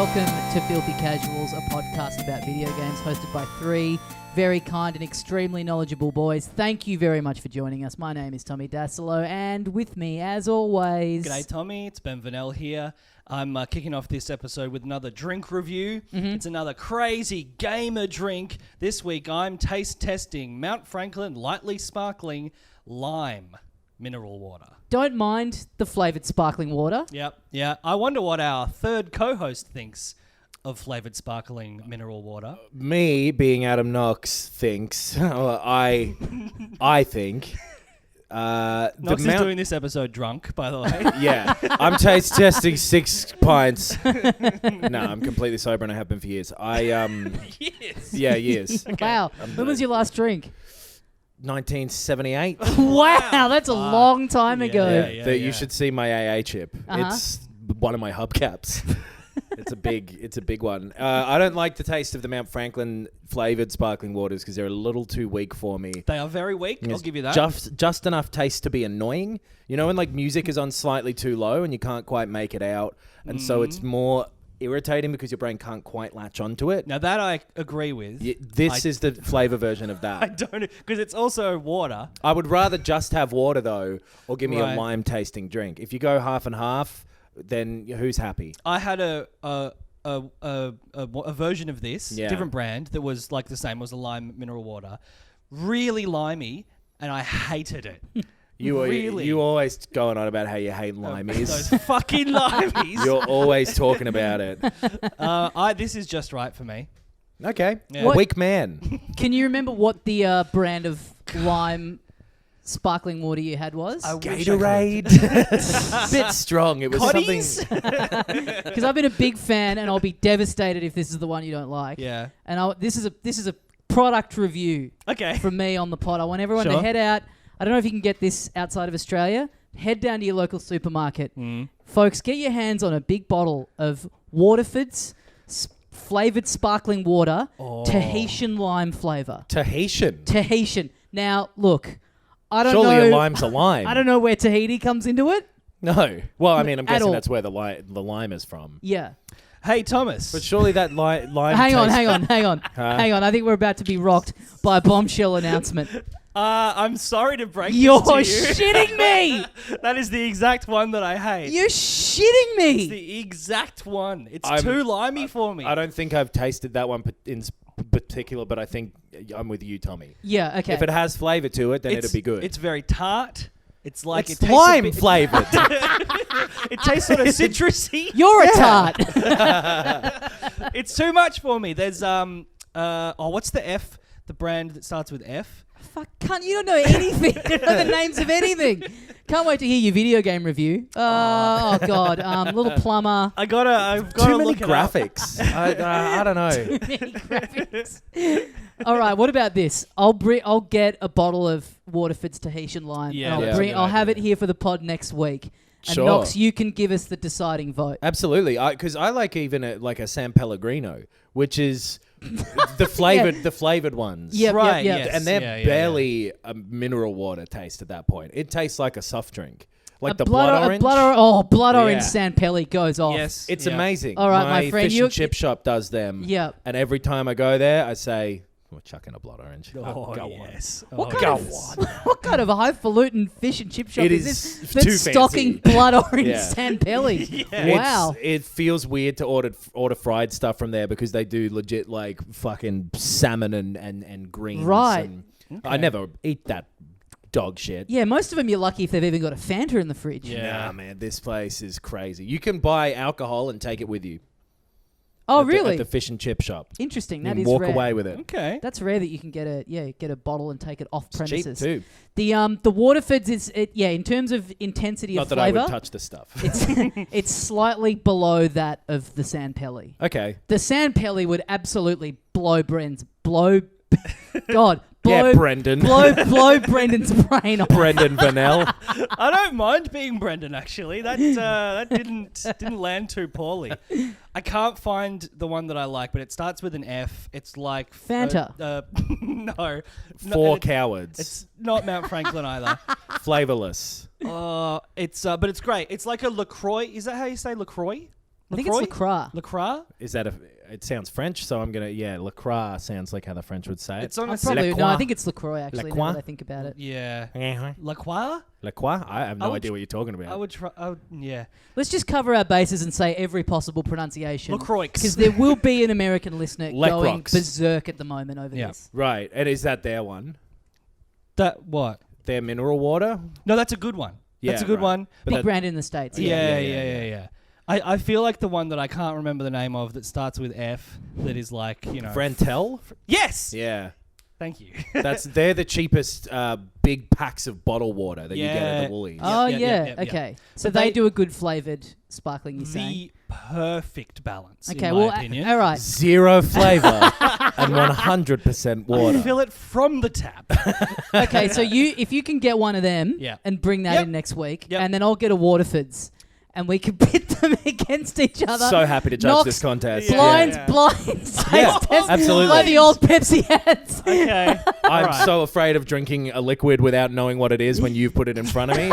welcome to Filthy Casuals, a podcast about video games hosted by three very kind and extremely knowledgeable boys. Thank you very much for joining us. My name is Tommy Dasilo, and with me, as always... G'day, Tommy. It's Ben Vanel here. I'm kicking off this episode with another drink review. It's another crazy gamer drink. This week, I'm taste testing Mount Franklin Lightly Sparkling Lime Mineral Water. Don't mind the flavoured sparkling water. Yep, yeah. I wonder what our third co-host thinks of flavoured sparkling mineral water. Me, being Adam Knox, thinks, I think... Knox is doing this episode drunk, by the way. Yeah, I'm taste testing 6 pints. No, I'm completely sober and I have been for years. Yes. Yeah, years. Wow. When was your last drink? 1978. Wow, that's a long time ago. Yeah. You should see my AA chip. It's one of my hubcaps. It's a big one. I don't like the taste of the Mount Franklin flavoured sparkling waters because they're a little too weak for me. They are very weak. I'll give you that. Just enough taste to be annoying. You know when like music is on slightly too low and you can't quite make it out, and so it's more irritating because your brain can't quite latch onto it. Now that I agree with. This is the flavour version of that. I don't, because it's also water. I would rather just have water though, or give me Right. a lime tasting drink. If you go half and half, then who's happy? I had a version of this, different brand, that was like the same. It was a lime mineral water, really limey, and I hated it. You always going on about how you hate limeys. Those fucking limeys. You're always talking about it. This is just right for me. Okay, Yeah. a weak man. Can you remember what the brand of lime sparkling water you had was? Gatorade. Bit strong. It was Cotties? something. Because I've been a big fan, and I'll be devastated if this is the one you don't like. Yeah. And this is a product review Okay. from me on the pod. I want everyone to Sure. head out. I don't know if you can get this outside of Australia. Head down to your local supermarket. Folks, get your hands on a big bottle of Waterford's flavoured sparkling water, Tahitian lime flavour. Tahitian. Now, look, I don't Surely know. a lime's a lime. I don't know where Tahiti comes into it. No. Well, I mean, I'm At guessing all. that's where the lime is from. Yeah. Hey, Thomas. But surely that lime Hang on. Huh? Hang on. I think we're about to be rocked by a bombshell announcement. I'm sorry to break You're this to you. shitting me. That is the exact one that I hate. You're shitting It's me. the exact one. It's I'm- too limey for me. I don't think I've tasted that one in particular, but I think I'm with you, Tommy. Yeah, okay. If it has flavour to it, then it'll be good. It's very tart. It's like It's it tastes lime a bit, flavoured. It tastes sort of citrusy. You're a tart. It's too much for me. There's what's the F? The brand that starts with F. Fuck, you don't know anything. You don't know the names of anything. Can't wait to hear your video game review. Oh God, Little Plumber. I've got Too to many look it up. graphics. I don't know. Many graphics. All right, what about this? I'll get a bottle of Waterford's Tahitian lime. Yeah, and that's a good I'll have it idea. here for the pod next week. And Sure. Knox, you can give us the deciding vote. Absolutely, because I like even a San Pellegrino, which is the flavored ones. Yep, Right, yep. yes. And they're Yeah, barely a mineral water taste at that point. It tastes like a soft drink, like A the blood orange. blood orange Yeah. San Pelli goes off. Yes, It's yeah. amazing. All right, my friend, fish you- and chip shop does them. Yep. And every time I go there, I say, "We're chucking a blood orange." Oh, go yes. What Oh, kind yes. of what kind of highfalutin fish and chip shop It is is this? too That's stocking fancy. blood orange Yeah. San Pelli. Yeah. Wow. It feels weird to order fried stuff from there because they do legit like fucking salmon and greens. Right. And I never eat that dog shit. Yeah, most of them you're lucky if they've even got a Fanta in the fridge. Yeah. Nah, man, this place is crazy. You can buy alcohol and take it with you. Oh, at really? the fish and chip shop. Interesting. You That can is walk rare. away with it. Okay. That's rare that you can get a bottle and take it off It's cheap premises. too. The Waterfords in terms of intensity Not of that I flavor, would touch the stuff. it's slightly below that of the San Pelli. Okay. The San Pelli would absolutely blow Brendan's brain off. Brendan Vanel. I don't mind being Brendan. Actually, that didn't land too poorly. I can't find the one that I like, but it starts with an F. It's like Fanta. No, Four cowards. It's not Mount Franklin either. Flavorless. But it's great. It's like a LaCroix. Is that how you say LaCroix? I think it's LaCroix? LaCroix. LaCroix? Is that it sounds French, so I'm gonna LaCroix sounds like how the French would say it. It's on a I probably LaCroix. no. I think it's LaCroix actually. Now LaCroix? that I think about it. Yeah. LaCroix. LaCroix? I have I no would idea what you're talking about. I would try. Yeah. Let's just cover our bases and say every possible pronunciation. LaCroix. Because there will be an American listener going LaCroix. berserk at the moment over Yeah. this. Right, and is that their one? That what? Their mineral water? No, that's a good one. That's a Yeah, good right. one. But Big that- brand in the States. Yeah. I feel like the one that I can't remember the name of that starts with F that is like, Frentel? Yes! Yeah. Thank you. They're the cheapest big packs of bottled water that you get at Yeah. the Woolies. Oh, Yep, yeah. yep, yep, yep. Okay. So But they they- do a good flavoured sparkling, you're saying? The perfect balance, Okay, in well, my opinion. all right. Zero flavor and 100% water. Fill it from the tap. Okay, so if you can get one of them Yeah. and bring that Yep. in next week, Yep. and then I'll get a Waterford's, and we can pit them against each other. So happy to judge Knox this contest. Yeah. blind taste Yeah, test absolutely. like the old Pepsi ads. Okay. I'm Alright. so afraid of drinking a liquid without knowing what it is when you've put it in front of me.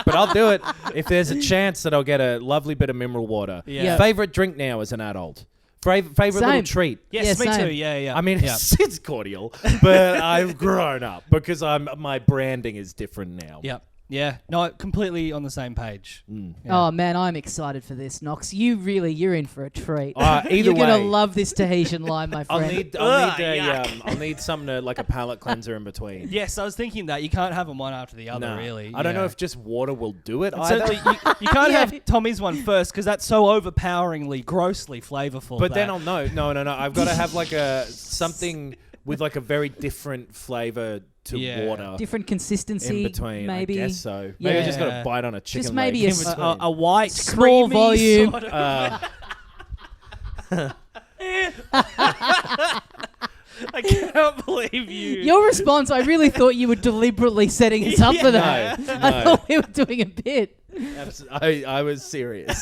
But I'll do it if there's a chance that I'll get a lovely bit of mineral water. Yeah. Yeah. Favorite drink now as an adult. Favorite little Same. treat. Yes, Yeah, me same. too. Yeah. I mean, yeah. it's cordial, but I've grown up because my branding is different now. Yep. Yeah. No, completely on the same page. Mm. Yeah. Oh man, I'm excited for this, Knox. You're in for a treat. Either You're gonna way, love this Tahitian lime, my I'll friend. need Yuck. I'll need something to, like a palate cleanser in between. Yes, I was thinking that. You can't have them one after the other, Nah. really. I don't know Yeah. if just water will do it And either. certainly you can't Yeah. have Tommy's one first because that's so overpoweringly, grossly flavorful. But then that- I'll know. No. I've got to have like something with like a very different flavor to Yeah. water Different consistency, in between. maybe. I guess so. Maybe I just got Yeah. to bite on a chicken Just maybe leg a in s- between. a white, Small creamy volume. sort of- I cannot believe you. Your response, I really thought you were deliberately setting us up for that. No, I no. thought we were doing a bit. I was serious.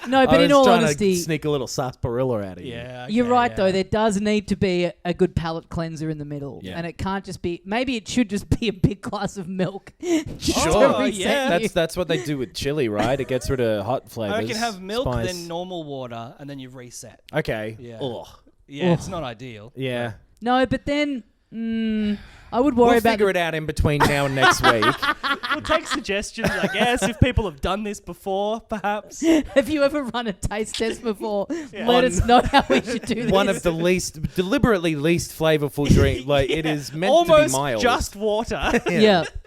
No, but I in was all trying honesty, to sneak a little sarsaparilla out of you. Yeah, you're okay, right yeah. though. There does need to be a good palate cleanser in the middle, Yeah. and it can't just be. Maybe it should just be a big glass of milk. just to Sure. reset Yeah. you. That's what they do with chili, right? It gets rid of hot flavors. I can have milk, spice. then normal water, and then you reset. Okay. Yeah. Ugh. Yeah, Ugh. it's not ideal. Yeah. No, but then I would worry We'll about. figure it out in between now and next week. We'll take suggestions, I guess, if people have done this before, perhaps. Have you ever run a taste test before? Yeah. Let us know how we should do this. One of the deliberately least flavorful drink. Like it is meant to be Almost mild. just water.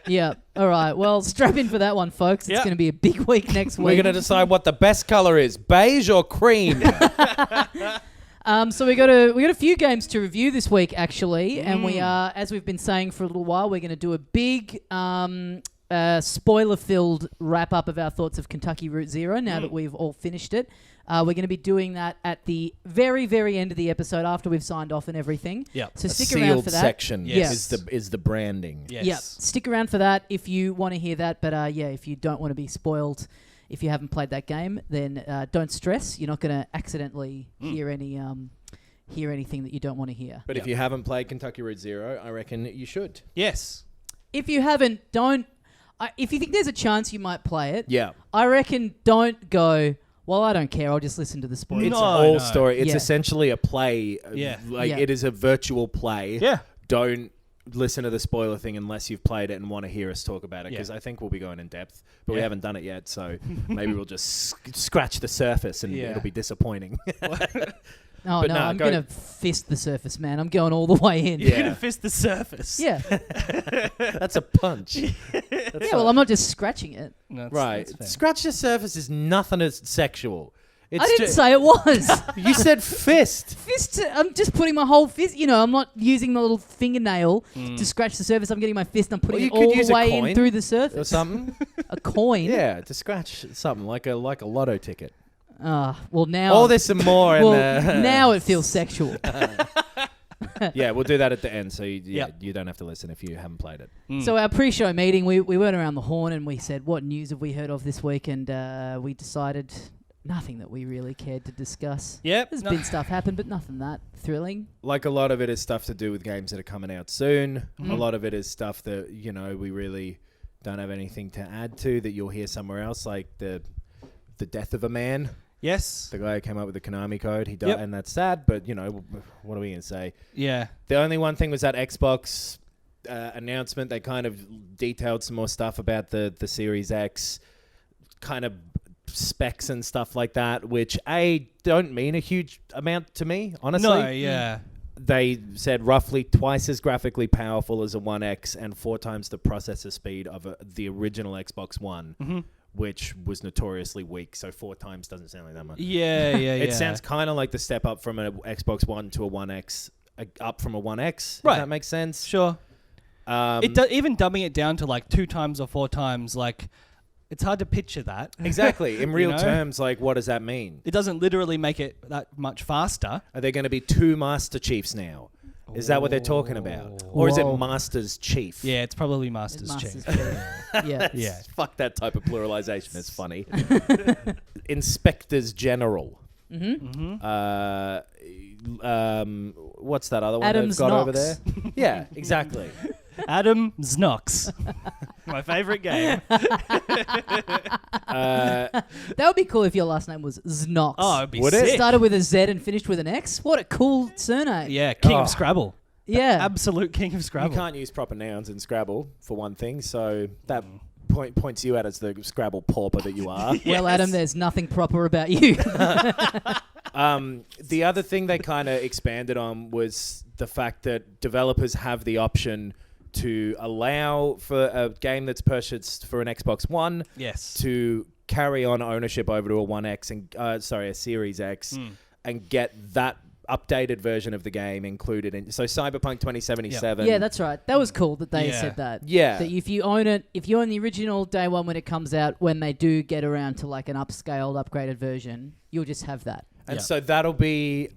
Yeah. All right. Well, strap in for that one, folks. It's Yep. going to be a big week next week. We're gonna decide what the best color is: beige or cream. So we got a few games to review this week, actually, and we are, as we've been saying for a little while, we're going to do a big spoiler-filled wrap-up of our thoughts of Kentucky Route Zero. Now that we've all finished it, we're going to be doing that at the very, very end of the episode after we've signed off and everything. Yep. So A stick around sealed for that. section Yes. is the branding. Yes. Yep. Stick around for that if you want to hear that. But if you don't want to be spoiled, if you haven't played that game, then don't stress. You're not going to accidentally hear anything that you don't want to hear. But if you haven't played Kentucky Route Zero, I reckon you should. Yes. If you haven't, don't. If you think there's a chance you might play it, Yeah. I reckon don't go. Well, I don't care. I'll just listen to the spoilers. It's No, all no. story. It's Yeah. essentially a play. Yeah. Like Yeah. it is a virtual play. Yeah. Don't listen to the spoiler thing unless you've played it and want to hear us talk about it, because Yeah. I think we'll be going in depth, but we Yeah. haven't done it yet, so maybe we'll just scratch the surface and Yeah. it'll be disappointing. Oh But no, no, I'm go- gonna fist the surface, man. I'm going all the way in. You're Yeah. going to fist the surface. Yeah. That's a punch. Yeah. Well, I'm not just scratching it. No, that's- Right. that's fair. Scratch the surface is nothing as sexual. It's I didn't ju- say it was. You said fist. Fist. I'm just putting my whole fist. I'm not using the little fingernail to scratch the surface. I'm getting my fist and I'm putting Well, it you could all use the a way coin in through the or surface. something. A coin. Yeah, to scratch something like a lotto ticket. Well, now. All this and more. Well, and, now it feels sexual. yeah, we'll do that at the end, so Yep. you don't have to listen if you haven't played it. So our pre-show meeting, we went around the horn and we said, what news have we heard of this week? And we decided nothing that we really cared to discuss. Yep. There's no- been stuff happen, but nothing that thrilling. Like a lot of it is stuff to do with games that are coming out soon. Mm-hmm. A lot of it is stuff that we really don't have anything to add to that you'll hear somewhere else, like the death of a man. Yes. The guy who came up with the Konami code, he died, and that's sad. But what are we gonna say? Yeah. The only one thing was that Xbox announcement. They kind of detailed some more stuff about the Series X, kind of specs and stuff like that, which don't mean a huge amount to me, honestly. No, yeah. They said roughly twice as graphically powerful as a One X and 4 times the processor speed of the original Xbox One, which was notoriously weak. So 4 times doesn't sound like that much. Yeah. It sounds kind of like the step up from an Xbox One to a One X, up from a One X. Right. If that makes sense. Sure. Even dumbing it down to like 2 times or 4 times, like it's hard to picture that. Exactly. In real terms, like what does that mean? It doesn't literally make it that much faster. Are there going to be 2 Master Chiefs now? Is that what they're talking about? Or is it Master's Chief? Yeah, it's probably Master's Chief. Yeah. Yeah. Fuck that type of pluralization. It's funny. Inspectors General. What's that other one Adam's they've got Knox. over there? Yeah, exactly. Adam Znox. My favorite game. That would be cool if your last name was Znox. Oh, it'd be Would it? sick. Started with a Z and finished with an X. What a cool surname. Yeah, King Oh. of Scrabble. Yeah. Absolute King of You Scrabble. can't use proper nouns in Scrabble, for one thing, so that points you out as the Scrabble pauper that you are. Well, Adam, there's nothing proper about you. The other thing they kind of expanded on was the fact that developers have the option to allow for a game that's purchased for an Xbox One Yes. to carry on ownership over to a One X and a Series X and get that updated version of the game included in. So Cyberpunk 2077. Yeah, that's right. That was cool that they Yeah. said that. Yeah. That if you own it, if you own the original day one when it comes out, when they do get around to like an upscaled, upgraded version, you'll just have that. And Yeah. so that'll be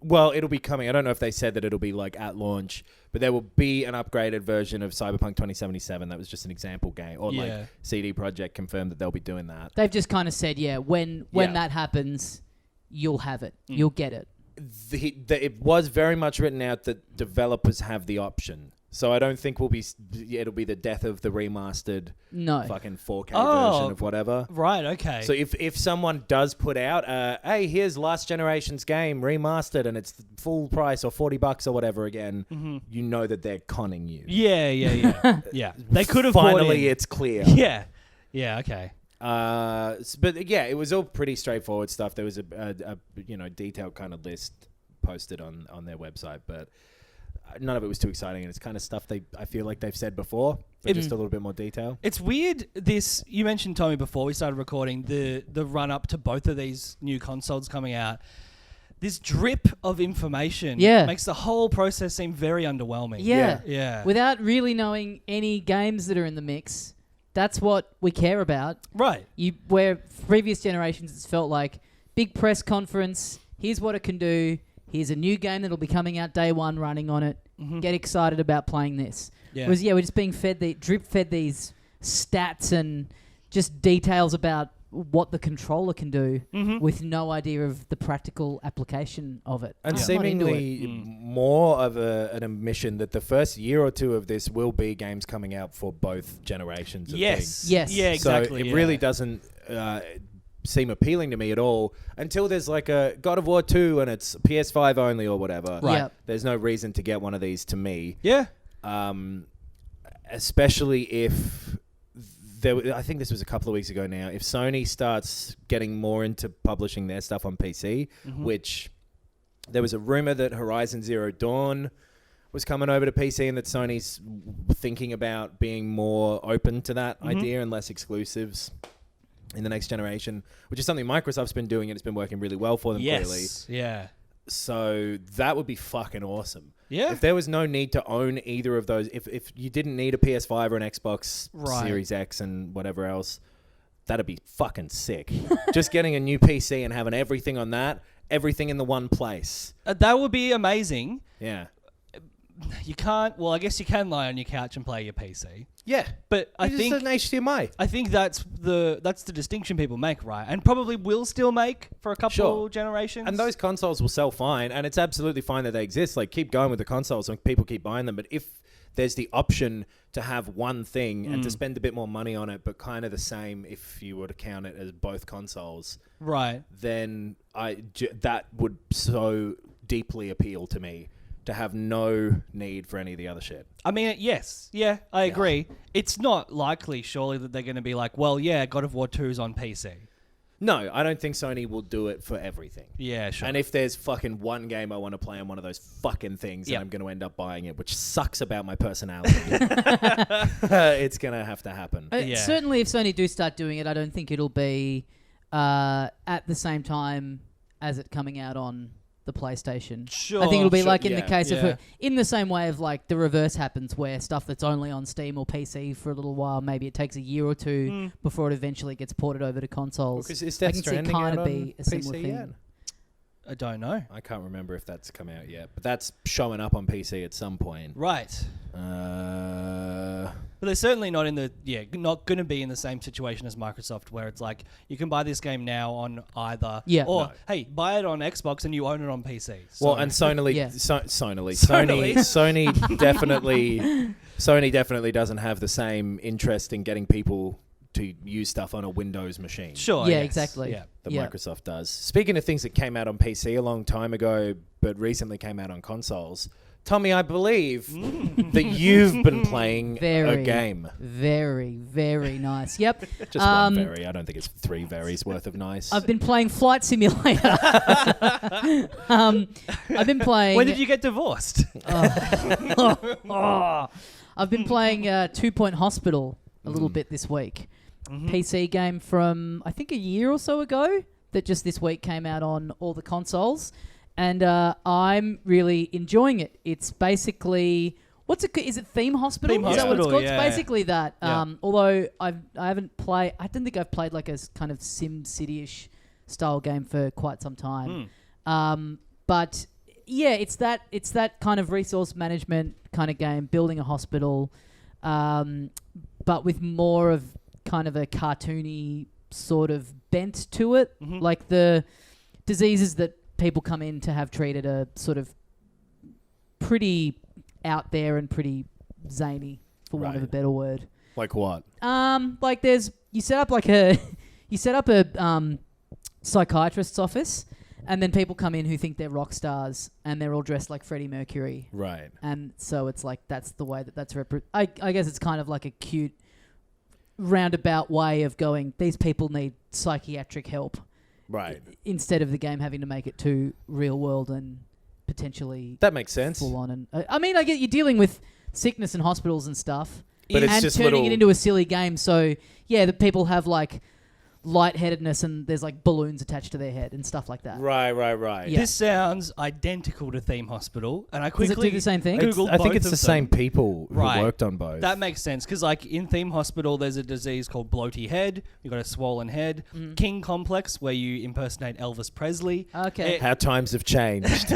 it'll be coming. I don't know if they said that it'll be like at launch, but there will be an upgraded version of Cyberpunk 2077. That was just an example game, or Yeah. like CD Projekt confirmed that they'll be doing that. They've just kind of said, when Yeah. that happens, you'll have it. You'll get it. It was very much written out that developers have the option. So I don't think it'll be the death of the remastered No. fucking 4K Oh. version of whatever. Right, okay. So if someone does put out, hey, here's last generation's game remastered and it's full price or $40 or whatever again, you know that they're conning you. yeah. Yeah. They could have Finally, bought in. it's clear. Yeah. Yeah, okay. But yeah, it was all pretty straightforward stuff. There was a detailed kind of list posted on their website, but none of it was too exciting, and it's kind of stuff I feel like they've said before, but just a little bit more detail. It's weird, you mentioned, Tommy, before we started recording, the run-up to both of these new consoles coming out. This drip of information makes the whole process seem very underwhelming. Yeah. Yeah. Without really knowing any games that are in the mix, that's what we care about. Right. Where previous generations, it's felt like big press conference, here's what it can do, here's a new game that'll be coming out day one running on it, get excited about playing this. Yeah. Whereas, we're just being drip-fed these stats and just details about what the controller can do with no idea of the practical application of it. And I'm not into it. seemingly more of an admission that the first year or two of this will be games coming out for both generations of things. Yes. Yeah, exactly. So it really doesn't seem appealing to me at all until there's like a God of War 2 and it's PS5 only or whatever. Right. Yep. There's no reason to get one of these to me. Yeah. Especially if I think this was a couple of weeks ago now, if Sony starts getting more into publishing their stuff on PC, which there was a rumor that Horizon Zero Dawn was coming over to PC and that Sony's thinking about being more open to that idea and less exclusives in the next generation, which is something Microsoft's been doing and it's been working really well for them clearly. Yeah. So that would be fucking awesome. Yeah. If there was no need to own either of those, if you didn't need a PS5 or an Xbox Series X and whatever else, that'd be fucking sick. Just getting a new PC and having everything on that, everything in the one place. That would be amazing. Yeah. You can't... Well, I guess you can lie on your couch and play your PC. Yeah. But I think... Just an HDMI. I think that's the distinction people make, right? And probably will still make for a couple generations. And those consoles will sell fine, and it's absolutely fine that they exist. Like, keep going with the consoles and people keep buying them. But if there's the option to have one thing and to spend a bit more money on it, but kind of the same if you were to count it as both consoles, Right. then that would so deeply appeal to me to have no need for any of the other shit. I mean, yes. Yeah, I agree. It's not likely, surely, that they're going to be like, well, yeah, God of War 2's on PC. No, I don't think Sony will do it for everything. Yeah, sure. And if there's fucking one game I want to play on one of those fucking things, then I'm going to end up buying it, which sucks about my personality. It's going to have to happen. Certainly, if Sony do start doing it, I don't think it'll be at the same time as it coming out on the PlayStation. Sure. I think it'll be like in yeah, the case of in the same way of like the reverse happens, where stuff that's only on Steam or PC for a little while, maybe it takes a year or two before it eventually gets ported over to consoles. Because is I Death can see it Stranding kind out of on be a similar PC thing. yet? I don't know. I can't remember if that's come out yet, but that's showing up on PC at some point. Right. But they're certainly not not going to be in the same situation as Microsoft, where it's like you can buy this game now on either, or hey, buy it on Xbox and you own it on PC. So. Well, and Sony definitely doesn't have the same interest in getting people to use stuff on a Windows machine. Sure. Yeah, yes. exactly. Yeah. That Microsoft does. Speaking of things that came out on PC a long time ago, but recently came out on consoles, Tommy, I believe that you've been playing a game. Very, very nice. Yep. Just one very. I don't think it's 3 veries worth of nice. I've been playing Flight Simulator. I've been playing... When did you get divorced? I've been playing 2 Point Hospital a little bit this week. PC game from, I think, a year or so ago that just this week came out on all the consoles. And I'm really enjoying it. It's basically... Is it Theme Hospital? Theme Is that what it's Hospital, called? yeah. It's basically that. Yeah. Although I haven't played... I don't think I've played like a kind of Sim City-ish style game for quite some time. But yeah, it's that kind of resource management kind of game, building a hospital, but with more of kind of a cartoony sort of bent to it. Like the diseases that people come in to have treated are sort of pretty out there and pretty zany, for want of a better word. Like what? Like you set up a psychiatrist's office, and then people come in who think they're rock stars, and they're all dressed like Freddie Mercury. Right. And so it's like that's the way that's I guess it's kind of like a cute roundabout way of going, these people need psychiatric help. Right. Instead of the game having to make it too real world and potentially that makes sense. Full on. And I mean, I get you're dealing with sickness and hospitals and stuff, but it's and just turning it into a silly game. So yeah, the people have like lightheadedness and there's like balloons attached to their head and stuff like that. Right. Yeah. This sounds identical to Theme Hospital, and I quickly Does it do the same thing? Googled I think both it's of the them. same people who Right. worked on both. That makes sense, because like in Theme Hospital, there's a disease called bloaty head. You've got a swollen head. King Complex, where you impersonate Elvis Presley. Okay. How times have changed.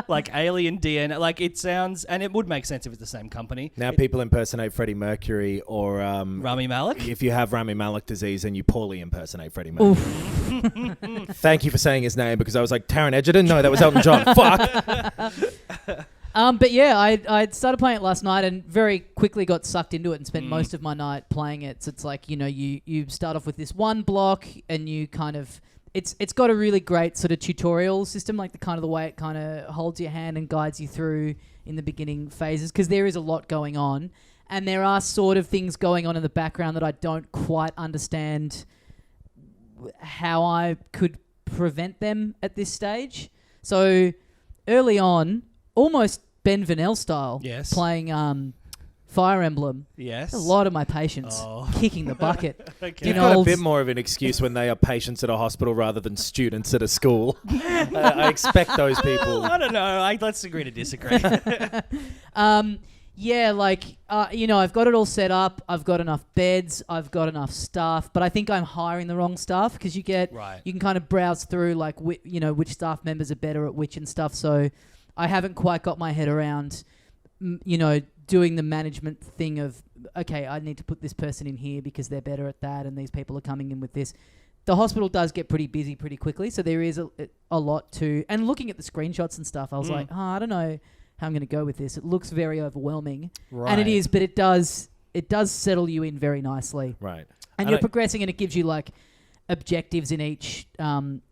Like alien DNA. Like it sounds, and it would make sense if it's the same company. Now people impersonate Freddie Mercury or Rami Malek. if you have Rami Malek disease and you poorly impersonate Freddie Mercury. Thank you for saying his name, because I was like, Taron Egerton? No, that was Elton John. Fuck. But yeah, I started playing it last night and very quickly got sucked into it and spent most of my night playing it. So it's like, you start off with this one block and you kind of... It's got a really great sort of tutorial system, like the way it kind of holds your hand and guides you through in the beginning phases, because there is a lot going on. And there are sort of things going on in the background that I don't quite understand how I could prevent them at this stage. So early on, almost Ben Vanel style, Yes. playing Fire Emblem. Yes. A lot of my patience kicking the bucket. Okay. You've got a bit more of an excuse when they are patients at a hospital rather than students at a school. I expect those people. I don't know. Let's agree to disagree. Yeah, like, I've got it all set up. I've got enough beds. I've got enough staff. But I think I'm hiring the wrong staff, because you can kind of browse through, like, which staff members are better at which and stuff. So I haven't quite got my head around, doing the management thing of, okay, I need to put this person in here because they're better at that and these people are coming in with this. The hospital does get pretty busy pretty quickly, so there is a lot to... And looking at the screenshots and stuff, I was like, I don't know how I'm going to go with this. It looks very overwhelming, Right. and it is, but it does settle you in very nicely. Right. And you're progressing, and it gives you like objectives in each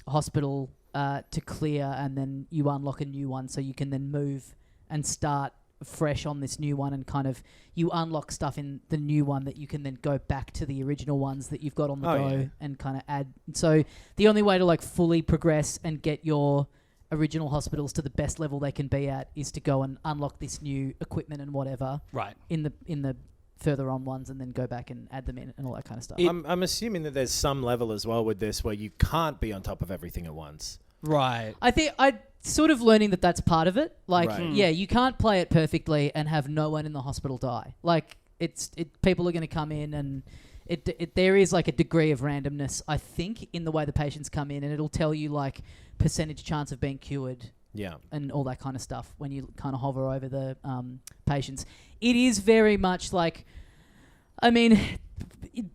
hospital to clear, and then you unlock a new one, so you can then move and start fresh on this new one, and kind of you unlock stuff in the new one that you can then go back to the original ones that you've got on the go and kind of add. So the only way to like fully progress and get your original hospitals to the best level they can be at is to go and unlock this new equipment and whatever Right. in the further on ones, and then go back and add them in and all that kind of stuff. I'm assuming that there's some level as well with this where you can't be on top of everything at once. Right. I think I sort of learning that that's part of it. Like, Right. yeah, you can't play it perfectly and have no one in the hospital die. Like, people are going to come in, and there is like a degree of randomness, I think, in the way the patients come in, and it'll tell you like percentage chance of being cured. Yeah. And all that kind of stuff when you kind of hover over the patients. It is very much like, I mean,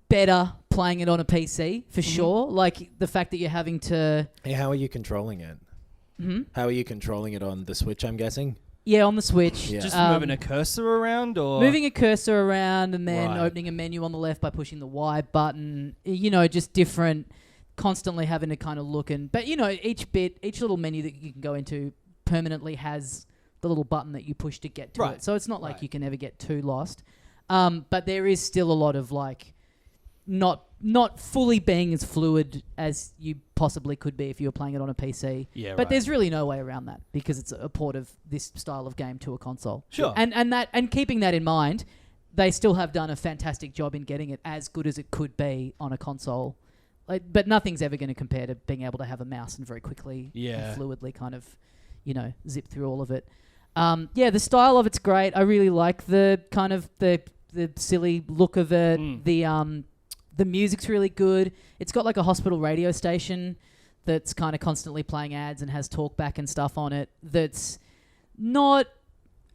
better playing it on a PC for sure. Like the fact that you're having to... Hey, how are you controlling it? Mm-hmm. How are you controlling it on the Switch, I'm guessing? Yeah, on the Switch. Yeah. Just moving a cursor around, or Moving a cursor around, and then Right. opening a menu on the left by pushing the Y button. You know, just different... Constantly having to kind of look but you know, each little menu that you can go into permanently has the little button that you push to get to Right. it. So it's not like Right. you can ever get too lost. But there is still a lot of like not fully being as fluid as you possibly could be if you were playing it on a PC. Yeah, But right. there's really no way around that because it's a port of this style of game to a console. Sure. And keeping that in mind, they still have done a fantastic job in getting it as good as it could be on a console. But nothing's ever going to compare to being able to have a mouse and very quickly and fluidly kind of, you know, zip through all of it. Yeah, the style of it's great. I really like the kind of the silly look of it. The music's really good. It's got like a hospital radio station that's kind of constantly playing ads and has talkback and stuff on it. That's not.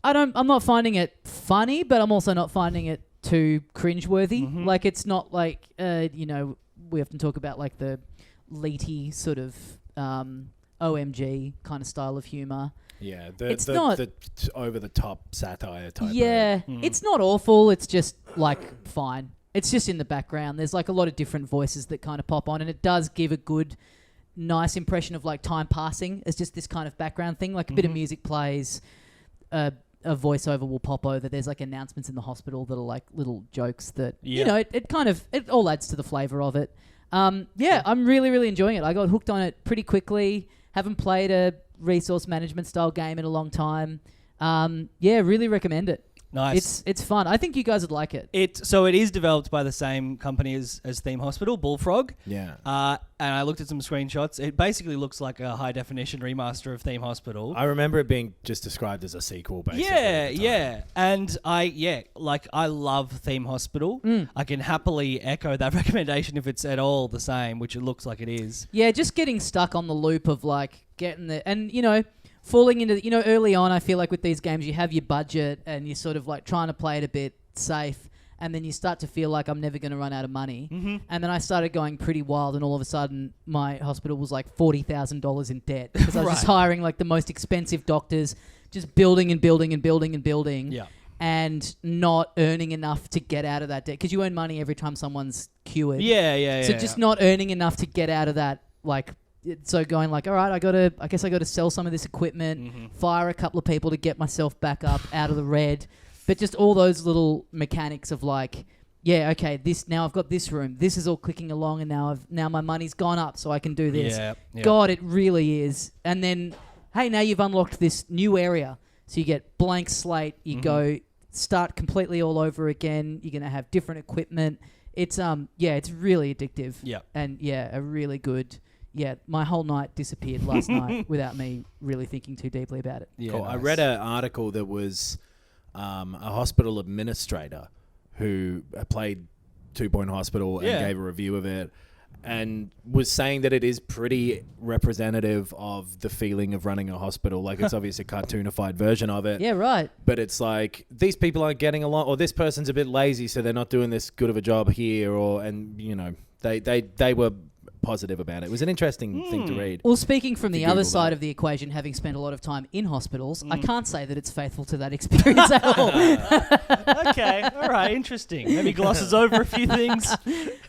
I'm not finding it funny, but I'm also not finding it too cringeworthy. Mm-hmm. Like it's not like you know. We often talk about like the Leety sort of OMG kind of style of humor. Yeah, It's not- the over the top satire type. Yeah, it's not awful. It's just like fine. It's just in the background. There's like a lot of different voices that kind of pop on, and it does give a good, nice impression of like time passing. It's just this kind of background thing. Like a bit of music plays, a voiceover will pop over. There's like announcements in the hospital that are like little jokes that you know. It all adds to the flavor of it. Yeah, I'm really really enjoying it. I got hooked on it pretty quickly. Haven't played a resource management style game in a long time. Yeah, really recommend it. Nice. It's fun. I think you guys would like it. So it is developed by the same company as Theme Hospital, Bullfrog. Yeah. And I looked at some screenshots. It basically looks like a high definition remaster of Theme Hospital. I remember it being just described as a sequel, basically. Yeah, at the time. yeah. And I love Theme Hospital. I can happily echo that recommendation if it's at all the same, which it looks like it is. Yeah, just getting stuck on the loop of like getting the and you know falling into you know early on. I feel like with these games you have your budget and you're sort of like trying to play it a bit safe, and then you start to feel like I'm never going to run out of money. And then I started going pretty wild, and all of a sudden my hospital was like $40,000 in debt because I was just hiring like the most expensive doctors, just building and building and building and building. Yeah. And not earning enough to get out of that debt because you earn money every time someone's cured. Yeah. So just not earning enough to get out of that, like, so going like, all right, I guess I got to sell some of this equipment, fire a couple of people to get myself back up out of the red, but just all those little mechanics of like, yeah, okay, now I've got this room, this is all clicking along, and now my money's gone up, so I can do this. Yeah. God, it really is. And then, hey, now you've unlocked this new area, so you get blank slate. You go start completely all over again. You're gonna have different equipment. It's it's really addictive. Yeah. And a really good. Yeah, my whole night disappeared last night without me really thinking too deeply about it. Yeah. Cool. I nice. read an article that was a hospital administrator who played 2 Point Hospital and gave a review of it, and was saying that it is pretty representative of the feeling of running a hospital. Like, it's obviously a cartoonified version of it. Yeah, right. But it's like, these people aren't getting along, or this person's a bit lazy, so they're not doing this good of a job here, and you know, they were positive about it. It was an interesting thing to read. Well, speaking from the you other Google side that. of the equation, having spent a lot of time in hospitals, I can't say that it's faithful to that experience at all. Okay, all right, interesting. Maybe glosses over a few things.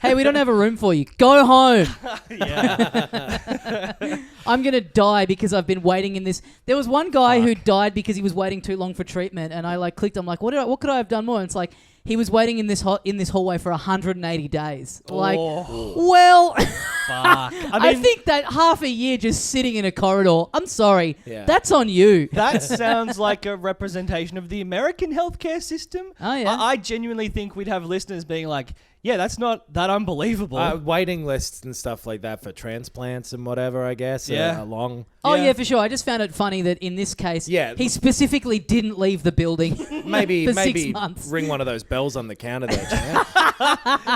Hey, we don't have a room for you. Go home. Yeah. I'm going to die because I've been waiting in this. There was one guy who died because he was waiting too long for treatment, and I like clicked. I'm like, what could I have done more? And it's like he was waiting in this hallway for 180 days. Like, well, Fuck. I think that half a year just sitting in a corridor. I'm sorry, Yeah. that's on you. That sounds like a representation of the American healthcare system. Oh, yeah. I genuinely think we'd have listeners being like, yeah, that's not that unbelievable. Waiting lists and stuff like that for transplants and whatever, I guess. Yeah. Are long. Oh Yeah. yeah, for sure. I just found it funny that in this case, Yeah. he specifically didn't leave the building. Maybe For 6 maybe months. ring one of those bells on the counter there, champ.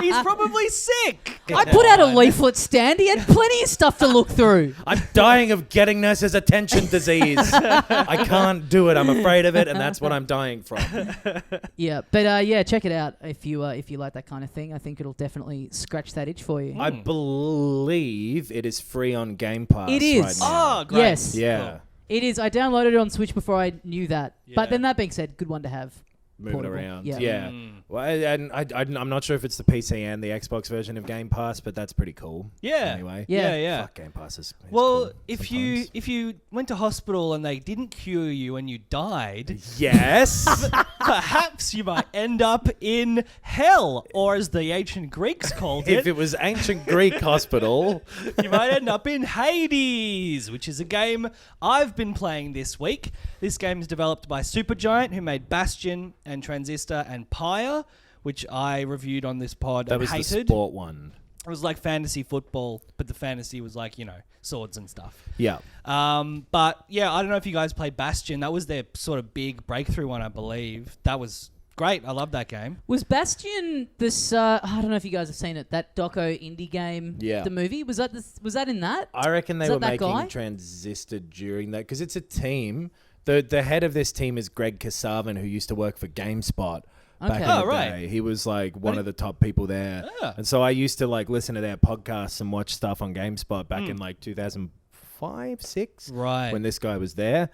He's probably sick. I put out a leaflet stand. He had plenty of stuff to look through. I'm dying of getting nurses' attention disease. I can't do it. I'm afraid of it, and that's what I'm dying from. Yeah, but yeah, check it out if you like that kind of thing. I think it'll definitely scratch that itch for you. I believe it is free on Game Pass. It is. Right now. Oh, great. Yes, Yeah. it is. I downloaded it on Switch before I knew that. Yeah. But then that being said, good one to have. Moving Portable. around. Yeah. Yeah. Well, and I'm not sure if it's the PC and the Xbox version of Game Pass, but that's pretty cool. Yeah. Anyway. Yeah. Yeah. Fuck, Game Pass is Well, cool if sometimes. you went to hospital and they didn't cure you and you died, Yes. perhaps you might end up in hell, or as the ancient Greeks called If it, it was ancient Greek hospital. you might end up in Hades, which is a game I've been playing this week. This game is developed by Supergiant, who made Bastion and Transistor and Pyre, which I reviewed on this pod That and was the hated. sport one. It was like fantasy football, but the fantasy was like, swords and stuff. Yeah. But yeah, I don't know if you guys played Bastion. That was their sort of big breakthrough one, I believe. That was great. I love that game. Was Bastion this? I don't know if you guys have seen it. That doco indie game. Yeah. The movie was that. Was that in that? I reckon they Is were that that making guy? Transistor during that because it's a team. The head of this team is Greg Kasavin, who used to work for GameSpot back Okay. in Oh, the right. day. He was like one of the top people there, Ah. and so I used to like listen to their podcasts and watch stuff on GameSpot back in like 2005, 6, Right. when this guy was there.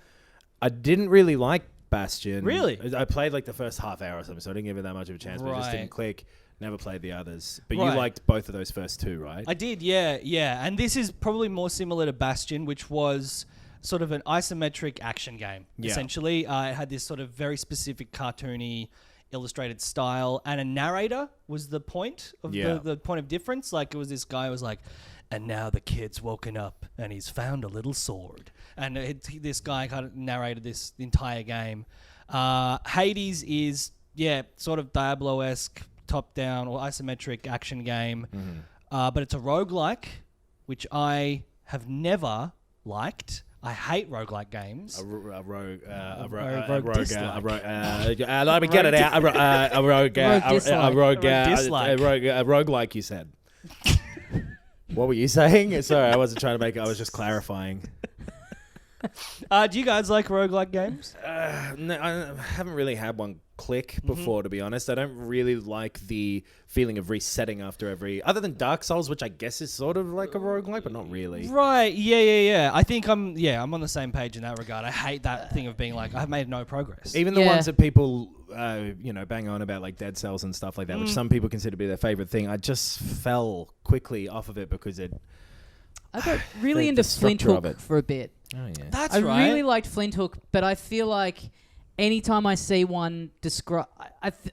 I didn't really like Bastion. Really? I played like the first half hour or something, so I didn't give it that much of a chance. But it just Right. didn't click. Never played the others. But Right. you liked both of those first two, right? I did, yeah. And this is probably more similar to Bastion, which was sort of an isometric action game, Yeah. essentially. It had this sort of very specific cartoony illustrated style, and a narrator was the point of Yeah. the point of difference. Like, it was this guy who was like, and now the kid's woken up and he's found a little sword. And this guy kind of narrated this entire game. Hades is, sort of Diablo-esque, top-down or isometric action game. But it's a roguelike, which I have never liked. I hate roguelike games. A rogue dislike. let me get it out. A roguelike, you said. What were you saying? Sorry, I wasn't trying to make it. I was just clarifying. Do you guys like roguelike games? No, I haven't really had one click before, to be honest. I don't really like the feeling of resetting after every... Other than Dark Souls, which I guess is sort of like a roguelike, but not really. Right, yeah. I think I'm on the same page in that regard. I hate that thing of being like, I've made no progress. Even the Yeah. ones that people, bang on about, like Dead Cells and stuff like that, which some people consider to be their favorite thing, I just fell quickly off of it because it... I got really The into structure Flint of Hook it. for a bit. Oh, yeah. That's I right. really liked Flint Hook, but I feel like anytime I see one describe,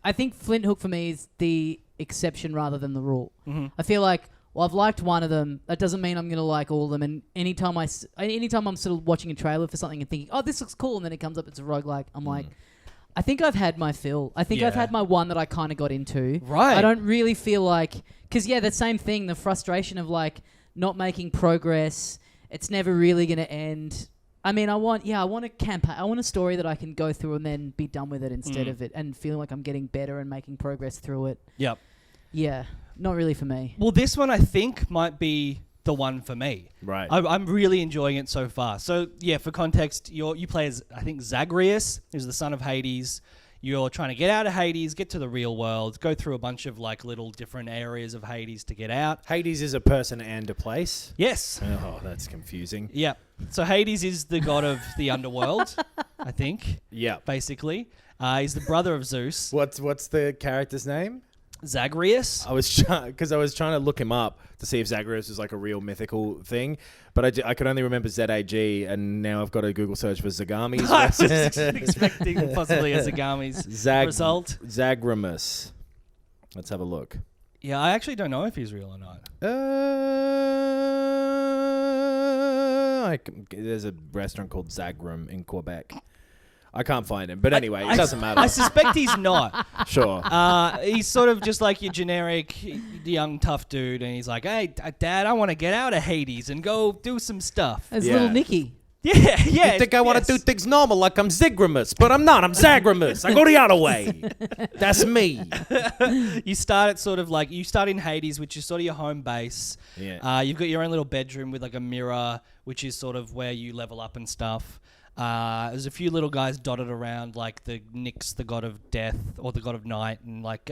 I think Flint Hook for me is the exception rather than the rule. I feel like, well, I've liked one of them. That doesn't mean I'm going to like all of them. And anytime I'm sort of watching a trailer for something and thinking, oh, this looks cool, and then it comes up, it's a roguelike, I'm like, I think I've had my fill. I think I've Yeah. had my one that I kind of got into. Right. I don't really feel like, because the same thing, the frustration of like not making progress. It's never really going to end. I mean, I want a campaign. I want a story that I can go through and then be done with it instead of it, and feeling like I'm getting better and making progress through it. Yep. Yeah, not really for me. Well, this one I think might be the one for me. Right. I'm really enjoying it so far. So, yeah, for context, you play as, I think, Zagreus, who's the son of Hades. You're trying to get out of Hades, get to the real world, go through a bunch of like little different areas of Hades to get out. Hades is a person and a place. Yes. Oh, that's confusing. Yeah. So Hades is the god of the underworld, I think. Yeah. Basically, he's the brother of Zeus. What's the character's name? Zagreus. I was trying to look him up to see if Zagreus was like a real mythical thing, but I could only remember ZAG, and now I've got a Google search for Zagami's. I was expecting possibly a Zagami's result. Zagreus. Let's have a look. Yeah, I actually don't know if he's real or not. There's a restaurant called Zagrum in Quebec. I can't find him, but anyway, it doesn't matter. I suspect he's not. Sure. He's sort of just like your generic young tough dude, and he's like, "Hey, Dad, I want to get out of Hades and go do some stuff." As Yeah. little Nicky. Yeah. You think I want to do things normal like I'm Zigremus, but I'm not. I'm Zagremus. I go the other way. That's me. You start at sort of like you start in Hades, which is sort of your home base. Yeah. You've got your own little bedroom with like a mirror, which is sort of where you level up and stuff. There's a few little guys dotted around, like the Nyx, the god of death, or the god of night, and like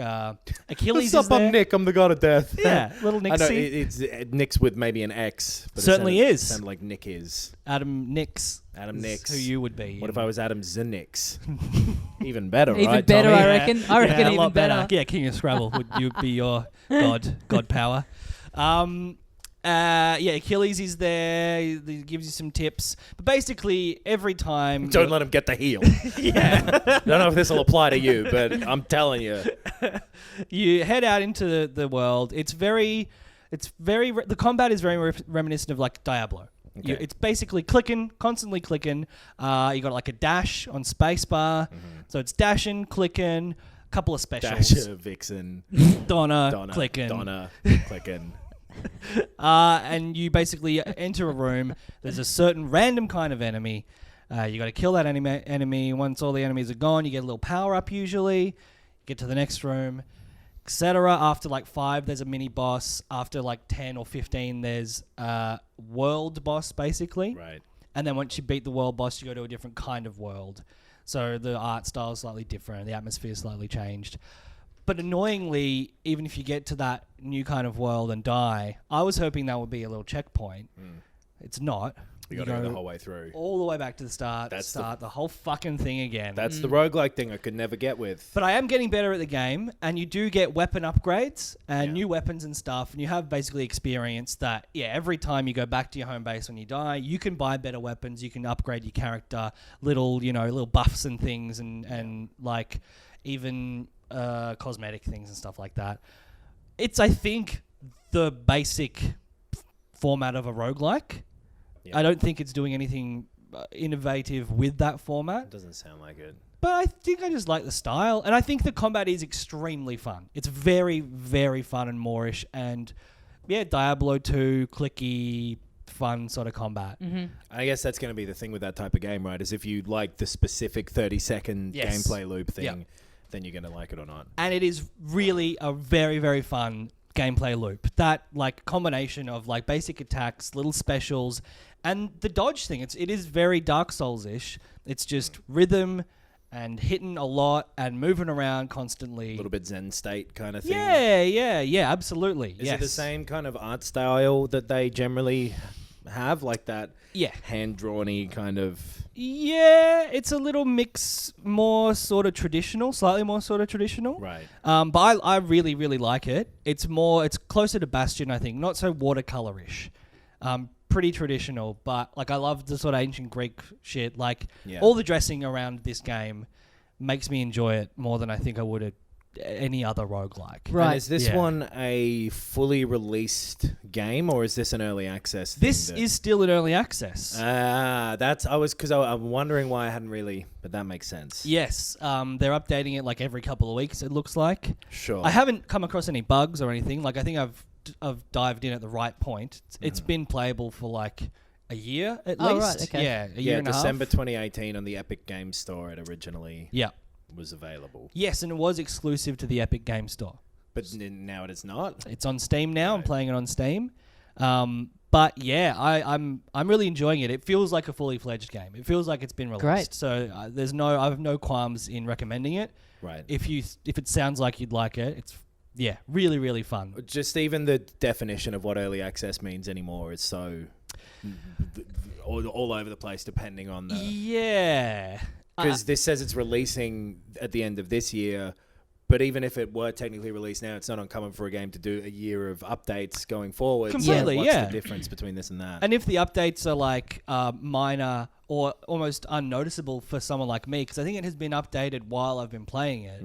Achilles. What's up? is there. I'm Nick. I'm the god of death. Yeah, little I know Nixie. it's Nick's with maybe an X. But Certainly it is. sounded like Nick is. Adam Nyx. Adam is Nyx. Who you would be. What if I was Adam Zenix? Even better, Even right? better, Tommy? I reckon. I reckon Yeah, a even lot better. Yeah, King of Scrabble would you be your god power. Yeah, Achilles is there. He gives you some tips, but basically every time Don't let him get the heel. yeah, Don't know if this will apply to you, but I'm telling you. you head out into the world. The combat is very reminiscent of like Diablo. Okay. It's basically clicking, constantly clicking. You got like a dash on spacebar, so it's dashing, clicking. A couple of specials. Dasher, Vixen, Donna, clicking. Donna, clicking. And you basically enter a room. There's a certain random kind of enemy. You got to kill that enemy. Once all the enemies are gone, you get a little power up usually. Get to the next room, etc. After like 5, there's a mini boss. After like 10 or 15, there's a world boss basically. Right. And then once you beat the world boss, you go to a different kind of world. So the art style is slightly different. The atmosphere is slightly changed. But annoyingly, even if you get to that new kind of world and die, I was hoping that would be a little checkpoint. It's not. You got to go the whole way through. All the way back to the start. That's the whole fucking thing again. That's the roguelike thing I could never get with. But I am getting better at the game, and you do get weapon upgrades and new weapons and stuff, and you have basically experienced that, every time you go back to your home base when you die, you can buy better weapons, you can upgrade your character, little buffs and things, and like even cosmetic things and stuff like that. It's, I think, the basic format of a roguelike. Yeah. I don't think it's doing anything innovative with that format. It doesn't sound like it. But I think I just like the style. And I think the combat is extremely fun. It's very, very fun and Moorish. And Diablo 2, clicky, fun sort of combat. Mm-hmm. I guess that's going to be the thing with that type of game, right? Is if you like the specific Mm.30-second Yes. gameplay loop thing, Yep. then you're going to like it or not. And it is really a very, very fun gameplay loop. That like combination of like basic attacks, little specials, and the dodge thing. It is very Dark Souls-ish. It's just rhythm and hitting a lot and moving around constantly. A little bit Zen state kind of thing. Yeah, absolutely. Is it the same kind of art style that they generally have? Like that Yeah. hand-drawn-y kind of... Yeah, it's a little mix, more sort of traditional, slightly more sort of traditional. Right. But I really, really like it. It's closer to Bastion, I think, not so watercolor-ish. Pretty traditional, but like I love the sort of ancient Greek shit. Like all the dressing around this game makes me enjoy it more than I think I would at any other roguelike. Right. And is this one a fully released game, or is this an early access thing? This is still in early access. Because I'm wondering why I hadn't really, but that makes sense. Yes, they're updating it like every couple of weeks, it looks like. Sure. I haven't come across any bugs or anything. Like I think I've dived in at the right point. It's been playable for like a year at least. Right, okay. Yeah, a year and December a half. 2018 on the Epic Games Store it originally Yeah. was available. Yes, and it was exclusive to the Epic Game Store. But now it is not? It's on Steam now. I'm playing it on Steam. But But yeah, I'm really enjoying it. It feels like a fully fledged game. It feels like it's been released. Great. So I have no qualms in recommending it. Right. If it sounds like you'd like it, it's really really fun. Just even the definition of what early access means anymore is so all over the place depending on the... Yeah. Because this says it's releasing at the end of this year, but even if it were technically released now, it's not uncommon for a game to do a year of updates going forward. Completely, so what's yeah. the difference between this and that? And if the updates are like minor or almost unnoticeable for someone like me, because I think it has been updated while I've been playing it,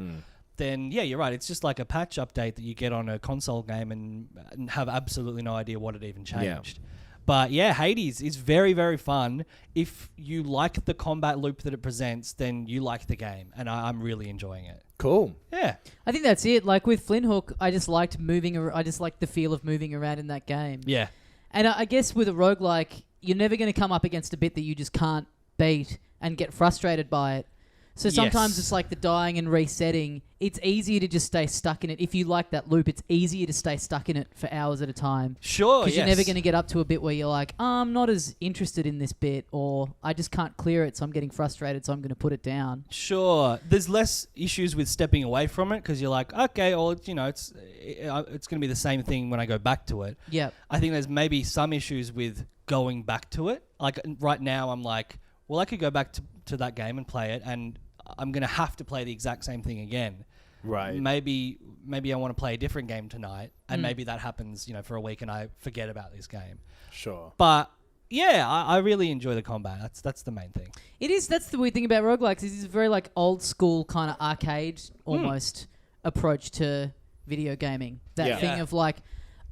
then yeah, you're right. It's just like a patch update that you get on a console game and have absolutely no idea what it even changed. Yeah. But yeah, Hades is very, very fun. If you like the combat loop that it presents, then you like the game, and I'm really enjoying it. Cool. Yeah. I think that's it. Like with Flint Hook, I just liked I just liked the feel of moving around in that game. Yeah. And I guess with a roguelike, you're never going to come up against a bit that you just can't beat and get frustrated by it. So sometimes Yes. it's like the dying and resetting. It's easier to just stay stuck in it. If you like that loop, it's easier to stay stuck in it for hours at a time. Sure, Because you're never going to get up to a bit where you're like, I'm not as interested in this bit, or I just can't clear it, so I'm getting frustrated, so I'm going to put it down. Sure. There's less issues with stepping away from it because you're like, okay, well, it's going to be the same thing when I go back to it. Yep. I think there's maybe some issues with going back to it. Like right now, I'm like, well, I could go back to that game and play it, and I'm going to have to play the exact same thing again. Right. Maybe I want to play a different game tonight, and maybe that happens, for a week, and I forget about this game. Sure. But yeah, I really enjoy the combat. That's the main thing. It is. That's the weird thing about roguelikes. Is it's a very like old school kind of arcade almost approach to video gaming. That thing of like,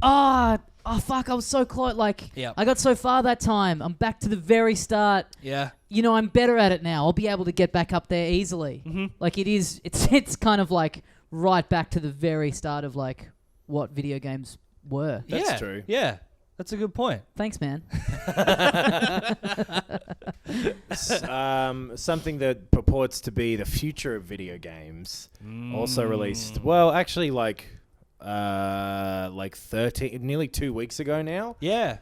oh fuck, I was so close. Like, I got so far that time. I'm back to the very start. Yeah. I'm better at it now. I'll be able to get back up there easily. Mm-hmm. Like it's kind of like right back to the very start of like what video games were. That's true. Yeah. That's a good point. Thanks, man. Something that purports to be the future of video games also released. Well, actually, like 13, nearly 2 weeks ago now. Yeah.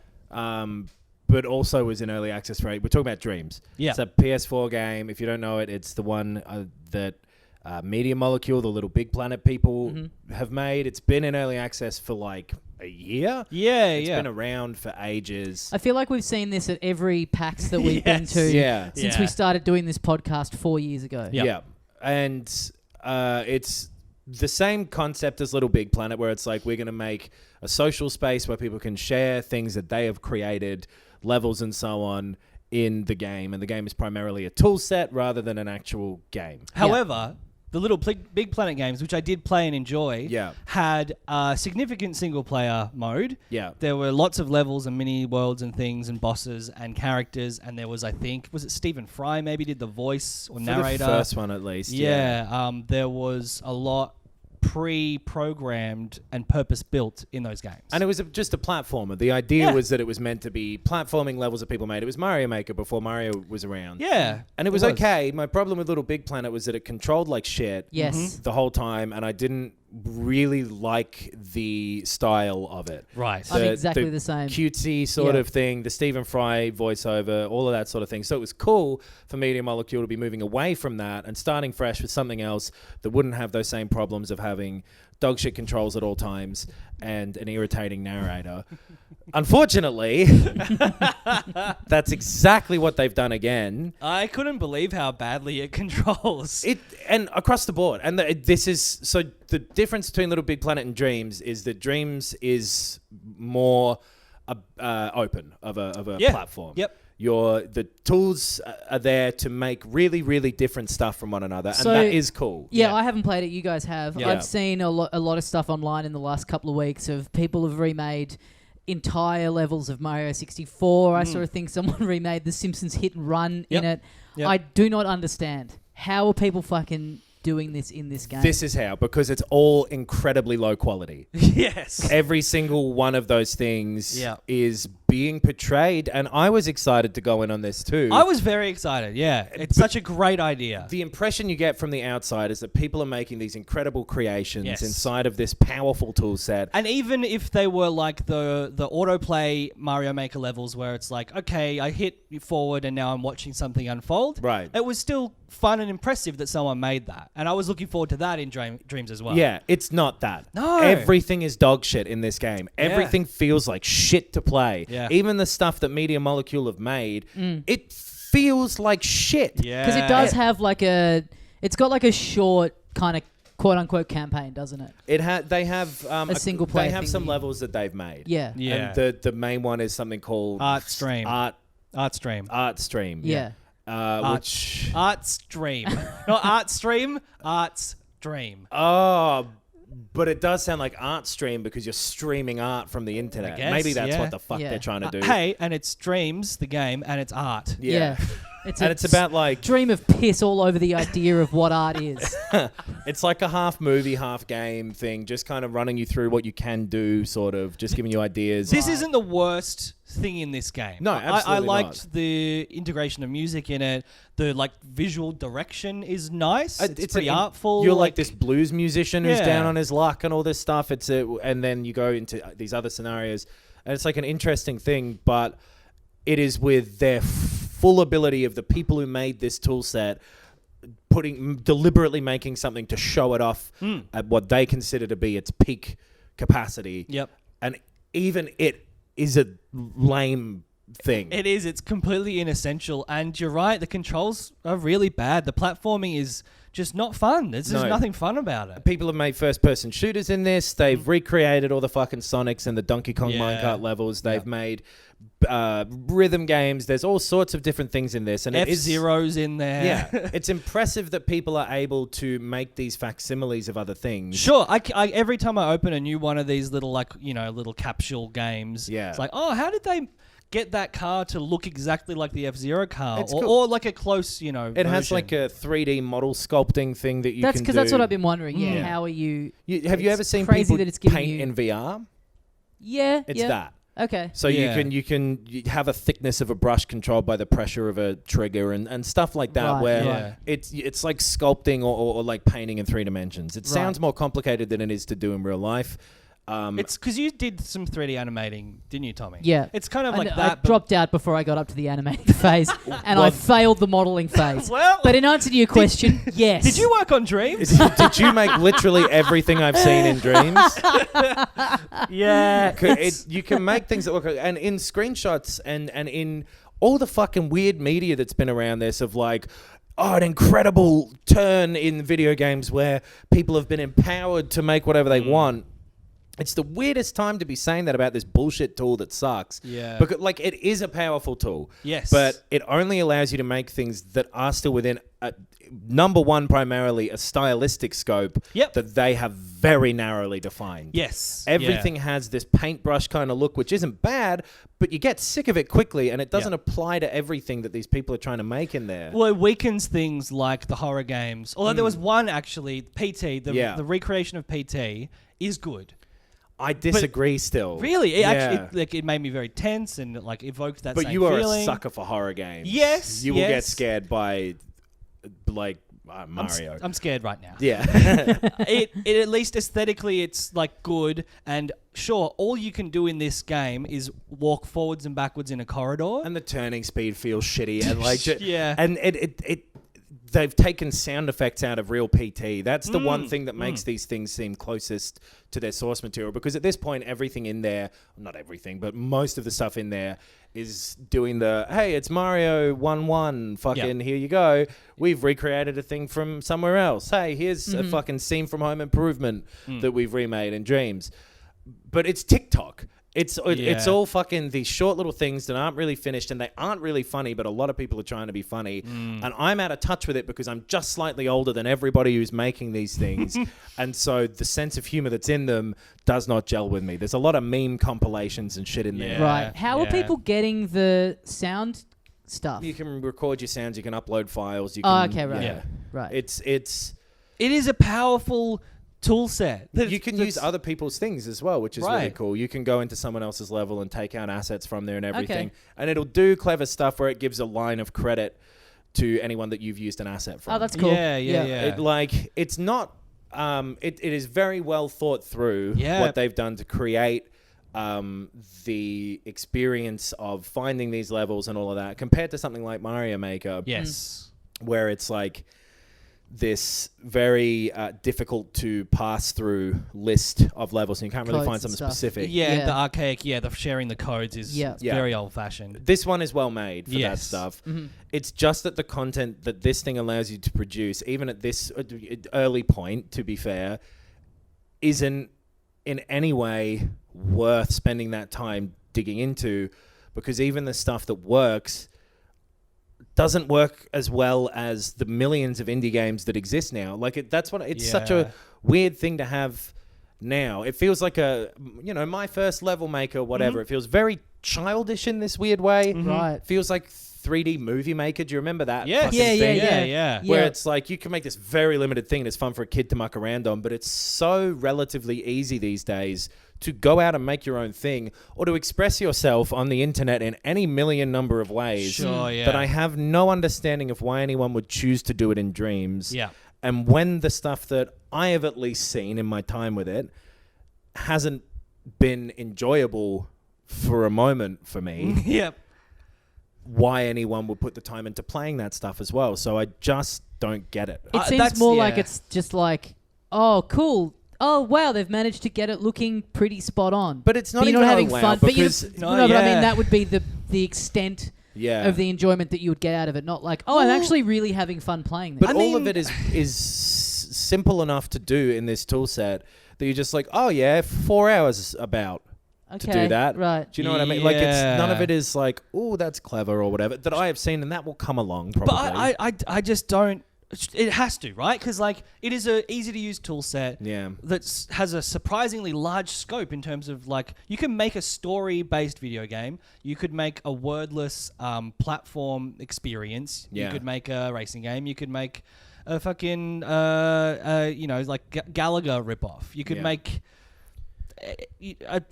But also was in early access for. We're talking about Dreams. Yeah. It's a PS4 game. If you don't know it, it's the one that Media Molecule, the Little Big Planet people have made. It's been in early access for like a year. Yeah, It's been around for ages. I feel like we've seen this at every PAX that we've been to since we started doing this podcast 4 years ago. Yeah. And it's the same concept as Little Big Planet, where it's like we're going to make a social space where people can share things that they have created, levels and so on, in the game. And the game is primarily a tool set rather than an actual game. However, the Little Big Planet games, which I did play and enjoy, Yeah. had a significant single-player mode. Yeah. There were lots of levels and mini-worlds and things and bosses and characters, and there was, I think, was it Stephen Fry maybe did the voice or narrator? For the first one, at least. Yeah. There was a lot pre-programmed and purpose-built in those games. And it was just a platformer. The idea was that it was meant to be platforming levels that people made. It was Mario Maker before Mario was around. Yeah. And it was okay. My problem with Little Big Planet was that it controlled like shit Yes. the whole time, and I didn't really like the style of it. Right. I'm exactly the same. Cutesy sort of thing, the Stephen Fry voiceover, all of that sort of thing. So it was cool for Media Molecule to be moving away from that and starting fresh with something else that wouldn't have those same problems of having dogshit controls at all times and an irritating narrator. Unfortunately, that's exactly what they've done again. I couldn't believe how badly it controls. It and across the board, and this is so. The difference between Little Big Planet and Dreams is that Dreams is more open of a platform. Yep. The tools are there to make really, really different stuff from one another, So- and that is cool. Yeah, I haven't played it. You guys have. Yeah. I've seen a lot of stuff online in the last couple of weeks of people have remade entire levels of Mario 64. I saw a thing someone remade The Simpsons Hit and Run in it. Yep. I do not understand. How are people fucking doing this in this game? This is how, because it's all incredibly low quality. Yes. Every single one of those things Yeah. is being portrayed, and I was excited to go in on this too. I was very excited. Yeah, it's such a great idea. The impression you get from the outside is that people are making these incredible creations Yes. inside of this powerful tool set. And even if they were like the autoplay Mario Maker levels where it's like, okay, I hit forward and now I'm watching something unfold. Right. It was still fun and impressive that someone made that. And I was looking forward to that in Dreams as well. Yeah, it's not that. No. Everything is dog shit in this game. Everything feels like shit to play. Yeah. Even the stuff that Media Molecule have made, it feels like shit. Yeah. Because it does have like it's got like a short kind of quote unquote campaign, doesn't it? They have A single player They have thing some that you- levels that they've made. Yeah. Yeah. And the main one is something called Art Stream. Art Stream. Yeah. Which Art Stream. Not Art Stream, Art's Dream. but it does sound like art stream because you're streaming art from the internet. guess, Maybe that's yeah. what the fuck Yeah. they're trying to do. Hey, and it's Dreams, the game, and it's art. Yeah. And it's about like dream of piss all over the idea of what art is. it's like a half movie, half game thing, just kind of running you through what you can do, sort of, just giving you ideas. This isn't the worst thing in this game. No, I absolutely liked not. the integration of music in it. The like visual direction is nice. It's pretty artful. You're like this blues musician who's Yeah. down on his luck and all this stuff. And then you go into these other scenarios, and it's like an interesting thing, but it is with their full ability of the people who made this tool set deliberately making something to show it off at what they consider to be its peak capacity. Yep. And even it is a lame thing. It is. It's completely inessential. And you're right. The controls are really bad. The platforming is just not fun. There's just No. nothing fun about it. People have made first-person shooters in this. They've recreated all the fucking Sonics and the Donkey Kong Yeah. minecart levels. They've made rhythm games. There's all sorts of different things in this. And it is F-Zero's in there. Yeah, it's impressive that people are able to make these facsimiles of other things. Sure. Every time I open a new one of these little, like, little capsule games, Yeah. it's like, oh, how did they get that car to look exactly like the F-Zero car? It's Or, cool. or like a close, It has version. like a 3D model sculpting thing that you That's can do. because that's what I've been wondering. Yeah. Yeah. How are you? Have you it's ever seen crazy people that it's giving paint you- in VR? Yeah. It's yeah. that. Okay. So Yeah. you can have a thickness of a brush controlled by the pressure of a trigger and stuff like that, Right, where yeah. it's like sculpting or like painting in 3 dimensions. It sounds more complicated than it is to do in real life. It's because you did some 3D animating, didn't you, Tommy? Yeah. It's kind of And like I that. but dropped out before I got up to the animating phase, and I failed the modeling phase. Well- but in answer to your question, yes. Did you work on Dreams? Did you make literally everything I've seen in Dreams? Yeah. You can make things that look, and in screenshots and in all the fucking weird media that's been around this of like, an incredible turn in video games where people have been empowered to make whatever they want. It's the weirdest time to be saying that about this bullshit tool that sucks. Yeah. Because like it is a powerful tool. Yes. But it only allows you to make things that are still within number one, primarily a stylistic scope Yep. that they have very narrowly defined. Yes. Everything Yeah. has this paintbrush kind of look, which isn't bad, but you get sick of it quickly, and it doesn't Yeah. apply to everything that these people are trying to make in there. Well, it weakens things like the horror games. Although there was one actually, PT, the recreation of PT is good. I disagree still. Really, it Yeah. actually it made me very tense and like evoked that. But same you are feeling. a sucker for horror games. Yes, You will get yes. scared by, like, Mario. I'm scared right now. Yeah. it at least aesthetically it's like good, and sure, all you can do in this game is walk forwards and backwards in a corridor. And the turning speed feels shitty. And like, Yeah. And they've taken sound effects out of real PT. That's the one thing that makes these things seem closest to their source material. Because at this point, everything in there, not everything, but most of the stuff in there is doing the, hey, it's Mario 1-1. Fucking here you go. We've recreated a thing from somewhere else. Hey, here's a fucking scene from Home Improvement that we've remade in Dreams. But it's TikTok. It's all fucking these short little things that aren't really finished, and they aren't really funny, but a lot of people are trying to be funny. And I'm out of touch with it because I'm just slightly older than everybody who's making these things. And so the sense of humor that's in them does not gel with me. There's a lot of meme compilations and shit in there. Right. How are yeah. people getting the sound stuff? You can record your sounds, you can upload files. You Oh, can, okay, right. Yeah. Right. It's It is a powerful tool set. You can use other people's things as well, which is really Right. cool. You can go into someone else's level and take out assets from there and everything. Okay. And it'll do clever stuff where it gives a line of credit to anyone that you've used an asset from. Oh, that's cool. Yeah. It's not. It is very well thought through what they've done to create the experience of finding these levels and all of that, compared to something like Mario Maker. Yes. Where it's like this very difficult to pass through list of levels, and you can't really Codes find and something stuff. specific. Yeah, the archaic, the sharing the codes is very old-fashioned. This one is well made for that Yes. stuff. It's just that the content that this thing allows you to produce, even at this early point, to be fair, isn't in any way worth spending that time digging into, because even the stuff that works doesn't work as well as the millions of indie games that exist now. Like that's what it's such a weird thing to have now. It feels like my first level maker, whatever. It feels very childish in this weird way. Right. It feels like 3D Movie Maker. Do you remember that? Yes. fucking Yeah, thing? Yeah. Where it's like you can make this very limited thing and it's fun for a kid to muck around on, but it's so relatively easy these days to go out and make your own thing or to express yourself on the internet in any million number of ways. Sure, yeah. But I have no understanding of why anyone would choose to do it in Dreams. Yeah. And when the stuff that I have at least seen in my time with it hasn't been enjoyable for a moment for me, Yep. why anyone would put the time into playing that stuff as well. So I just don't get it. It seems that's- more like yeah. it's just like, oh, cool. Oh, wow, they've managed to get it looking pretty spot on. But it's not you're even not having oh, wow, fun. because But but I mean, yeah. that would be the extent yeah. of the enjoyment that you would get out of it. Not like, oh, I'm actually really having fun playing this. But all of it is simple enough to do in this tool set that you're just like, oh yeah, 4 hours about to do that. Right. Do you know what I mean? Like it's none of Yeah. it is like, oh, that's clever or whatever that I have seen, and that will come along probably. But I just don't. It has to, right? Because like it is a easy to use tool set. Yeah. That has a surprisingly large scope in terms of like you can make a story-based video game. You could make a wordless platform experience. Yeah. You could make a racing game. You could make a fucking like Gallagher ripoff. You could Yeah. make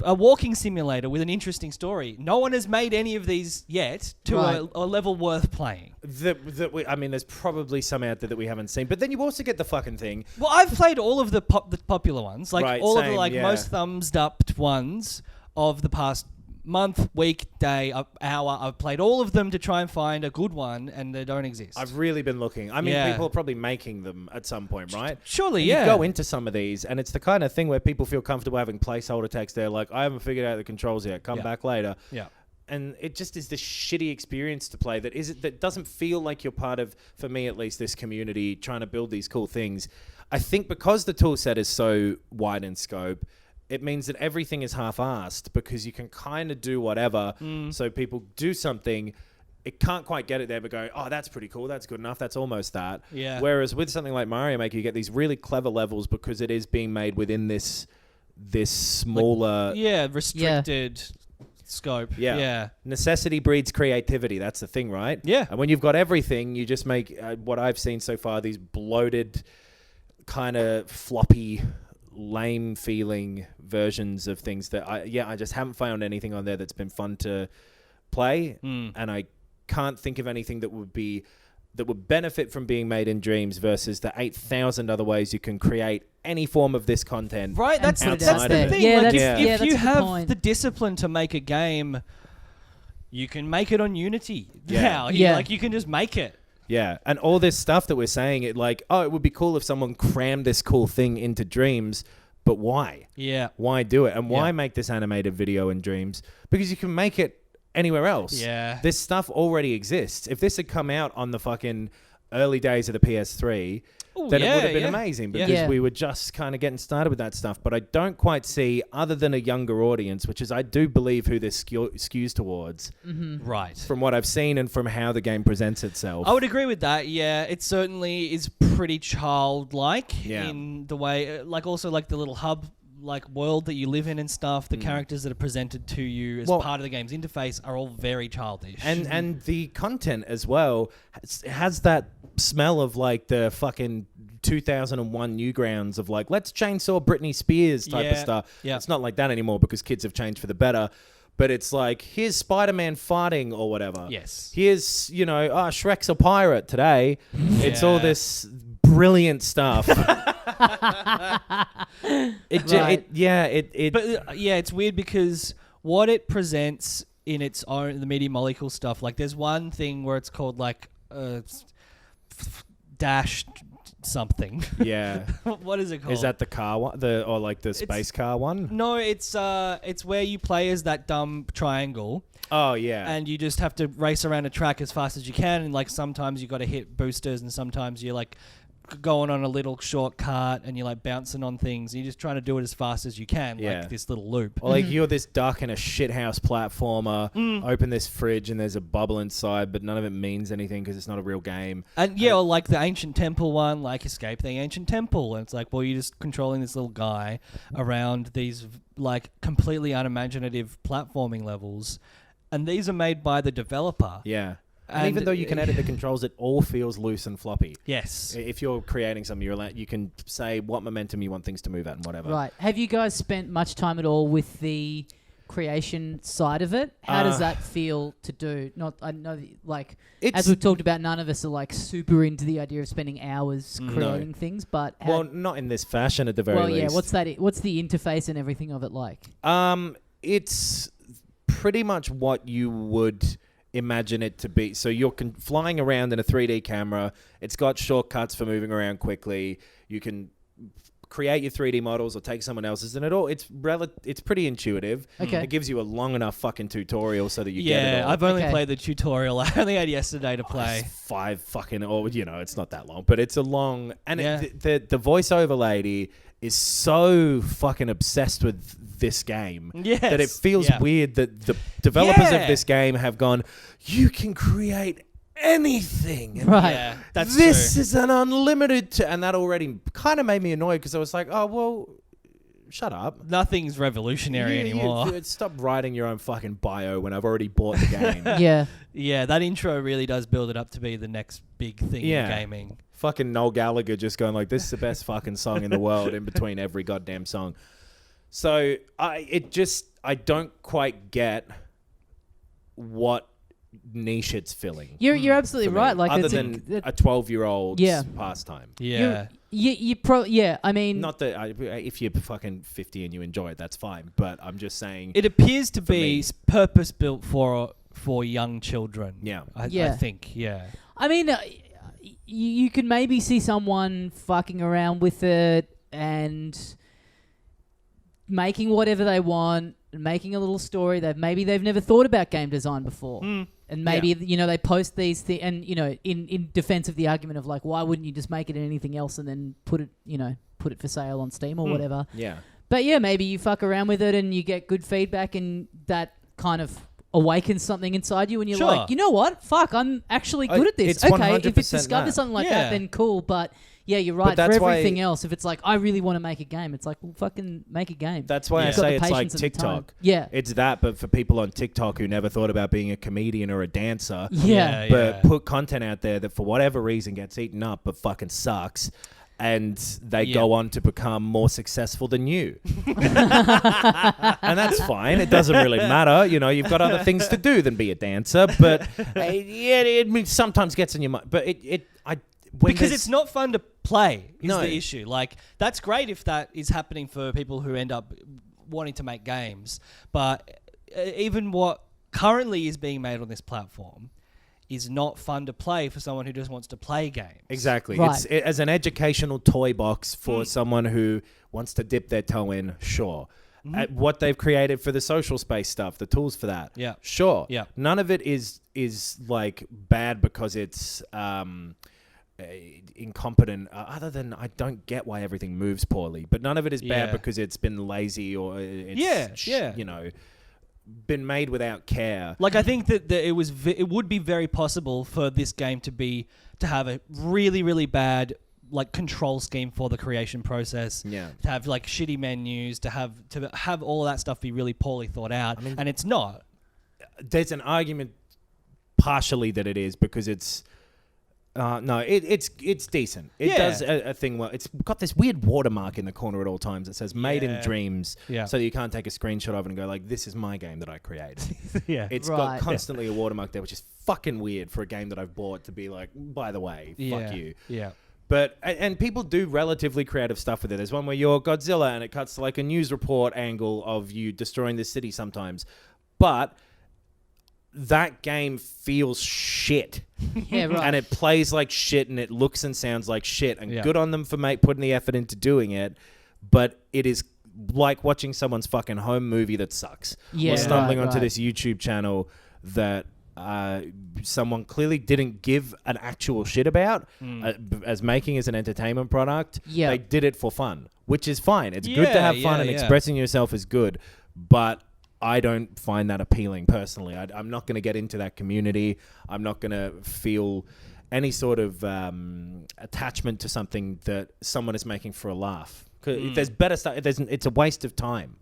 a walking simulator with an interesting story. No one has made any of these yet to Right. a level worth playing. I mean, there's probably some out there that we haven't seen, but then you also get the fucking thing. Well, I've played all of the popular ones, like Right, all of the same, yeah. most thumbs up ones of the past month, week, day, hour. I've played all of them to try and find a good one, and they don't exist. I've really been looking. I mean, Yeah. people are probably making them at some point, right? Surely, And yeah. You go into some of these, and it's the kind of thing where people feel comfortable having placeholder text there, like, I haven't figured out the controls yet. Come Yeah. back later. Yeah. And it just is this shitty experience to play that doesn't feel like you're part of, for me at least, this community trying to build these cool things. I think because the tool set is so wide in scope, it means that everything is half-assed because you can kind of do whatever. So people do something, it can't quite get it there, but go, oh, that's pretty cool. That's good enough. That's almost that. Yeah. Whereas with something like Mario Maker, you get these really clever levels because it is being made within this smaller... Yeah, restricted scope. Yeah. Necessity breeds creativity. That's the thing, right? Yeah. And when you've got everything, you just make what I've seen so far, these bloated, kind of floppy, lame feeling versions of things that I just haven't found anything on there that's been fun to play. And I can't think of anything that would benefit from being made in Dreams versus the 8,000 other ways you can create any form of this content. Right, And that's put it that's out the there. thing. Yeah, like that's- if that's you a good have point. the discipline to make a game, you can make it on Unity Yeah. now. Yeah. Like you can just make it. Yeah, and all this stuff that we're saying, it would be cool if someone crammed this cool thing into Dreams, but why? Yeah. Why do it? And why Yeah. make this animated video in Dreams? Because you can make it anywhere else. Yeah. This stuff already exists. If this had come out on the fucking early days of the PS3, Ooh, then it yeah, would have been yeah. amazing Yeah. because Yeah. we were just kind of getting started with that stuff. But I don't quite see, other than a younger audience, which is I do believe who this skews towards, Right. from what I've seen and from how the game presents itself. I would agree with that. Yeah, it certainly is pretty childlike Yeah. in the way, like also like the little hub like world that you live in and stuff. The characters that are presented to you as Well- part of the game's interface are all very childish. And the content as well has that smell of like the fucking 2001 Newgrounds of like, let's chainsaw Britney Spears type of stuff. Yeah. It's not like that anymore because kids have changed for the better. But it's like, here's Spider-Man farting or whatever. Yes. Here's, Shrek's a pirate today. It's all Yeah. this brilliant stuff. It's weird because what it presents in its own, the Media Molecule stuff, like there's one thing where it's called like dash something. Yeah. What is it called? Is that the car one? Or like the space car one? No, it's where you play as that dumb triangle. Oh, yeah. And you just have to race around a track as fast as you can, and like sometimes you got to hit boosters, and sometimes you're like going on a little shortcut, and you're like bouncing on things. And you're just trying to do it as fast as you can, like this little loop. Or like you're this duck in a shithouse platformer. Open this fridge and there's a bubble inside, but none of it means anything because it's not a real game. And or like the Ancient Temple one, like Escape the Ancient Temple, and it's like, well, you're just controlling this little guy around these like completely unimaginative platforming levels, and these are made by the developer. Yeah. And even though you can edit the controls, it all feels loose and floppy. Yes. If you're creating something, you can say what momentum you want things to move at and whatever. Right. Have you guys spent much time at all with the creation side of it? How does that feel to do? I know, like, as we've talked about, none of us are like super into the idea of spending hours creating things, but not in this fashion at the very least. What's that? What's the interface and everything of it like? It's pretty much what you would imagine it to be. So you're flying around in a 3D camera. It's got shortcuts for moving around quickly. You can create your 3D models or take someone else's, and it's pretty intuitive. Okay. It gives you a long enough fucking tutorial so that you get it all. I've only played the tutorial. I only had yesterday to play. It's 5 fucking, it's not that long, but it's a long, and the voiceover lady is so fucking obsessed with this game that it feels weird that the developers of this game have gone, you can create anything. Right. Yeah, that's this true. is an unlimited and that already kind of made me annoyed because I was like, oh, well, shut up. Nothing's revolutionary anymore. Stop writing your own fucking bio when I've already bought the game. Yeah. Yeah, that intro really does build it up to be the next big thing in gaming. Fucking Noel Gallagher just going like, this is the best fucking song in the world in between every goddamn song. So I don't quite get what niche it's filling. You're absolutely right. Like, other than a 12-year-old's pastime. Yeah. I mean, not that if you're fucking 50 and you enjoy it, that's fine. But I'm just saying, it appears to be purpose built for young children. Yeah. I think. Yeah. I mean, you could maybe see someone fucking around with it and making whatever they want, making a little story. Maybe they've never thought about game design before. And maybe, they post these things and, in defense of the argument of like, why wouldn't you just make it in anything else and then put it for sale on Steam or whatever. Yeah. But yeah, maybe you fuck around with it and you get good feedback and that kind of awakens something inside you and you're like, you know what? Fuck, I'm actually good at this. It's Okay, if it 100% discovers something like that, then cool. But yeah, you're right. But For everything else, if it's like, I really want to make a game, it's like, well, fucking make a game. That's why I You've got say the it's like patience and the time. TikTok. Yeah. It's that, but for people on TikTok who never thought about being a comedian or a dancer. Yeah. But put content out there that for whatever reason gets eaten up but fucking sucks. And they go on to become more successul than you. And that's fine. It doesn't really matter. You've got other things to do than be a dancer. But it sometimes gets in your mind. But because it's not fun to play is the issue. Like, that's great if that is happening for people who end up wanting to make games. But even what currently is being made on this platform is not fun to play for someone who just wants to play games. Exactly. Right. It's as an educational toy box for someone who wants to dip their toe in, sure. At what they've created for the social space stuff, the tools for that, sure. Yeah. None of it is like bad because it's incompetent, other than I don't get why everything moves poorly, but none of it is bad because it's been lazy or it's been made without care. Like, I think that it would be very possible for this game to have a really, really bad like control scheme for the creation process. Yeah. To have like shitty menus, to have all of that stuff be really poorly thought out, and it's not. There's an argument partially that it is because it's No, it's decent. It Yeah. does a thing well. It's got this weird watermark in the corner at all times that says "Made in Yeah. Dreams," Yeah. so that you can't take a screenshot of it and go like, "This is my game that I created." Yeah. It's Right. got constantly a watermark there, which is fucking weird for a game that I've bought to be like, by the way, fuck you. Yeah. But and people do relatively creative stuff with it. There's one where you're Godzilla and it cuts to like a news report angle of you destroying the city sometimes, but that game feels shit. Yeah, right. And it plays like shit and it looks and sounds like shit. And Yeah. good on them for putting the effort into doing it. But it is like watching someone's fucking home movie that sucks. Yeah, Or stumbling right, onto right. this YouTube channel that someone clearly didn't give an actual shit about as making as an entertainment product. Yeah. They did it for fun, which is fine. It's good to have fun and yeah. expressing yourself is good. But I don't find that appealing personally. I'm not going to get into that community. I'm not going to feel any sort of attachment to something that someone is making for a laugh. 'Cause if there's better stuff. It's a waste of time.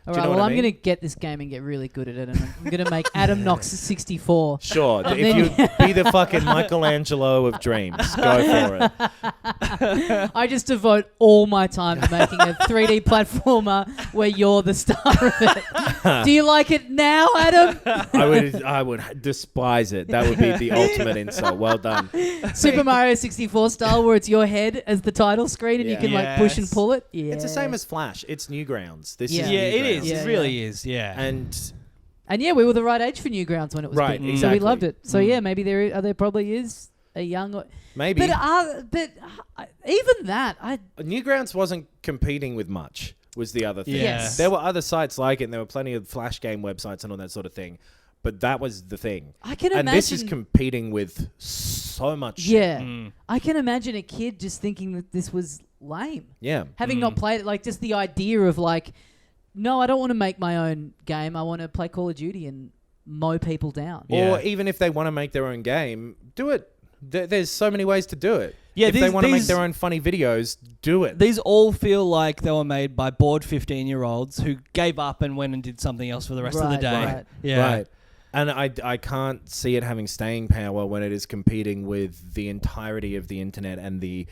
All Do you right, know well, what I I'm mean? going to get this game and get really good at it. And I'm going to make Adam Knox 64. Sure, And if then- you be the fucking Michelangelo of dreams, go for it. I just devote all my time to making a 3D platformer where you're the star of it. Do you like it now, Adam? I would despise it. That would be the ultimate insult. Well done. Super Mario 64 style, where it's your head as the title screen and you can like push and Yes. pull it. Yeah, It's the same as Flash. It's Newgrounds. This Yeah. is Yeah, it Newgrounds. is. Yeah, It really is. Yeah. And yeah, we were the right age for Newgrounds when it was Right, big, so exactly. we loved it. So yeah, maybe there probably is a young, Maybe. but even that, Newgrounds wasn't competing with much, was the other thing. Yes. There were other sites like it, and there were plenty of Flash game websites and all that sort of thing. But that was the thing. I can And this is imagine- competing with so much shit. yeah, I can imagine a kid just thinking that this was lame. Yeah. Having not played it, like just the idea of like, no, I don't want to make my own game. I want to play Call of Duty and mow people down. Yeah. Or even if they want to make their own game, do it. There's so many ways to do it. Yeah, if they these- want to make these- their own funny videos, do it. These all feel like they were made by bored 15-year-olds who gave up and went and did something else for the rest of the Right, day. right. Yeah. Right. And I can't see it having staying power when it is competing with the entirety of the internet and the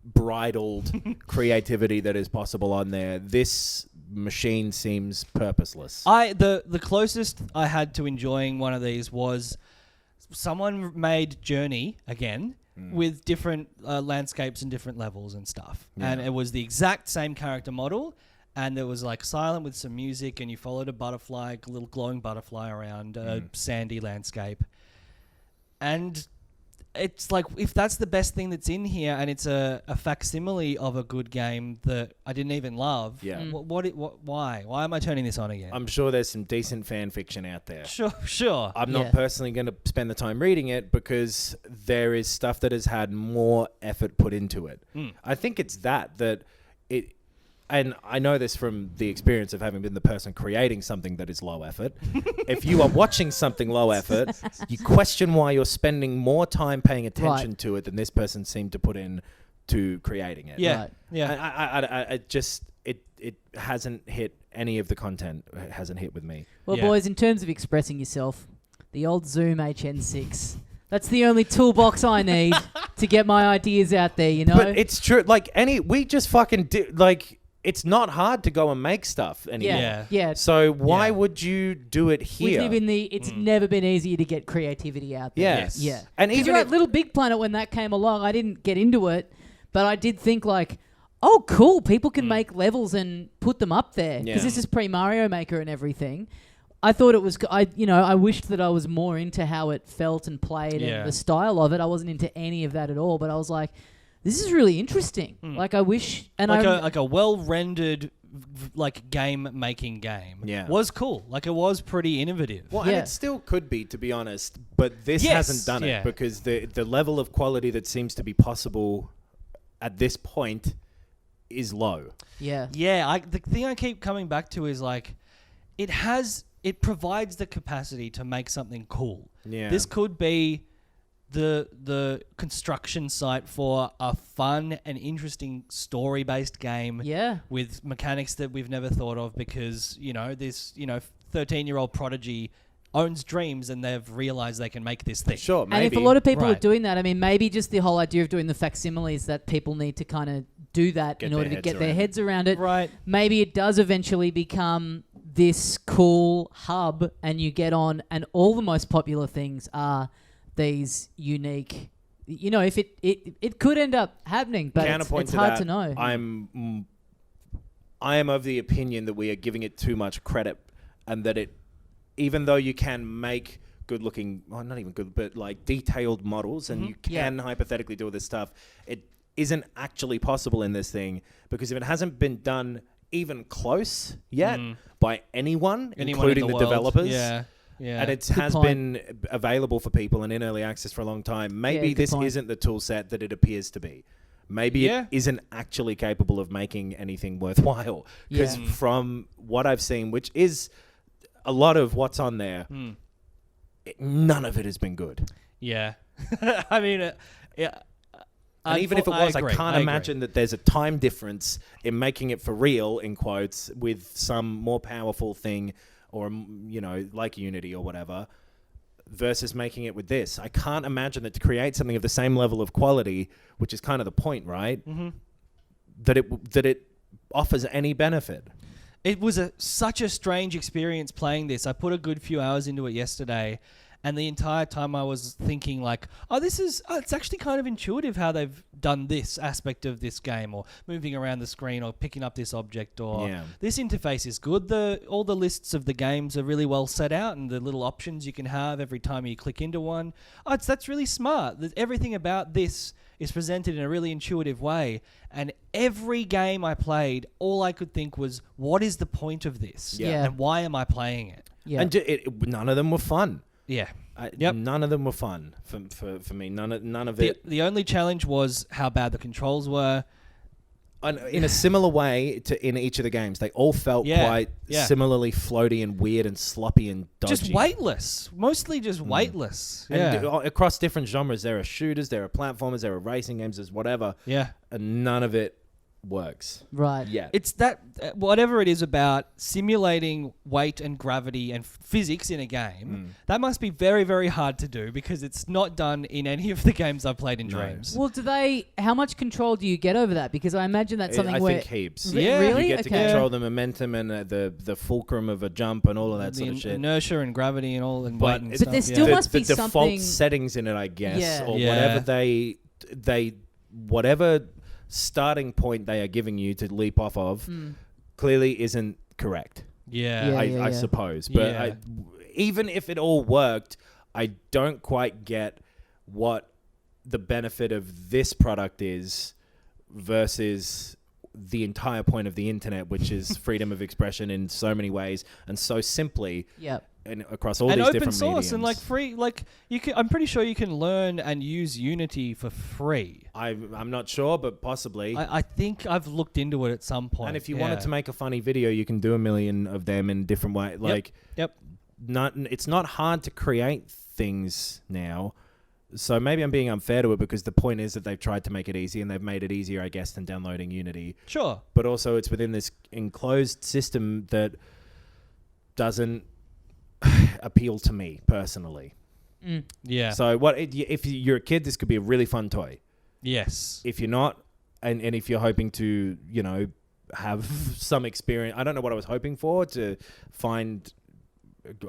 unbridled creativity that is possible on there. This machine seems purposeless. The closest I had to enjoying one of these was someone made Journey again with different landscapes and different levels and stuff. Yeah. And it was the exact same character model. And there was like silent with some music, and you followed a butterfly, a little glowing butterfly around a sandy landscape. And it's like, if that's the best thing that's in here, and it's a facsimile of a good game that I didn't even love. Yeah. Why? Why am I turning this on again? I'm sure there's some decent fan fiction out there. Sure. I'm not Yeah. personally going to spend the time reading it because there is stuff that has had more effort put into it. I think it's that it, and I know this from the experience of having been the person creating something that is low effort. If you are watching something low effort, you question why you're spending more time paying attention Right. to it than this person seemed to put in to creating it. Yeah. Right. Yeah. I just it hasn't hit any of the content. It hasn't hit with me. Well, Yeah. boys, in terms of expressing yourself, the old Zoom HN6. That's the only toolbox I need to get my ideas out there, you know? But it's true. Like we just fucking it's not hard to go and make stuff anymore. yeah. Yeah. So why Yeah. would you do it We here? live in it's never been easier to get creativity out there. Yes. Yeah. And And even you're right, if- Little Big Planet, when that came along, I didn't get into it, but I did think like, oh, cool, people can make levels and put them up there. Because Yeah. this is pre-Mario Maker and everything. I thought it was, I wished that I was more into how it felt and played Yeah. and the style of it. I wasn't into any of that at all, but I was like, this is really interesting. Like I wish, and like a well-rendered like game-making game. Yeah. Was cool. Like it was pretty innovative. Well, Yeah. and it still could be, to be honest, but this Yes, hasn't done yeah. it because the level of quality that seems to be possible at this point is low. yeah. Yeah, the thing I keep coming back to is like, it provides the capacity to make something cool. Yeah. This could be the construction site for a fun and interesting story-based game. Yeah. With mechanics that we've never thought of because, this, 13-year-old prodigy owns Dreams and they've realized they can make this thing. Sure, maybe. And if a lot of people are Right. doing that, I mean, maybe just the whole idea of doing the facsimiles, that people need to kind of do that Get in their order to heads get their around heads around it. Right. Maybe it does eventually become this cool hub, and you get on, and all the most popular things are these unique. You know, if it could end up happening, but Counterpoint it's to hard that, to know. I am of the opinion that we are giving it too much credit, and that it, even though you can make good-looking, well, not even good, but like detailed models, and you can hypothetically do all this stuff, it isn't actually possible in this thing, because if it hasn't been done even close yet by anyone Anyone including in the world. developers, Yeah. Yeah. and it Good has point. been available for people and in early access for a long time. Maybe good this point. isn't the tool set that it appears to be. Maybe Yeah. it isn't actually capable of making anything worthwhile. Because Yeah. from what I've seen, which is a lot of what's on there, none of it has been good. Yeah. I mean, yeah. And even if it was, I agree, can't agree. imagine that there's a time difference in making it for real, in quotes, with some more powerful thing, or, you know, like Unity or whatever, versus making it with this. I can't imagine that to create something of the same level of quality, which is kind of the point, right? That it offers any benefit. It was such a strange experience playing this. I put a good few hours into it yesterday, and the entire time I was thinking like, it's actually kind of intuitive how they've done this aspect of this game, or moving around the screen, or picking up this object, or Yeah. this interface is good. All the lists of the games are really well set out, and the little options you can have every time you click into one. That's really smart. Everything about this is presented in a really intuitive way. And every game I played, all I could think was, what is the point of this? Yeah. And why am I playing it? Yeah. And none of them were fun. Yeah. Yep. None of them were fun for me. None of The, it. the only challenge was how bad the controls were. In a similar way to in each of the games, they all felt Yeah, quite yeah. similarly floaty and weird and sloppy and dodgy. Just weightless. Mostly just weightless. And Yeah. across different genres, there are shooters, there are platformers, there are racing games, there's whatever, Yeah. and none of it works. right. Yeah. It's that, whatever it is about simulating weight and gravity and physics in a game, that must be very, very hard to do, because it's not done in any of the games I've played in No. Dreams. Well, how much control do you get over that? Because I imagine that's something I where... think heaps. Re- Yeah. Really? You get to Okay. control the momentum and the fulcrum of a jump and all of that The sort of shit. inertia and gravity and all, and But weight and But stuff. there still yeah. must be the default something- settings in it, I guess, Yeah. or Yeah. whatever they whatever starting point they are giving you to leap off of clearly isn't correct. Yeah. Yeah. I suppose. But Yeah. even if it all worked, I don't quite get what the benefit of this product is versus the entire point of the internet, which is freedom of expression in so many ways and so simply Yep. and across all And these open different source mediums. and like free, like you can. I'm pretty sure you can learn and use Unity for free. I'm not sure, but possibly. I think I've looked into it at some point. And if you wanted to make a funny video, you can do a million of them in different ways. Like, Yep. it's not hard to create things now. So maybe I'm being unfair to it, because the point is that they've tried to make it easy, and they've made it easier, I guess, than downloading Unity. Sure. But also it's within this enclosed system that doesn't appeal to me personally. Yeah. So if you're a kid, this could be a really fun toy. Yes. If you're not, and if you're hoping to, have some experience, I don't know what I was hoping for, to find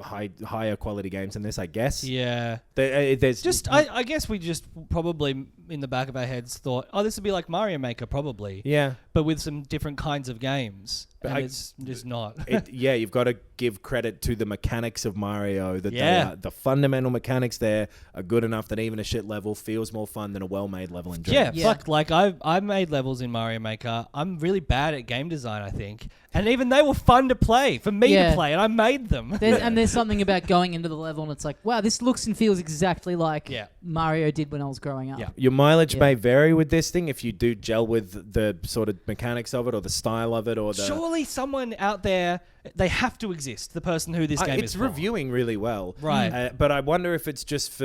higher quality games than this, I guess. Yeah. There's Just, I guess we just probably in the back of our heads thought, oh, this would be like Mario Maker, probably. yeah. But with some different kinds of games. But And I- it's just not. You've got to give credit to the mechanics of Mario. That Yeah. the fundamental mechanics there are good enough that even a shit level feels more fun than a well-made level in Dreams. Yeah, Yeah. fuck. Like I made levels in Mario Maker. I'm really bad at game design, I think, and even they were fun to play for me Yeah. to play, and I made them. There's something about going into the level and it's like, wow, this looks and feels exactly like Yeah. Mario did when I was growing up. Yeah. Your mileage Yeah. may vary with this thing if you do gel with the sort of mechanics of it or the style of it or the... Surely someone out there, they have to exist. The person who this game is it's for. reviewing really well. Right. But I wonder if it's just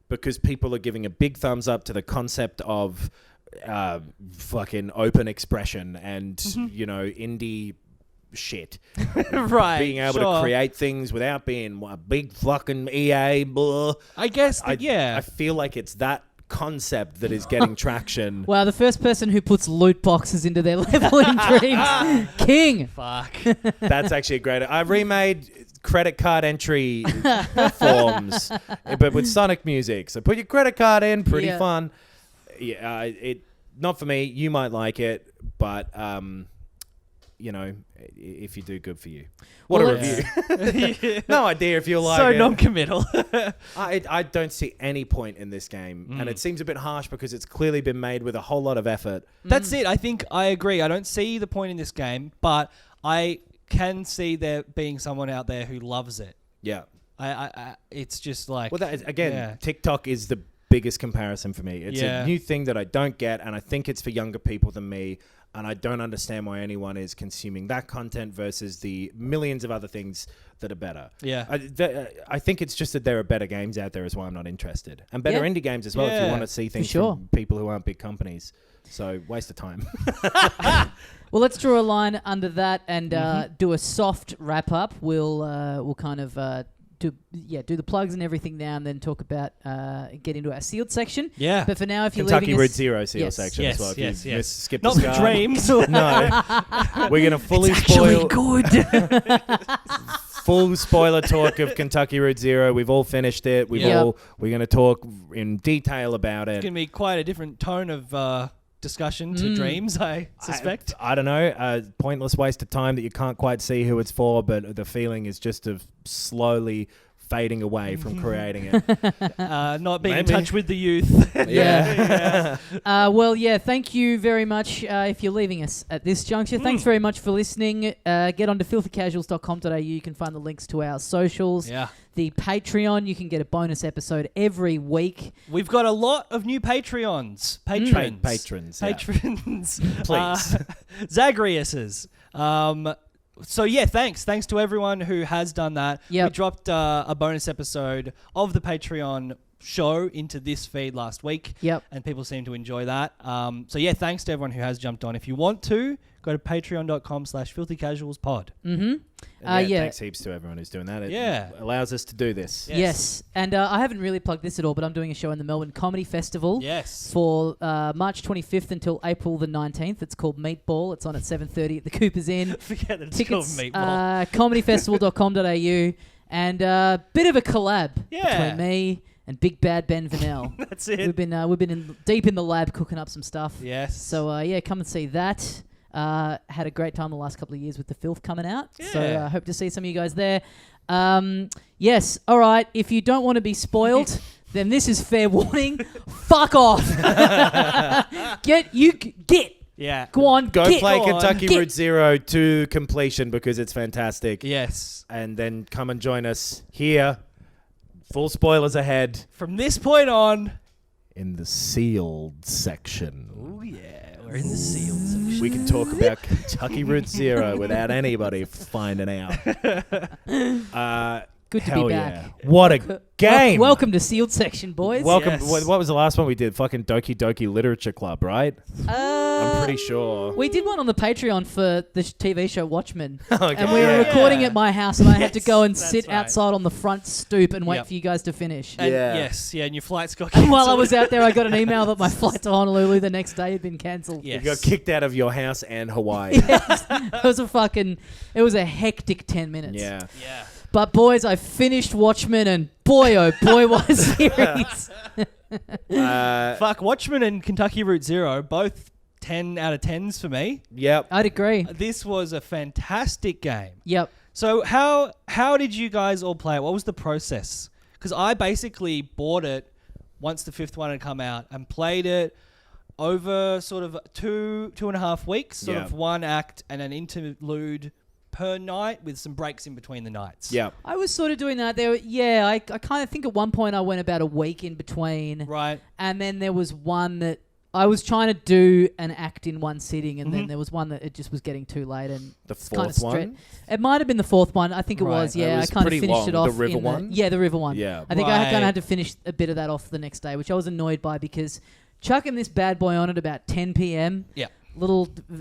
because people are giving a big thumbs up to the concept of fucking open expression and, indie shit. Right. Being able to create things without being a big fucking EA. Blah. I guess, I feel like it's that concept that is getting traction. Wow, the first person who puts loot boxes into their level in Dreams. King. Fuck. That's actually a great. I remade credit card entry forms, but with Sonic music. So put your credit card in. Pretty Yeah. fun. Yeah, it not for me. You might like it, but you know, if you do, good for you. What Well, a review. No idea if you'll like So it. non-committal. I don't see any point in this game, and it seems a bit harsh because it's clearly been made with a whole lot of effort. That's it. I think I agree. I don't see the point in this game, but I can see there being someone out there who loves it. Yeah. It's just like... Well, that is, again, yeah. TikTok is the biggest comparison for me. It's Yeah. a new thing that I don't get, and I think it's for younger people than me, and I don't understand why anyone is consuming that content versus the millions of other things that are better. Yeah. I think it's just that there are better games out there is why I'm not interested. And better Yeah. indie games as well if Yeah. you want to see things sure. from people who aren't big companies. So, waste of time. Well, let's draw a line under that and do a soft wrap up. We'll kind of do the plugs and everything now, and then talk about get into our sealed section. Yeah. But for now, if you're Kentucky leaving Route us, Zero seal Yes. section Yes, as well. If yes, you yes. skip Not the for scar. dreams. No. We're going to fully actually spoil... good. Full spoiler talk of Kentucky Route Zero. We've all finished it. We're going to talk in detail about It's it. going to be quite a different tone of discussion to Dreams, I suspect. I don't know. A pointless waste of time that you can't quite see who it's for, but the feeling is just of slowly fading away from creating it. Not being in Maybe. touch with the youth. Yeah. Well, yeah, thank you very much if you're leaving us at this juncture. Thanks very much for listening. Get on to filthycasuals.com.au. You can find the links to our socials. Yeah. The Patreon, you can get a bonus episode every week. We've got a lot of new Patrons. Patrons. Patrons, yeah. Patrons. Please. Zagreus's. So yeah, thanks to everyone who has done that. Yep. We dropped a bonus episode of the Patreon show into this feed last week. Yep. And people seem to enjoy that. So yeah, thanks to everyone who has jumped on. If you want to, go to patreon.com/filthycasualspod. Mm-hmm. Thanks heaps to everyone who's doing that. It allows us to do this. Yes. And I haven't really plugged this at all, but I'm doing a show in the Melbourne Comedy Festival. Yes. For March 25th until April the 19th. It's called Meatball. It's on at 7:30 at the Cooper's Inn. Forget that it's Tickets, called Meatball. comedyfestival.com.au, and a bit of a collab Yeah. between me and Big Bad Ben Vanel. That's it. We've been deep in the lab cooking up some stuff. Yes. So come and see that. Had a great time the last couple of years with The Filth coming out. So Yeah. hope to see some of you guys there. Yes. All right. If you don't want to be spoiled, then this is fair warning. Fuck off. Get. Yeah. Go on. Go get. play Go on. Kentucky Get. Route Zero to completion because it's fantastic. Yes. And then come and join us here. Full spoilers ahead From this point on. in the sealed section. Oh yeah, we're in the sealed section. We can talk about Kentucky Route Zero without anybody finding out. Good to Hell be yeah. back. What a game. Welcome to Sealed Section, boys. Welcome. Yes. What was the last one we did? Fucking Doki Doki Literature Club, right? I'm pretty sure. We did one on the Patreon for the TV show Watchmen. Okay. And we were recording at my house, and I had to go and Yes, sit that's right. outside on the front stoop and wait Yep. for you guys to finish. And Yeah. Yes, yeah, and your flight's got And while I cancelled. was out there, I got an email that my flight to Honolulu the next day had been cancelled. Yes. You got kicked out of your house and Hawaii. It was a hectic 10 minutes. Yeah. Yeah. But boys, I finished Watchmen, and boy, oh boy, what a series. Fuck, Watchmen and Kentucky Route Zero, both 10 out of 10s for me. Yep. I'd agree. This was a fantastic game. Yep. So how did you guys all play it? What was the process? Because I basically bought it once the fifth one had come out and played it over sort of two and a half weeks, sort Yeah. of one act and an interlude per night with some breaks in between the nights. Yep. I was sort of doing that. I kind of think at one point I went about a week in between. Right. And then there was one that I was trying to do an act in one sitting, and then there was one that it just was getting too late. And The it's kinda fourth one? It might have been the fourth one. I think it Right. was. Yeah, It was I kind of pretty finished it long. off. The river in one? Yeah, the river one. Yeah. I think I kind Right. of had to finish a bit of that off the next day, which I was annoyed by because chucking this bad boy on at about 10 p.m. Yeah.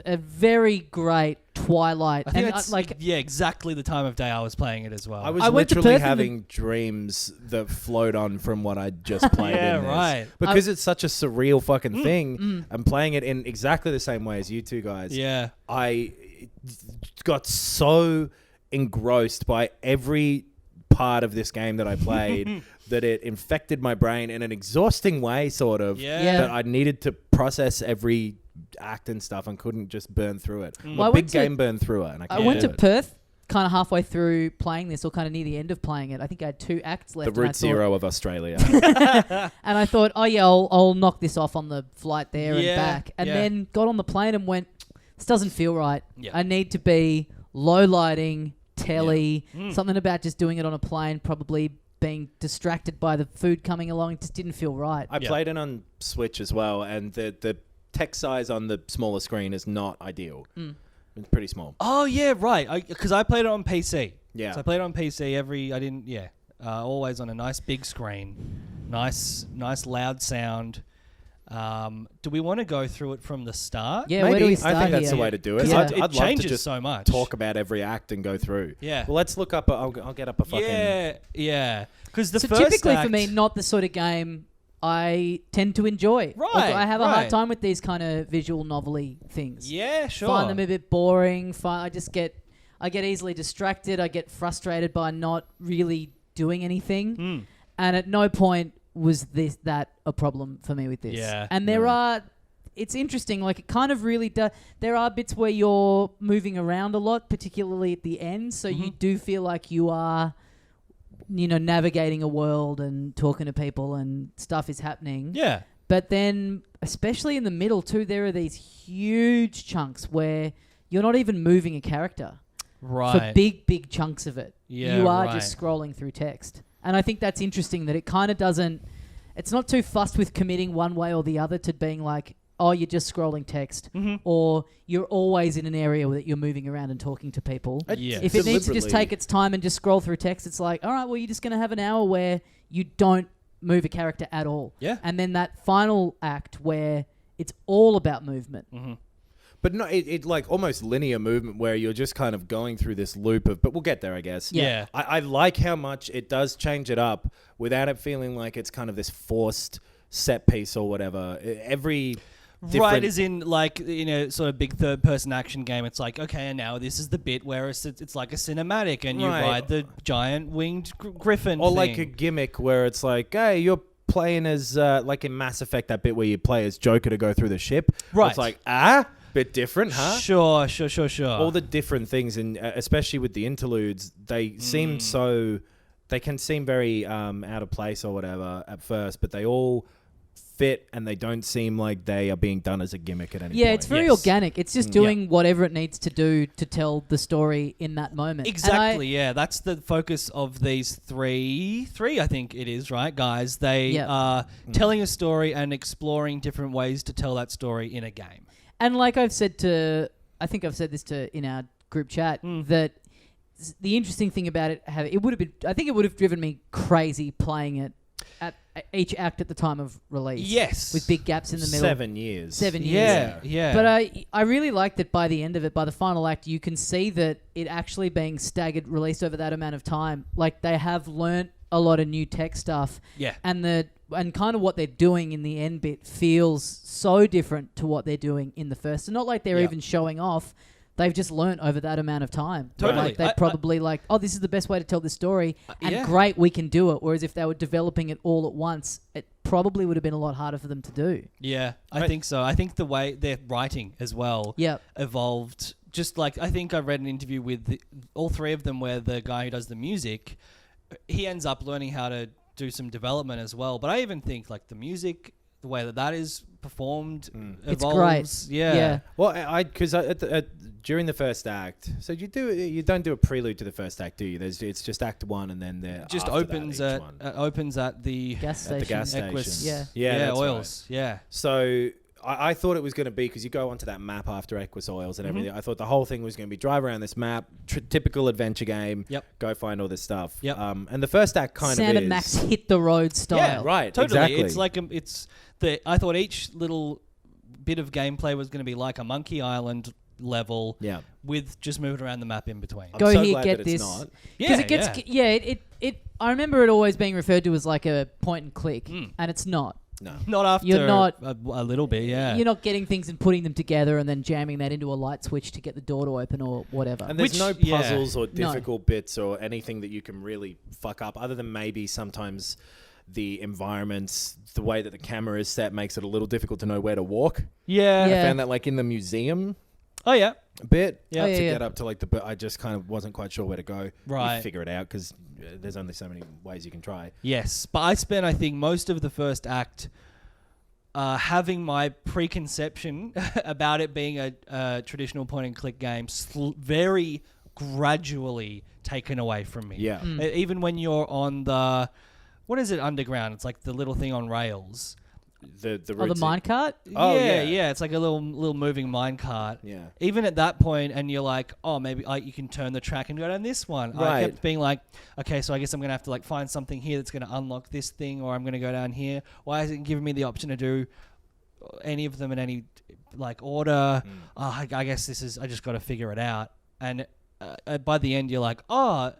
A very great twilight. I think And that's like exactly the time of day I was playing it as well. I was I went to literally Perth in the- having dreams that flowed on from what I just played. Yeah, in this. right. Because it's such a surreal fucking thing. I'm playing it in exactly the same way as you two guys. yeah. I got so engrossed by every part of this game that I played that it infected my brain in an exhausting way, sort of. Yeah. That I needed to process every act and stuff and couldn't just burn through it. Well, I A went big to- game burn through it. And I I can't went do to it. Perth kind of halfway through playing this, or kind of near the end of playing it. I think I had 2 acts left. The and I root thought- zero of Australia. And I thought, oh yeah, I'll knock this off on the flight there and Yeah, back. And yeah. then got on the plane and went, this doesn't feel right. Yeah. I need to be low lighting, telly, something about just doing it on a plane, probably being distracted by the food coming along. It just didn't feel right. I played it on Switch as well, and the text size on the smaller screen is not ideal. It's pretty small. Oh yeah, right. Because I played it on PC. Yeah. So I played it on PC. I didn't. Yeah. Always on a nice big screen, nice loud sound. Do we want to go through it from the start? Yeah, where do we start I think that's here? the way to do it. 'Cause Yeah. I'd it love to changes just so much. talk about every act and go through. Yeah. Well, let's look up. I'll get up a fucking. Yeah. Because the So first typically act, for me, not the sort of game I tend to enjoy. Right, Like, I have a hard right. time with these kind of visual novelty things. Yeah, sure. Find them a bit boring. I get easily distracted. I get frustrated by not really doing anything. And at no point was that a problem for me with this. Yeah. And it's interesting. Like it kind of really does. There are bits where you're moving around a lot, particularly at the end. So you do feel like you are, navigating a world and talking to people and stuff is happening. Yeah. But then, especially in the middle too, there are these huge chunks where you're not even moving a character. Right. For big chunks of it. Yeah, you are right. just scrolling through text. And I think that's interesting that it kind of doesn't... It's not too fussed with committing one way or the other to being like, oh, you're just scrolling text. Or you're always in an area that you're moving around and talking to people. Yeah. If it needs to just Deliberately- take its time and just scroll through text, it's like, all right, well, you're just going to have an hour where you don't move a character at all. Yeah. And then that final act where it's all about movement. But no, it like almost linear movement where you're just kind of going through this loop of. But we'll get there, I guess. Yeah. I like how much it does change it up without it feeling like it's kind of this forced set piece or whatever. Every different... Right, as in like sort of big third person action game. It's like, okay, and now this is the bit where it's like a cinematic, and you Right. ride the giant winged griffin, Or thing. like a gimmick where it's like, hey, you're playing as like in Mass Effect, that bit where you play as Joker to go through the ship. Right. It's like, bit different, huh? Sure. All the different things, and especially with the interludes, they seem so. They can seem very out of place or whatever at first, but they all fit, and they don't seem like they are being done as a gimmick at any point. Yeah, it's very Yes. organic. It's just doing whatever it needs to do to tell the story in that moment. Exactly, yeah. That's the focus of these three, I think it is, right, guys? They Yeah. are telling a story and exploring different ways to tell that story in a game. And like I think I've said this in our group chat, that the interesting thing about it, I think it would have driven me crazy playing it at each act at the time of release. Yes. With big gaps in the middle. 7 years. 7 years. Yeah. But I really like that by the end of it, by the final act, you can see that it actually being staggered, released over that amount of time. Like they have learnt a lot of new tech stuff. Yeah. And kind of what they're doing in the end bit feels so different to what they're doing in the first. And not like they're even showing off. They've just learnt over that amount of time. Totally. Like they're probably this is the best way to tell this story. And yeah. great, we can do it. Whereas if they were developing it all at once, it probably would have been a lot harder for them to do. Yeah, I think so. I think the way their writing as well Yep. evolved. Just like, I think I read an interview with all three of them where the guy who does the music, he ends up learning how to do some development as well. But I even think like the music, the way that is performed It's evolves. great. Yeah. Yeah. Well, because during the first act, so you don't do a prelude to the first act, do you? It's just act one, and then there Just after opens that, at each one. opens at the Gas At the station. gas Equus. station. Yeah. that's oils. right. Yeah. So I thought it was going to be, because you go onto that map after Equus Oils and everything. I thought the whole thing was going to be drive around this map, typical adventure game. Yep. Go find all this stuff. Yep. And the first act kind Sam of is. and Max hit the road style. Yeah, right. Totally. Exactly. It's like I thought each little bit of gameplay was going to be like a Monkey Island level Yeah. with just moving around the map in between. I'm Go so here, glad get that it's this. not. Because it gets it. I remember it always being referred to as like a point and click, and it's not. No. Not after You're not- a little bit, yeah. You're not getting things and putting them together and then jamming that into a light switch to get the door to open or whatever. And there's Which- no yeah. puzzles or No. difficult bits or anything that you can really fuck up, other than maybe sometimes the environments, the way that the camera is set makes it a little difficult to know where to walk. Yeah. Yeah. I found that like in the museum Oh, yeah. a bit Yeah. Oh, yeah, to yeah. get up to like the. But I just kind of wasn't quite sure where to go. Right. You figure it out because there's only so many ways you can try. Yes. But I spent, I think, most of the first act having my preconception about it being a traditional point-and-click game very gradually taken away from me. Yeah. Even when you're on the... What is it, underground? It's like the little thing on rails. The the routes- minecart? Oh, yeah, yeah. It's like a little moving minecart. Yeah. Even at that point, and you're like, oh, maybe you can turn the track and go down this one. I Right. kept being like, okay, so I guess I'm going to have to like find something here that's going to unlock this thing, or I'm going to go down here. Why isn't it giving me the option to do any of them in any like order? I guess I just got to figure it out. And by the end, you're like, oh,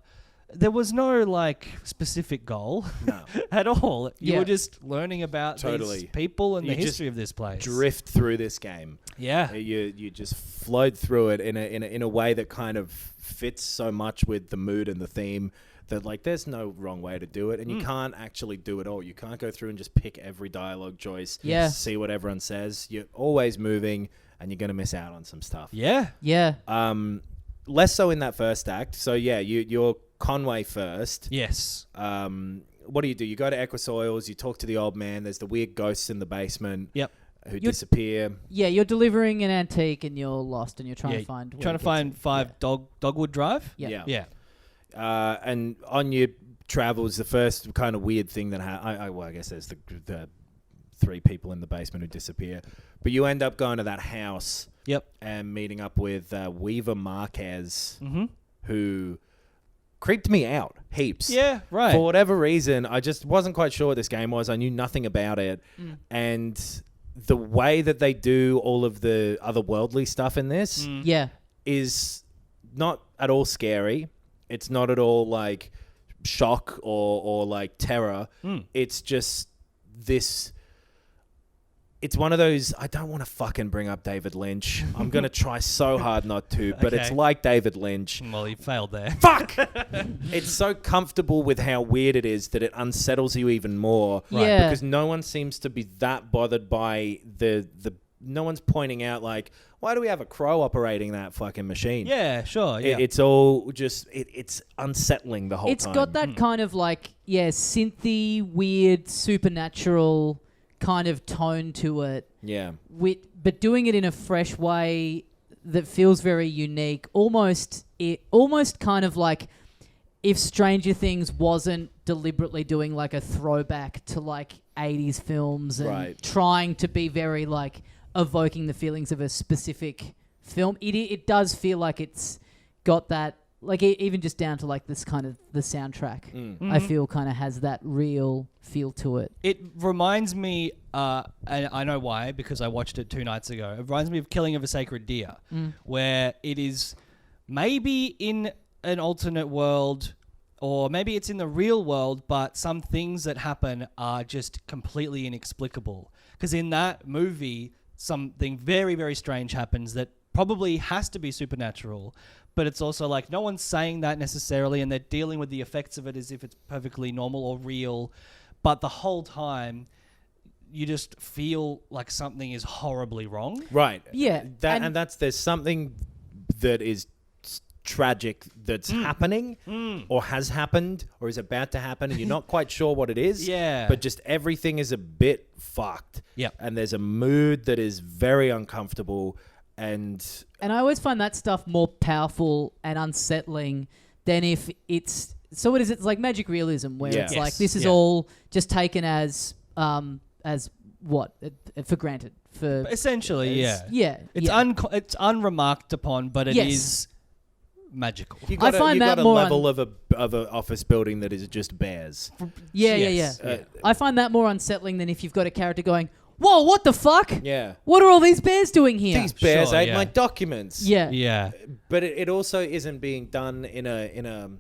there was no like specific goal No. at all. You Yeah. were just learning about Totally. these people and You the just history of this place. Drift through this game. Yeah. You just flowed through it in a way that kind of fits so much with the mood and the theme that like there's no wrong way to do it, and you can't actually do it all. You can't go through and just pick every dialogue choice. Yeah. See what everyone says. You're always moving, and you're gonna miss out on some stuff. Yeah. Yeah. Less so in that first act. So yeah, you're Conway first. Yes. What do? You go to Equisoils. You talk to the old man. There's the weird ghosts in the basement. Yep. Who You're- disappear. Yeah, you're delivering an antique and you're lost and you're trying Yeah, to find... where Trying it to gets find to. 5 Dogwood Drive. Yeah. Yeah. Yeah. And on your travels, the first kind of weird thing that I guess there's the 3 people in the basement who disappear, but you end up going to that house Yep. and meeting up with Weaver Marquez, Mm-hmm. who creeped me out heaps. Yeah. Right. For whatever reason, I just wasn't quite sure what this game was. I knew nothing about it, and the way that they do all of the otherworldly stuff in this Yeah. is not at all scary. It's not at all like shock or like terror. It's just this. It's one of those. I don't want to fucking bring up David Lynch. I'm gonna try so hard not to, but it's Okay. like David Lynch. Well, you failed there. Fuck! It's so comfortable with how weird it is that it unsettles you even more. Right. Yeah. Because no one seems to be that bothered by the. No one's pointing out like, why do we have a crow operating that fucking machine? Yeah. Sure. Yeah. It's all just it's unsettling the whole It's time. got that kind of like, synthy, weird, supernatural kind of tone to it. Yeah. But doing it in a fresh way that feels very unique. Almost kind of like if Stranger Things wasn't deliberately doing like a throwback to like 80s films and Right. trying to be very like evoking the feelings of a specific film. It does feel like it's got that, like even just down to like this kind of the soundtrack. I feel kind of has that real feel to it. It reminds me, and I know why, because I watched it 2 nights ago. It reminds me of Killing of a Sacred Deer, where it is maybe in an alternate world, or maybe it's in the real world, but some things that happen are just completely inexplicable. Because in that movie, something very, very strange happens that probably has to be supernatural, but it's also like no one's saying that necessarily, and they're dealing with the effects of it as if it's perfectly normal or real. But the whole time, you just feel like something is horribly wrong. Right. Yeah, And that's there's something that is tragic that's happening or has happened or is about to happen, and you're not quite sure what it is. Yeah. But just everything is a bit fucked. Yep. And there's a mood that is very uncomfortable, and And I always find that stuff more powerful and unsettling than if it's... So what is it? It's like magic realism, where Yeah. it's Yes. like this is Yeah. all just taken as what? For granted. For Essentially, yeah. yeah. It's yeah. it's unremarked upon, but it is Yes. magical. you I got find you that got a more level of a office building that is just bears. Yeah, Yes. yeah. I find that more unsettling than if you've got a character going, whoa, what the fuck? Yeah. What are all these bears doing here? These bears Sure, ate yeah. my documents. Yeah. Yeah. But it also isn't being done in a.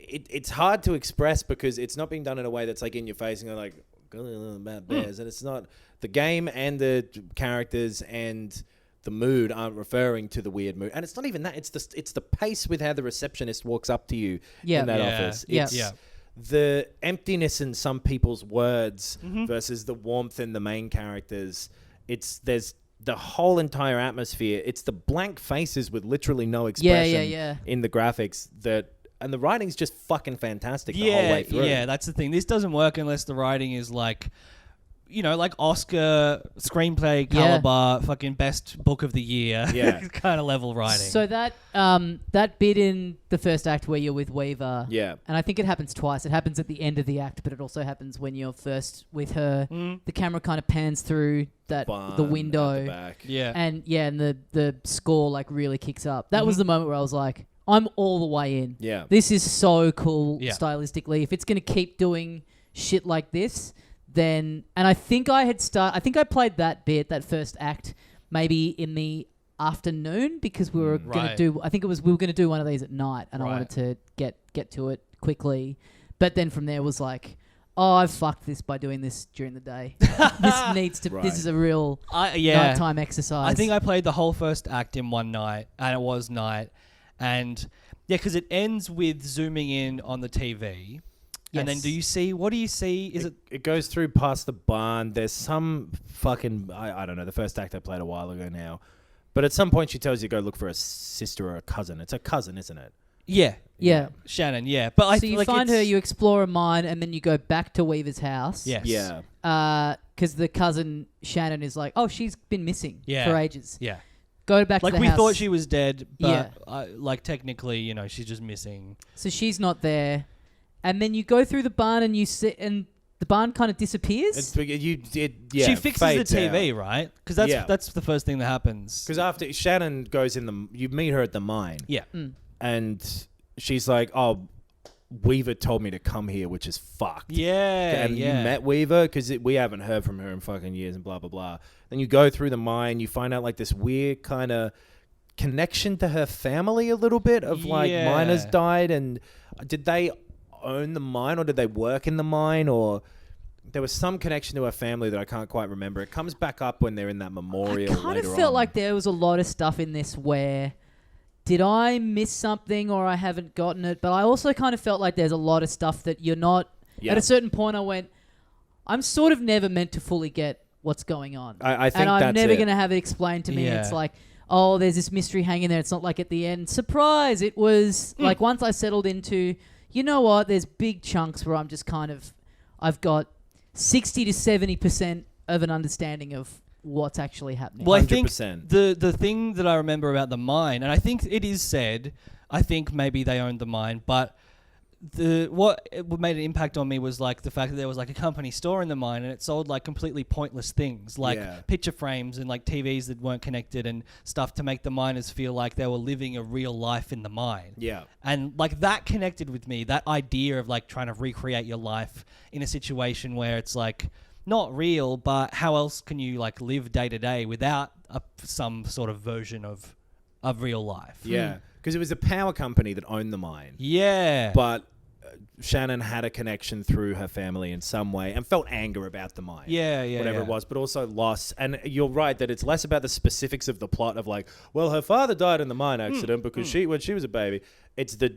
It's hard to express because it's not being done in a way that's like in your face and you're like about bears, and it's not the game and the characters and the mood aren't referring to the weird mood, and it's not even that. It's the pace with how the receptionist walks up to you Yeah. in that Yeah. office. Yeah. It's Yeah. the emptiness in some people's words versus the warmth in the main characters. There's the whole entire atmosphere. It's the blank faces with literally no expression yeah. in the graphics and the writing's just fucking fantastic the whole way through. Yeah, that's the thing. This doesn't work unless the writing is like, like Oscar screenplay Yeah. caliber, fucking best book of the year, Yeah. kind of level writing. So that bit in the first act where you're with Weaver, Yeah. and I think it happens twice. It happens at the end of the act, but it also happens when you're first with her. The camera kind of pans through Barn the at window, the back. yeah, and the score like really kicks up. That was the moment where I was like, I'm all the way in. Yeah. This is so cool Yeah. stylistically. If it's going to keep doing shit like this, then... And I think I played that bit, that first act, maybe in the afternoon because we were going to Right. do... I think we were going to do one of these at night and I Right. wanted to get to it quickly. But then from there was like, oh, I've fucked this by doing this during the day. This needs to... Right. This is a real yeah. nighttime exercise. I think I played the whole first act in one night, and it was night, and yeah, because it ends with zooming in on the TV. And then Yes. what do you see? Is it It goes through past the barn. There's some fucking... I don't know. The first act I played a while ago now. But at some point she tells you to go look for a sister or a cousin. It's a cousin, isn't it? yeah, Yeah. Shannon, yeah. But I So you like find her, it's- you explore a mine, and then you go back to Weaver's house. Yes. Yeah. Because the cousin Shannon is like, oh, she's been missing Yeah. for ages. Yeah. Go back Like to the we house. thought she was dead, Yeah. but like technically, she's just missing. So she's not there, and then you go through the barn, and you sit, and the barn kind of disappears. She fixes fades the TV, out. right? Because Yeah. that's the first thing that happens. Because after Shannon goes you meet her at the mine. Yeah. And she's like, oh, Weaver told me to come here, which is fucked. Yeah. And yeah. you met Weaver because we haven't heard from her in fucking years and blah, blah, blah. Then you go through the mine, you find out like this weird kind of connection to her family a little bit of like Yeah. miners died, and did they own the mine or did they work in the mine, or there was some connection to her family that I can't quite remember. It comes back up when they're in that memorial. I kind of later felt on. like there was a lot of stuff in this where, did I miss something or I haven't gotten it? But I also kind of felt like there's a lot of stuff that you're not... Yeah. At a certain point I went, I'm sort of never meant to fully get what's going on. I think and I'm that's never it. going to have it explained to me. Yeah. It's like, oh, there's this mystery hanging there. It's not like at the end, surprise, it was... Like once I settled into, you know what, there's big chunks where I'm just kind of... I've got 60 to 70% of an understanding of what's actually happening. Well, I think 100%. the thing that I remember about the mine, and I think it is said, I think maybe they owned the mine, but what made an impact on me was like the fact that there was like a company store in the mine and it sold like completely pointless things like Yeah. picture frames and like TVs that weren't connected and stuff to make the miners feel like they were living a real life in the mine. Yeah. And like that connected with me, that idea of like trying to recreate your life in a situation where it's like not real, but how else can you like live day to day without some sort of version of real life? Yeah. Because it was a power company that owned the mine. Yeah. But Shannon had a connection through her family in some way and felt anger about the mine. Yeah, Whatever yeah. it was, but also loss. And you're right that it's less about the specifics of the plot of like, well, her father died in the mine accident because when she was a baby. It's the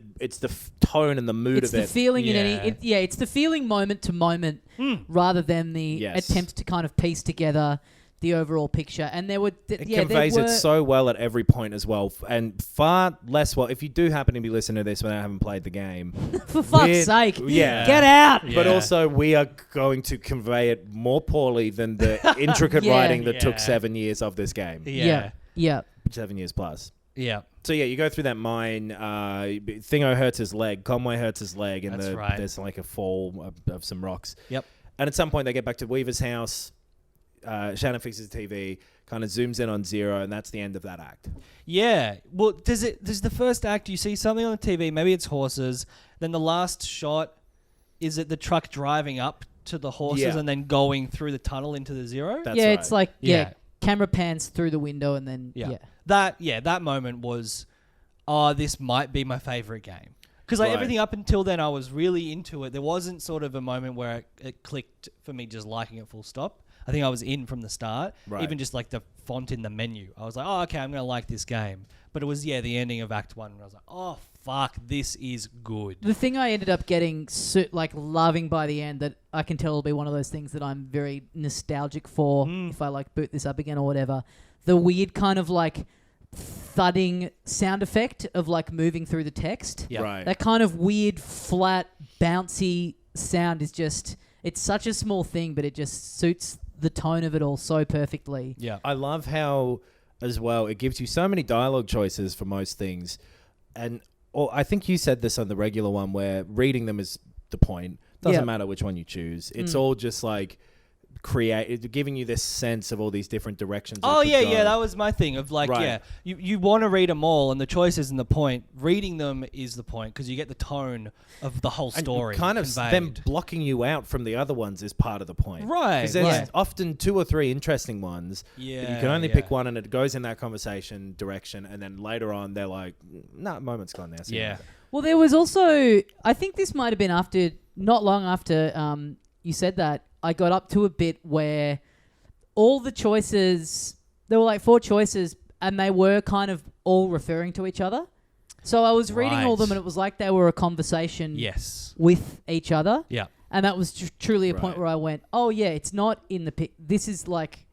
tone and the mood It's of the it. feeling in Yeah. any... it's the feeling moment to moment rather than the Yes. attempt to kind of piece together the overall picture. And there were... It conveys it so well at every point as well, and far less well. If you do happen to be listening to this when I haven't played the game, For fuck's we're- sake. yeah. Get out. Yeah. but also we are going to convey it more poorly than the intricate Yeah. writing that Yeah. took 7 years of this game. Yeah. Yeah. 7 years plus. Yeah. So yeah, you go through that mine. Thingo hurts his leg. Conway hurts his leg, and That's right. there's like a fall of some rocks. Yep. And at some point, they get back to Weaver's house. Shannon fixes the TV, kind of zooms in on Zero, and that's the end of that act. Yeah. Well, does the first act, you see something on the TV, maybe it's horses, then the last shot, is it the truck driving up to the horses Yeah. and then going through the tunnel into the zero. That's yeah, right. it's like Yeah. camera pans through the window and then That moment was, this might be my favorite game. Because like Right. everything up until then, I was really into it. There wasn't sort of a moment where it clicked for me just liking it full stop. I think I was in from the start. Right. Even just like the font in the menu. I was like, oh, okay, I'm going to like this game. But it was, the ending of Act 1. And I was like, oh, fuck, this is good. The thing I ended up getting loving by the end that I can tell will be one of those things that I'm very nostalgic for if I like boot this up again or whatever. The weird kind of like thudding sound effect of like moving through the text. Yeah. Right. That kind of weird, flat, bouncy sound is just, it's such a small thing, but it just suits the tone of it all so perfectly. Yeah. I love how, as well, it gives you so many dialogue choices for most things. And I think you said this on the regular one where reading them is the point. Doesn't Yeah. matter which one you choose. It's all just like giving you this sense of all these different directions. it Oh could yeah, go. yeah. That was my thing of like, Right. you want to read them all, and the choice isn't the point. Reading them is the point because you get the tone of the whole And story. kind of conveyed. them blocking you out from the other ones is part of the point. Right, Because there's right. often 2 or 3 interesting ones. But Yeah, you can only yeah. pick one and it goes in that conversation direction. And then later on, they're like, nah, moment's gone now. See you Yeah. later." Well, there was also, I think this might have been not long after you said that, I got up to a bit where all the choices, there were like 4 choices and they were kind of all referring to each other. So I was reading all of them Right. and it was like they were a conversation Yes. with each other. Yeah. And that was truly a point Right. where I went, oh yeah, it's not in the this is like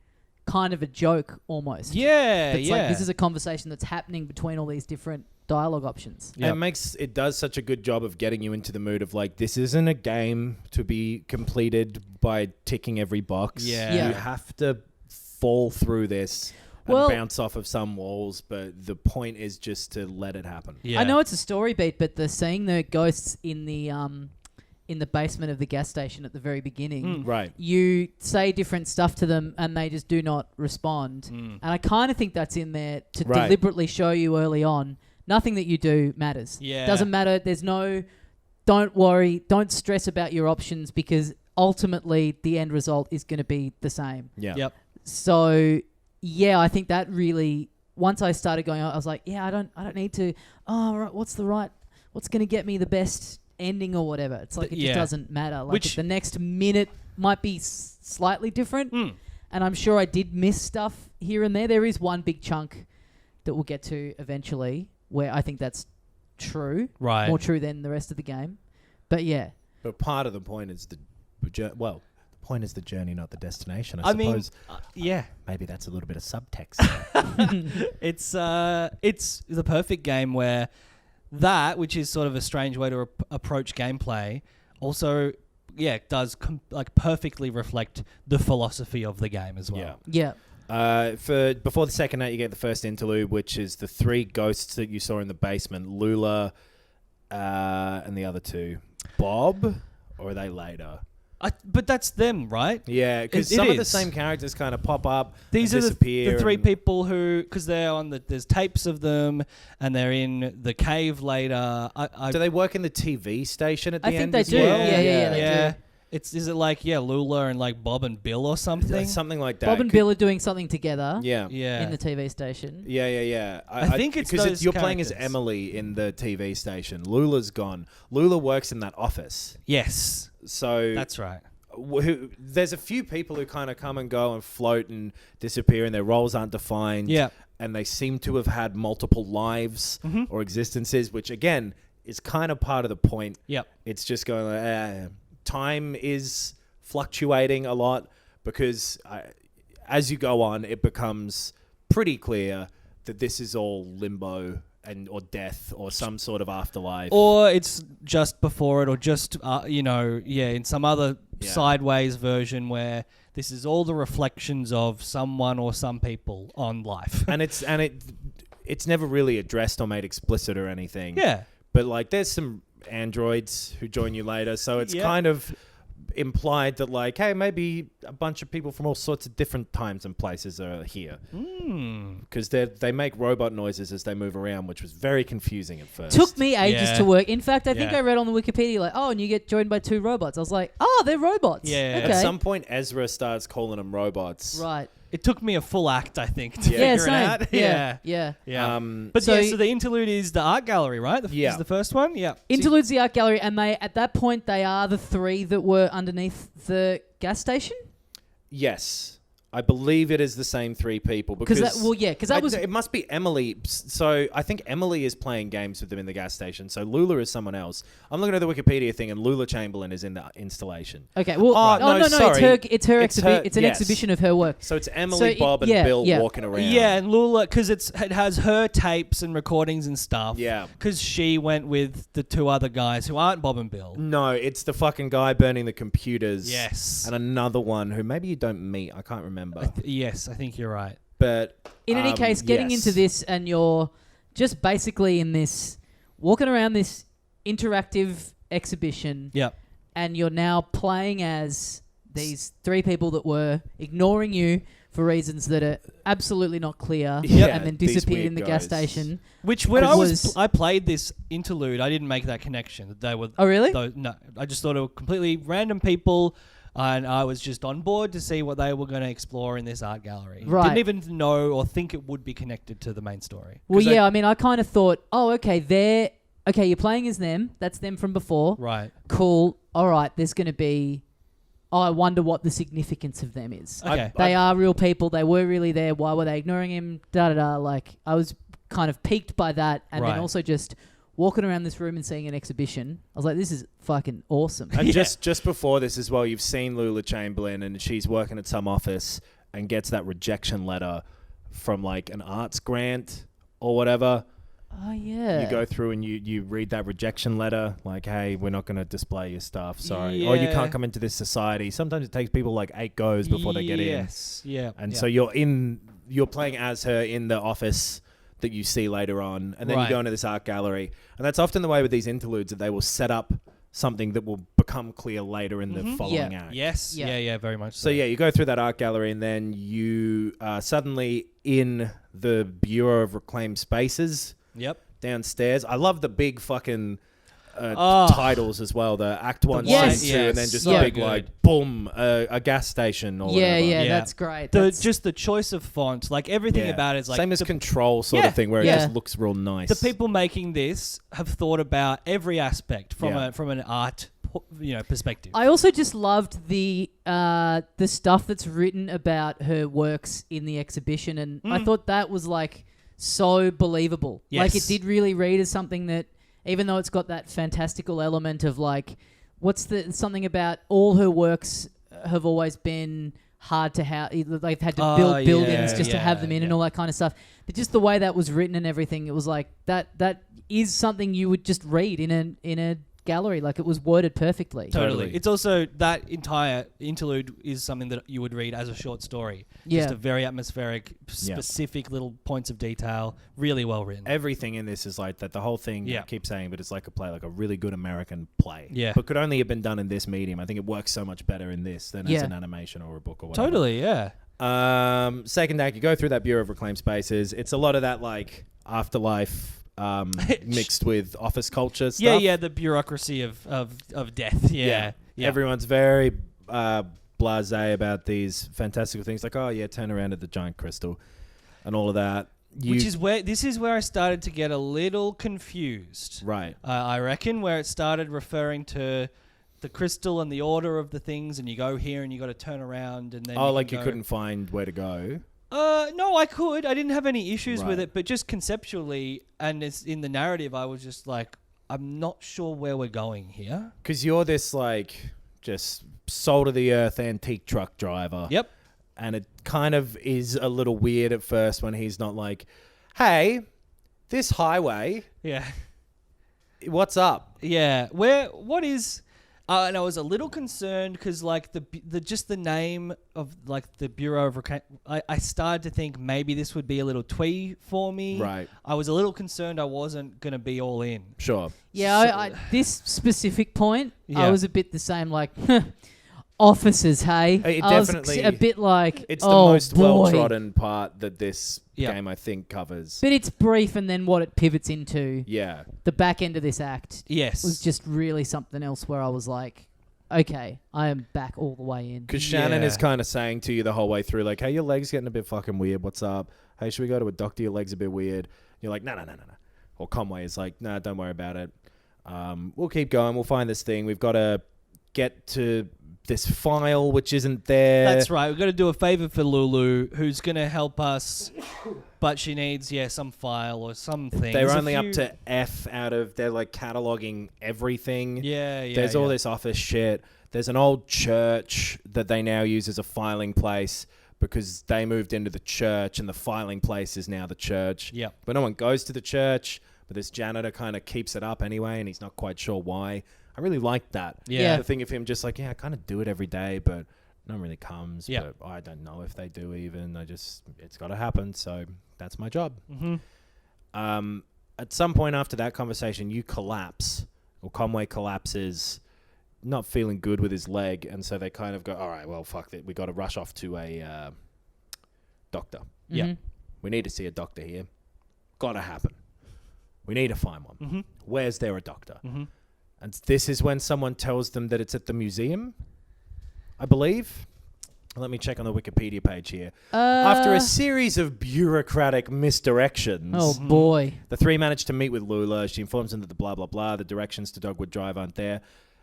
kind of a joke almost. Yeah. It's yeah. like this is a conversation that's happening between all these different dialogue options. Yep. It does such a good job of getting you into the mood of like, this isn't a game to be completed by ticking every box. Yeah. Yeah. You have to fall through this and Well- bounce off of some walls, but the point is just to let it happen. Yeah. I know it's a story beat, but seeing the ghosts in the basement of the gas station at the very beginning, Right. you say different stuff to them and they just do not respond. And I kind of think that's in there to Right. deliberately show you early on, nothing that you do matters. Yeah. Doesn't matter. There's no, don't worry, don't stress about your options because ultimately the end result is going to be the same. Yeah. Yep. So yeah, I think that really, once I started going, I was like, yeah, I don't need to. Oh, right, what's going to get me the best ending or whatever? It's like it Yeah. just doesn't matter. Like Which- the next minute might be slightly different, and I'm sure I did miss stuff here and there. There is one big chunk that we'll get to eventually where I think that's true, Right. more true than the rest of the game. But yeah, But part of the point is the point is the journey, not the destination. I I mean, suppose yeah. maybe that's a little bit of subtext. It's the perfect game where that, which is sort of a strange way to approach gameplay, also does perfectly reflect the philosophy of the game as well. Yeah. yeah. Before the second night, you get the first interlude, which is the 3 ghosts that you saw in the basement: Lula, and the other 2, Bob, or are they later? But that's them, right? Yeah, because It some of the is. same characters kind of pop up. These and are disappear. the 3 and- people who, because they're on there's tapes of them, and they're in the cave later. Do they work in the TV station at the I think end? they as do. well? Yeah, they do. Is it like Lula and like Bob and Bill or something? Something like that. Bob and Bill are doing something together Yeah. Yeah. in the TV station. Yeah. I think it's because those you're playing as characters. Emily in the TV station. Lula's gone. Lula works in that office. Yes, So that's right. there's a few people who kind of come and go and float and disappear, and their roles aren't defined. Yeah. And they seem to have had multiple lives or existences, which again is kind of part of the point. Yep. It's just going like, time is fluctuating a lot because as you go on, it becomes pretty clear that this is all limbo or death or some sort of afterlife. Or it's just before it, or just in some other Yeah. sideways version where this is all the reflections of someone or some people on life. and it's never really addressed or made explicit or anything. Yeah. But like there's some androids who join you later, so it's Yeah. kind of implied that like, hey, maybe a bunch of people from all sorts of different times and places are here. Because they make robot noises as they move around, which was very confusing at first. Took me ages Yeah. to work. In fact, I think Yeah. I read on the Wikipedia like, oh, and you get joined by 2 robots. I was like, oh, they're robots. Yeah. Okay. At some point, Ezra starts calling them robots. Right. It took me a full act, I think, to Yeah. Yeah, figure same. it out. Yeah. Yeah. Yeah. Um, But So- so the interlude is the art gallery, right? Yeah. Is the first one? Yeah. Interludes the art gallery, and at that point they are the 3 that were underneath the gas station. Yes. I believe it is the same 3 people because that was it must be Emily. So I think Emily is playing games with them in the gas station. So Lula is someone else. I'm looking at the Wikipedia thing, and Lula Chamberlain is in the installation. okay. Well, Oh, no, no, sorry. it's her It's her- It's an yes. exhibition of her work. So it's Emily, So Bob, and Bill walking around. Yeah, and Lula, because it has her tapes and recordings and stuff. Yeah. Because she went with the 2 other guys who aren't Bob and Bill. No, it's the fucking guy burning the computers. Yes. And another one who maybe you don't meet. I can't remember. Yes, I think you're right. But In any case, getting yes. into this, and you're just basically in this, walking around this interactive exhibition, Yep. and you're now playing as these 3 people that were ignoring you for reasons that are absolutely not clear, Yeah, and then these disappeared in weird the gas guys. station. Which when Was- I played this interlude, I didn't make that connection that they were. Oh, really? No, I just thought it were completely random people, and I was just on board to see what they were going to explore in this art gallery. Right. Didn't even know or think it would be connected to the main story. Well, 'Cause yeah, I mean, I kind of thought, oh, okay, you're playing as them. That's them from before. Right. Cool. All right, there's going to be, I wonder what the significance of them is. Okay. They are real people. They were really there. Why were they ignoring him? Da-da-da. Like, I was kind of piqued by that. And Right. then also just walking around this room and seeing an exhibition. I was like, this is fucking awesome. And Yeah. just before this as well, you've seen Lula Chamberlain, and she's working at some office and gets that rejection letter from like an arts grant or whatever. Oh, yeah. You go through and you read that rejection letter, like, hey, we're not going to display your stuff, sorry. Or you Yeah. can't come into this society. Sometimes it takes people like 8 goes before they get in. Yes. Yeah. And yeah. so you're playing as her in the office that you see later on, and then Right. you go into this art gallery. And that's often the way with these interludes, that they will set up something that will become clear later in the following Yeah. act. Yes. Yeah. Yeah. Very much. So yeah, you go through that art gallery, and then you are suddenly in the Bureau of Reclaimed Spaces Yep. downstairs. I love the big fucking Oh. titles as well. The Act 1, Yes. Scene 2, and then just Yeah. a big Good. like boom, a gas station or yeah, whatever. yeah, Yeah. that's great. Just the choice of font, like everything Yeah. about it is like same as the, Control sort Yeah. of thing, where Yeah. it just looks real nice. the people making this have thought about every aspect from Yeah. from an art perspective. I also just loved the stuff that's written about her works in the exhibition, and I thought that was like so believable. Like, it Yes. did really read as something that, even though it's got that fantastical element of like, something about all her works have always been hard to have. They've had to build buildings just to have them in and all that kind of stuff. But just the way that was written and everything, it was like that is something you would just read in a gallery. Like, it was worded perfectly. Totally. It's also that entire interlude is something that you would read as a short story. Yeah. Just a very atmospheric, specific little points of detail, really well written. Everything in this is like that. The whole thing, Yeah. I keep saying, but it's like a play, like a really good American play. Yeah. But could only have been done in this medium. I think it works so much better in this than as Yeah. an animation or a book or whatever. Totally, yeah. Second act, you go through that Bureau of Reclaimed Spaces. It's a lot of that like afterlife mixed with office culture stuff. Yeah, the bureaucracy of death. Yeah. Everyone's very blasé about these fantastical things, like, oh yeah, turn around at the giant crystal and all of that. This is where I started to get a little confused. Right. I reckon where it started referring to the crystal and the order of the things, and you go here and you got to turn around, and then You couldn't find where to go. No, I could. I didn't have any issues with Right. it, but just conceptually and it's in the narrative, I was just like, I'm not sure where we're going here. Because you're this like just soul of the earth antique truck driver. Yep. And it kind of is a little weird at first when he's not like, hey, this highway, Yeah. what's up? Yeah. What is? And I was a little concerned because like the just the name of like the Bureau of I started to think maybe this would be a little twee for me. Right. I was a little concerned I wasn't gonna be all in. Sure. Yeah, this specific point, I Yeah. was a bit the same. Like, officers, hey? It I was definitely- a bit like, It's the oh, most boy. well-trodden part that this Yeah. game, I think, covers. But it's brief, and then what it pivots into, Yeah. the back end of this act, Yes. was just really something else where I was like, okay, I am back all the way in. Because Shannon Yeah. is kind of saying to you the whole way through, like, hey, your leg's getting a bit fucking weird. What's up? Hey, should we go to a doctor? Your leg's a bit weird. You're like, no. Or Conway is like, nah, don't worry about it. We'll keep going. We'll find this thing. We've got to get to this file, which isn't there. That's right. We've got to do a favor for Lulu, who's going to help us, but she needs, some file or something. They're There's a only up few- to F out of, they're like cataloging everything. Yeah. There's all this office shit. There's an old church that they now use as a filing place because they moved into the church and the filing place is now the church. Yep. But no one goes to the church, but this janitor kind of keeps it up anyway and he's not quite sure why. I really like that. Yeah. The thing of him just like, I kind of do it every day, but no one really comes. Yeah. But I don't know if they do even. It's got to happen. So that's my job. Mm-hmm. At some point after that conversation, you collapse, or Conway collapses, not feeling good with his leg, and so they kind of go, all right, well, fuck it. We got to rush off to a doctor. Yeah. Mhm. We need to see a doctor here. Got to happen. We need to find one. Mm-hmm. Where's there a doctor? Mm-hmm. And this is when someone tells them that it's at the museum, I believe. Let me check on the Wikipedia page here. After a series of bureaucratic misdirections, Oh, boy. the three manage to meet with Lula. She informs them that the blah, blah, blah, the directions to Dogwood Drive aren't there.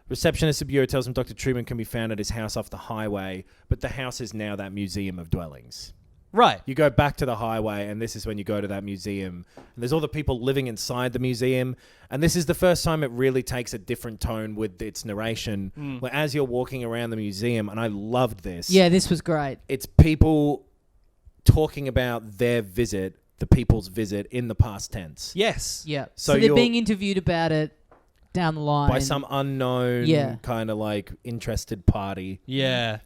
Receptionist at Bureau tells them Dr. Truman can be found at his house off the highway, but the house is now that museum of dwellings. Right. You go back to the highway, and this is when you go to that museum. And there's all the people living inside the museum. And this is the first time it really takes a different tone with its narration. Where as you're walking around the museum, and I loved this. Yeah, this was great. It's people talking about their visit, the people's visit, in the past tense. Yes. Yeah. So So they're you're- being interviewed about it down the line. By some unknown Yeah. kind of like interested party. Yeah.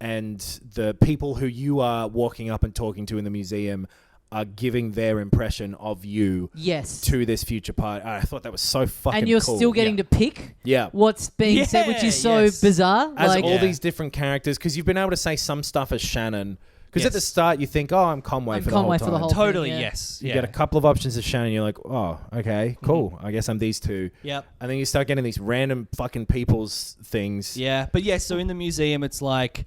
And the people who you are walking up and talking to in the museum are giving their impression of you Yes. to this future party. I thought that was so fucking And you're cool. still getting to pick Yeah. what's being said, which is so yes. bizarre. As like, all Yeah. these different characters, because you've been able to say some stuff as Shannon. Because at the Yes. start you think, I'm Conway I'm for Conway the for whole the time. whole Totally, thing, yeah. yes. You Yeah. get a couple of options as Shannon, you're like, oh, okay, cool. I guess I'm these two. Yep. And then you start getting these random fucking people's things. Yeah, but yes, so in the museum, it's like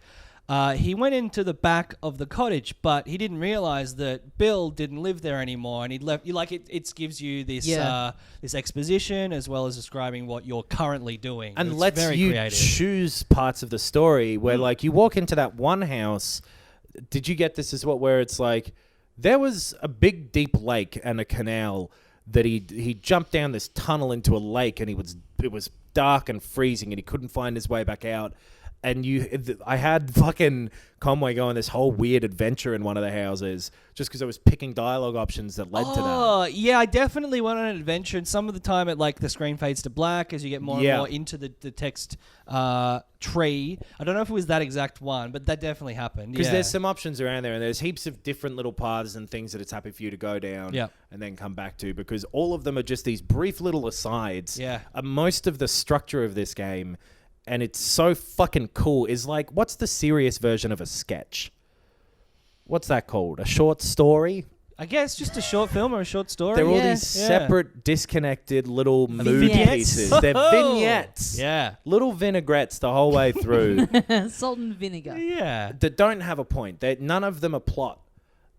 he went into the back of the cottage, but he didn't realize that Bill didn't live there anymore, and he'd left. You like it gives you this Yeah. this exposition as well as describing what you're currently doing, And it's lets very you creative. choose parts of the story where, like, you walk into that one house. Did you get this as well? Where it's like there was a big, deep lake and a canal that he jumped down this tunnel into a lake, and it was dark and freezing, and he couldn't find his way back out. And I had fucking Conway go on this whole weird adventure in one of the houses just because I was picking dialogue options that led to that. Oh, yeah, I definitely went on an adventure, and some of the time the screen fades to black as you get more Yeah. and more into the text tree. I don't know if it was that exact one, but that definitely happened. Because Yeah. there's some options around there, and there's heaps of different little paths and things that it's happy for you to go down Yeah. and then come back to, because all of them are just these brief little asides. Yeah. Most of the structure of this game, and it's so fucking cool, is like, what's the serious version of a sketch? What's that called? A short story? I guess just a short film or a short story. They're all Yeah. these Yeah. separate, disconnected little mood vignettes. pieces. They're vignettes. Yeah. Little vinaigrettes the whole way through. salt and vinegar. Yeah. that don't have a point. None of them are plot.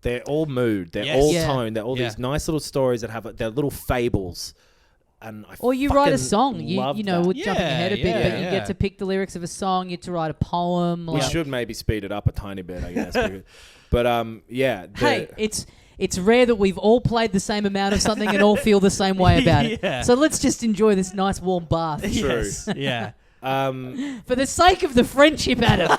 They're all mood. They're Yes. all Yeah. tone. They're all Yeah. these nice little stories that have they're little fables. And I Or you write a fucking song. You love know, that. we're jumping Yeah, ahead a bit, yeah, but you yeah. get to pick the lyrics of a song. You get to write a poem. We Like, should maybe speed it up a tiny bit, I guess. but yeah. hey, it's rare that we've all played the same amount of something and all feel the same way about it. Yeah. So let's just enjoy this nice warm bath. True. Yes. Yeah. For the sake of the friendship, Adam.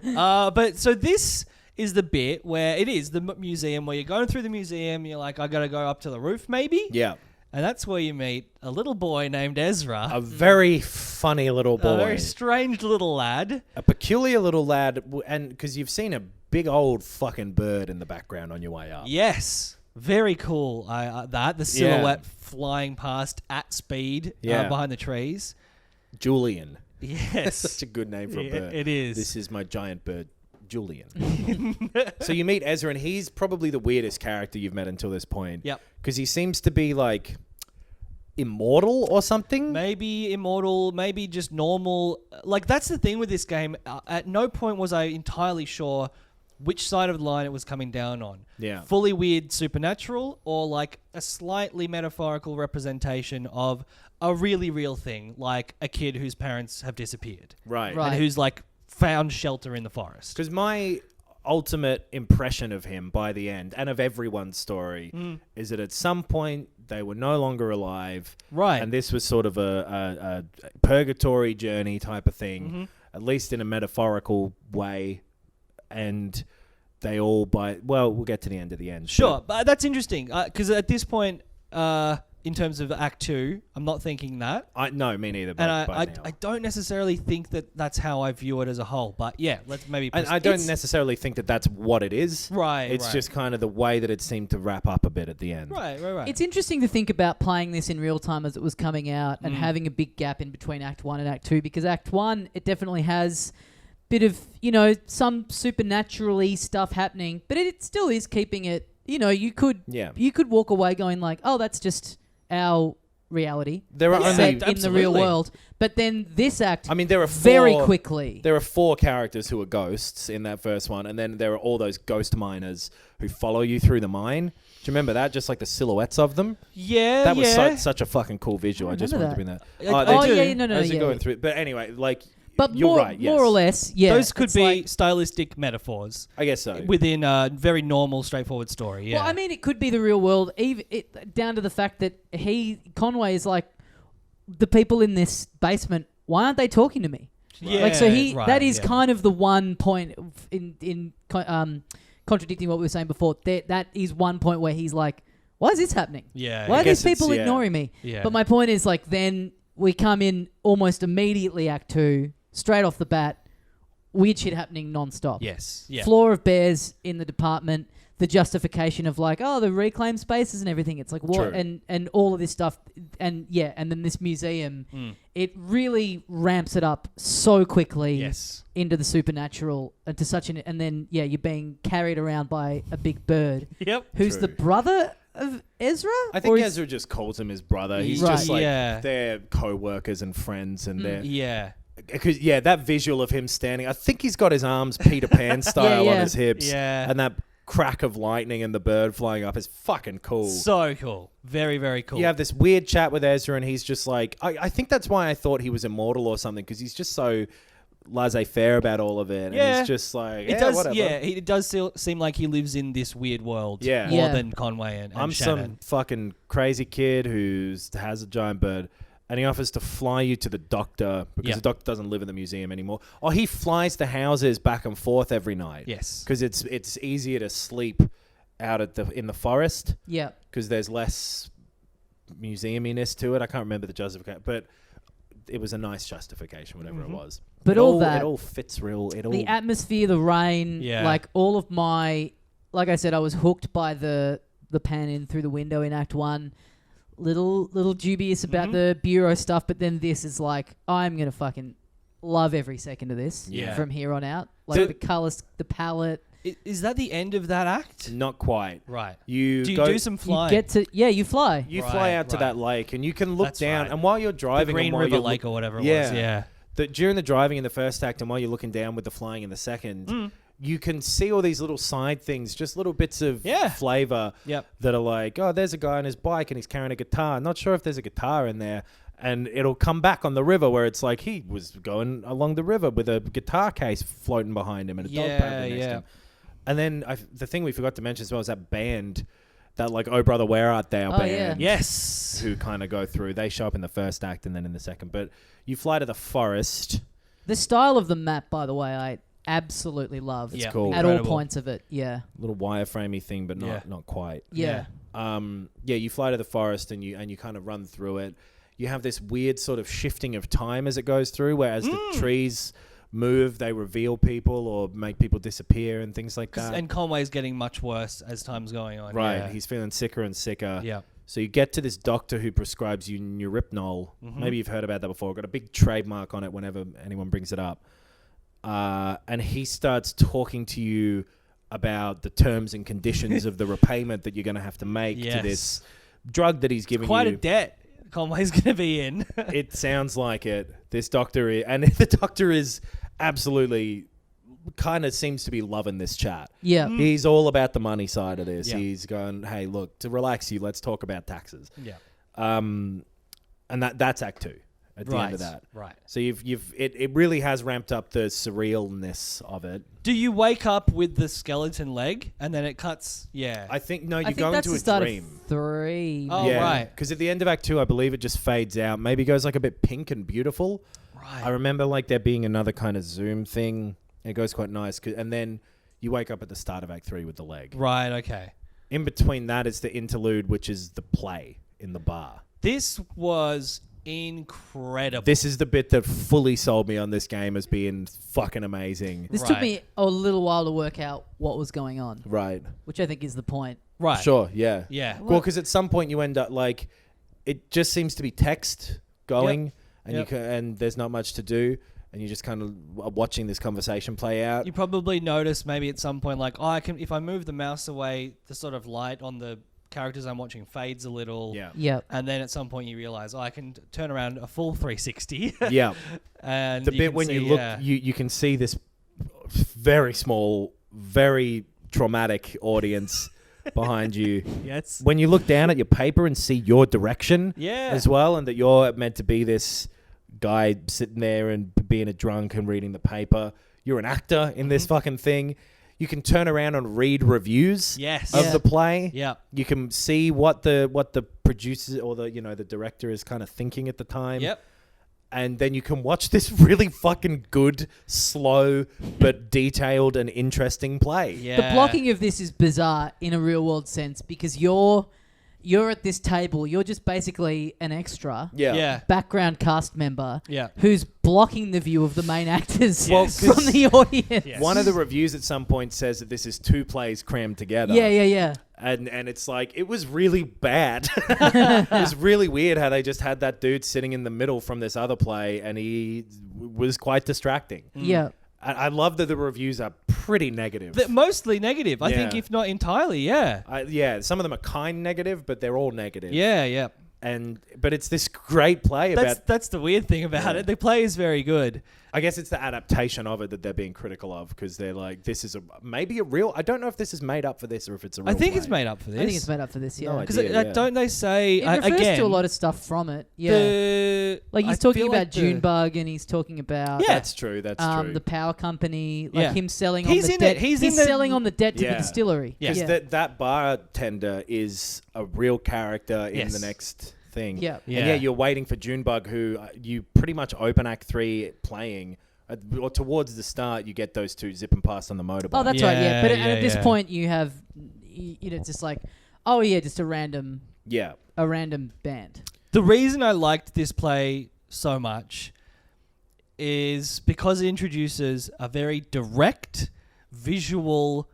But so this is the bit where it is the museum where you're going through the museum. You're like, I got to go up to the roof, maybe. yeah. And that's where you meet a little boy named Ezra. A very funny little boy. A very strange little lad. A peculiar little lad. And because you've seen a big old fucking bird in the background on your way up. Yes. Very cool. The silhouette flying past at speed Yeah. behind the trees. Julian. Yes. Such a good name for a Yeah, bird. it is. This is my giant bird, Julian. So you meet Ezra, and he's probably the weirdest character you've met until this point. Yep. Because he seems to be like immortal or something. Maybe immortal, maybe just normal. Like, that's the thing with this game. At no point was I entirely sure which side of the line it was coming down on. Yeah. Fully weird supernatural, or like a slightly metaphorical representation of a really real thing, like a kid whose parents have disappeared. Right. Right. And who's like found shelter in the forest. Because my ultimate impression of him by the end, and of everyone's story, is that at some point they were no longer alive. Right. And this was sort of a purgatory journey type of thing, at least in a metaphorical way. And they all we'll get to the end of the end. Sure, but that's interesting because at this point, in terms of Act 2, I'm not thinking that. No, me neither. And by now. I don't necessarily think that that's how I view it as a whole. But yeah, let's maybe... I don't necessarily think that that's what it is. Right, It's right. just kind of the way that it seemed to wrap up a bit at the end. Right. It's interesting to think about playing this in real time as it was coming out and having a big gap in between Act 1 and Act 2, because Act 1, it definitely has bit of, some supernaturally stuff happening, but it still is keeping it, you could walk away going like, oh, that's just our reality. There are set only in the real absolutely. world. But then this act, I mean, there are very quickly. There are 4 characters who are ghosts in that first one, and then there are all those ghost miners who follow you through the mine. Do you remember that? Just like the silhouettes of them. Yeah, That was yeah. such a fucking cool visual. I just remember wanted to bring that. I they do. do. No, As you're yeah. going through it. But anyway, like, But you're more, right. Yes. more or less, yeah. Those could It's be like- stylistic metaphors I guess so. within a very normal, straightforward story. Yeah. Well, I mean, it could be the real world, even down to the fact that Conway is like, the people in this basement, why aren't they talking to me? Yeah, Like, so right, that is yeah. kind of the one point in contradicting what we were saying before. That is one point where he's like, why is this happening? Yeah. Why I are these guess it's- people yeah. ignoring me? Yeah. But my point is, like, then we come in almost immediately, Act 2, straight off the bat, weird shit happening non-stop. Yes. Yeah. Floor of bears in the department, the justification of like, oh, the reclaimed spaces and everything. It's like what, True. and all of this stuff, and then this museum, it really ramps it up so quickly Yes. into the supernatural and to such an, and then you're being carried around by a big bird Yep. who's the True. brother of Ezra. I Or think is- Ezra just calls him his brother. He's Right. just like, Yeah. they're co-workers and friends, and they're... Yeah. Because that visual of him standing, I think he's got his arms Peter Pan style Yeah, on yeah. his hips, Yeah. and that crack of lightning and the bird flying up is fucking cool. So cool. Very, very cool. You have this weird chat with Ezra, and he's just like, I think that's why I thought he was immortal or something, because he's just so laissez-faire about all of it. Yeah. And he's just like, It does, whatever. it does seem like he lives in this weird world Yeah. more Yeah. than Conway and I'm Shannon. some fucking crazy kid who has a giant bird, and he offers to fly you to the doctor because Yeah. the doctor doesn't live in the museum anymore. Or he flies the houses back and forth every night. Yes. Because it's easier to sleep out in the forest Yeah. because there's less museuminess to it. I can't remember the justification, but it was a nice justification, whatever it was. But it all that- it all fits real. It all The atmosphere, the rain, Yeah. like all of my, like I said, I was hooked by the pan in through the window in Act 1. Little dubious about the bureau stuff, but then this is like, I'm gonna fucking love every second of this Yeah. from here on out. Like So- the colours, the palette. Is that the end of that act? not quite. Right. You Do you go, do some flying? You get to you fly. You Right, fly out to right. that lake, and you can look That's down. right. And while you're the driving, Green and while River you're Lake or whatever it Yeah. was. Yeah. during the driving in the first act, and while you're looking down with the flying in the second, you can see all these little side things, just little bits of Yeah. flavor Yep. that are like, oh, there's a guy on his bike and he's carrying a guitar. Not sure if there's a guitar in there. And it'll come back on the river where it's like he was going along the river with a guitar case floating behind him and a dog Yeah, paddling next to yeah. him. And then the thing we forgot to mention as well is that band, that like Oh Brother Where Art Thou Oh, band. yeah. Yes. Who kind of go through. They show up in the first act and then in the second. But you fly to the forest. The style of the map, by the way, I absolutely love. It's Yeah. cool. At all Incredible. points of it. Yeah. Little wireframey thing, but Yeah. not quite. Yeah. You fly to the forest and you kind of run through it. You have this weird sort of shifting of time as it goes through, where as the trees move, they reveal people or make people disappear and things like that. And Conway's getting much worse as time's going on. Right, Yeah. he's feeling sicker and sicker. Yeah. So you get to this doctor who prescribes you Neurypnol. Maybe you've heard about that before. Got a big trademark on it whenever anyone brings it up. And he starts talking to you about the terms and conditions of the repayment that you're going to have to make to this drug that he's giving Quite you. a debt Conway's going to be in. It sounds like it. This doctor and the doctor is absolutely kind of seems to be loving this chat. Yeah. He's all about the money side of this. Yeah. He's going, hey, look, to relax you, let's talk about taxes. Yeah. And that's Act 2 at the end of that. Right. So it really has ramped up the surrealness of it. Do you wake up with the skeleton leg and then it cuts? Yeah. I think you're I think going that's to the a start dream. of 3. Oh, right. Because at the end of Act 2, I believe it just fades out. Maybe goes like a bit pink and beautiful. Right. I remember like there being another kind of zoom thing. It goes quite nice. And then you wake up at the start of Act 3 with the leg. Right, okay. In between that is the interlude, which is the play in the bar. This was incredible. This is the bit that fully sold me on this game as being fucking amazing. This Right. took me a little while to work out what was going on, Right. which I think is the point. Right. Sure, yeah. Yeah. Well, because at some point you end up like, it just seems to be text going, and Yep. and there's not much to do, and you're just kind of watching this conversation play out. You probably notice maybe at some point, like, oh, I can, if I move the mouse away, the sort of light on the characters I'm watching fades a little. Yeah. Yep. And then at some point you realize, oh, I can turn around a full 360. Yeah. And The you bit can when see, you look, yeah. you can see this very small, very traumatic audience behind you. Yes. When you look down at your paper and see your direction Yeah. as well, and that you're meant to be this guy sitting there and being a drunk and reading the paper, you're an actor in this fucking thing. You can turn around and read reviews Yes. of Yeah. the play. Yeah. You can see what the producer or the director is kind of thinking at the time. Yep. And then you can watch this really fucking good, slow, but detailed and interesting play. Yeah. The blocking of this is bizarre in a real world sense because you're at this table, you're just basically an extra, Yeah. Yeah. background cast member Yeah. who's blocking the view of the main actors Yes. from the audience. Yes. One of the reviews at some point says that this is 2 plays crammed together. Yeah. And it's like, it was really bad. It was really weird how they just had that dude sitting in the middle from this other play, and he was quite distracting. Yeah. I love that the reviews are pretty negative. Mostly negative, I think, Yeah. if not entirely. Yeah. Yeah, some of them are kind negative, but they're all negative. Yeah. Yeah. But it's this great play about. That's the weird thing about it. The play is very good. I guess it's the adaptation of it that they're being critical of, because they're like, this is maybe a real. I don't know if this is made up for this or if it's a real. I think play. it's made up for this. I think it's made up for this, yeah. No Because idea, yeah. don't they say It refers again? to a lot of stuff from it. Yeah. Like he's talking about Junebug and he's talking about Yeah. That's true. That's true. the power company, like Yeah. him selling He's on the in debt. it. He's He's in the- selling on the debt to Yeah. the distillery. Yeah. Because that bartender is a real character in Yes. the next thing. Yeah. And Yeah. you're waiting for Junebug, who you pretty much open Act 3 playing, or towards the start, you get those two zipping past on the motorbike. Oh, that's right, yeah. Yeah, But yeah, at this yeah. point, you have, just like, oh yeah, just a random yeah. band. The reason I liked this play so much is because it introduces a very direct visual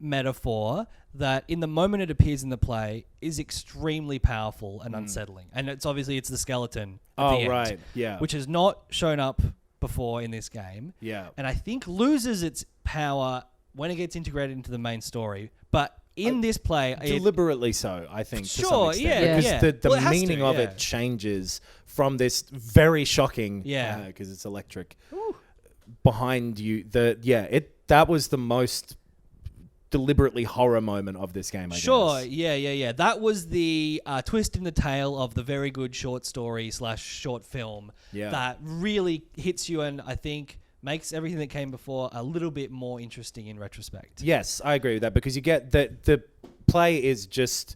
metaphor that in the moment it appears in the play is extremely powerful and unsettling. And it's the skeleton at the Oh, end, right. Yeah. which has not shown up before in this game. Yeah. And I think loses its power when it gets integrated into the main story. But in this play, Deliberately so, I think. to some Sure, extent. yeah, Because yeah. the Well, it has meaning to, of yeah. it changes from this very shocking, Yeah. because it's electric, behind you. That was the most deliberately horror moment of this game, I Sure, guess. yeah. That was the twist in the tail of the very good short story / short film Yeah. that really hits you and I think makes everything that came before a little bit more interesting in retrospect. Yes, I agree with that, because you get the play is just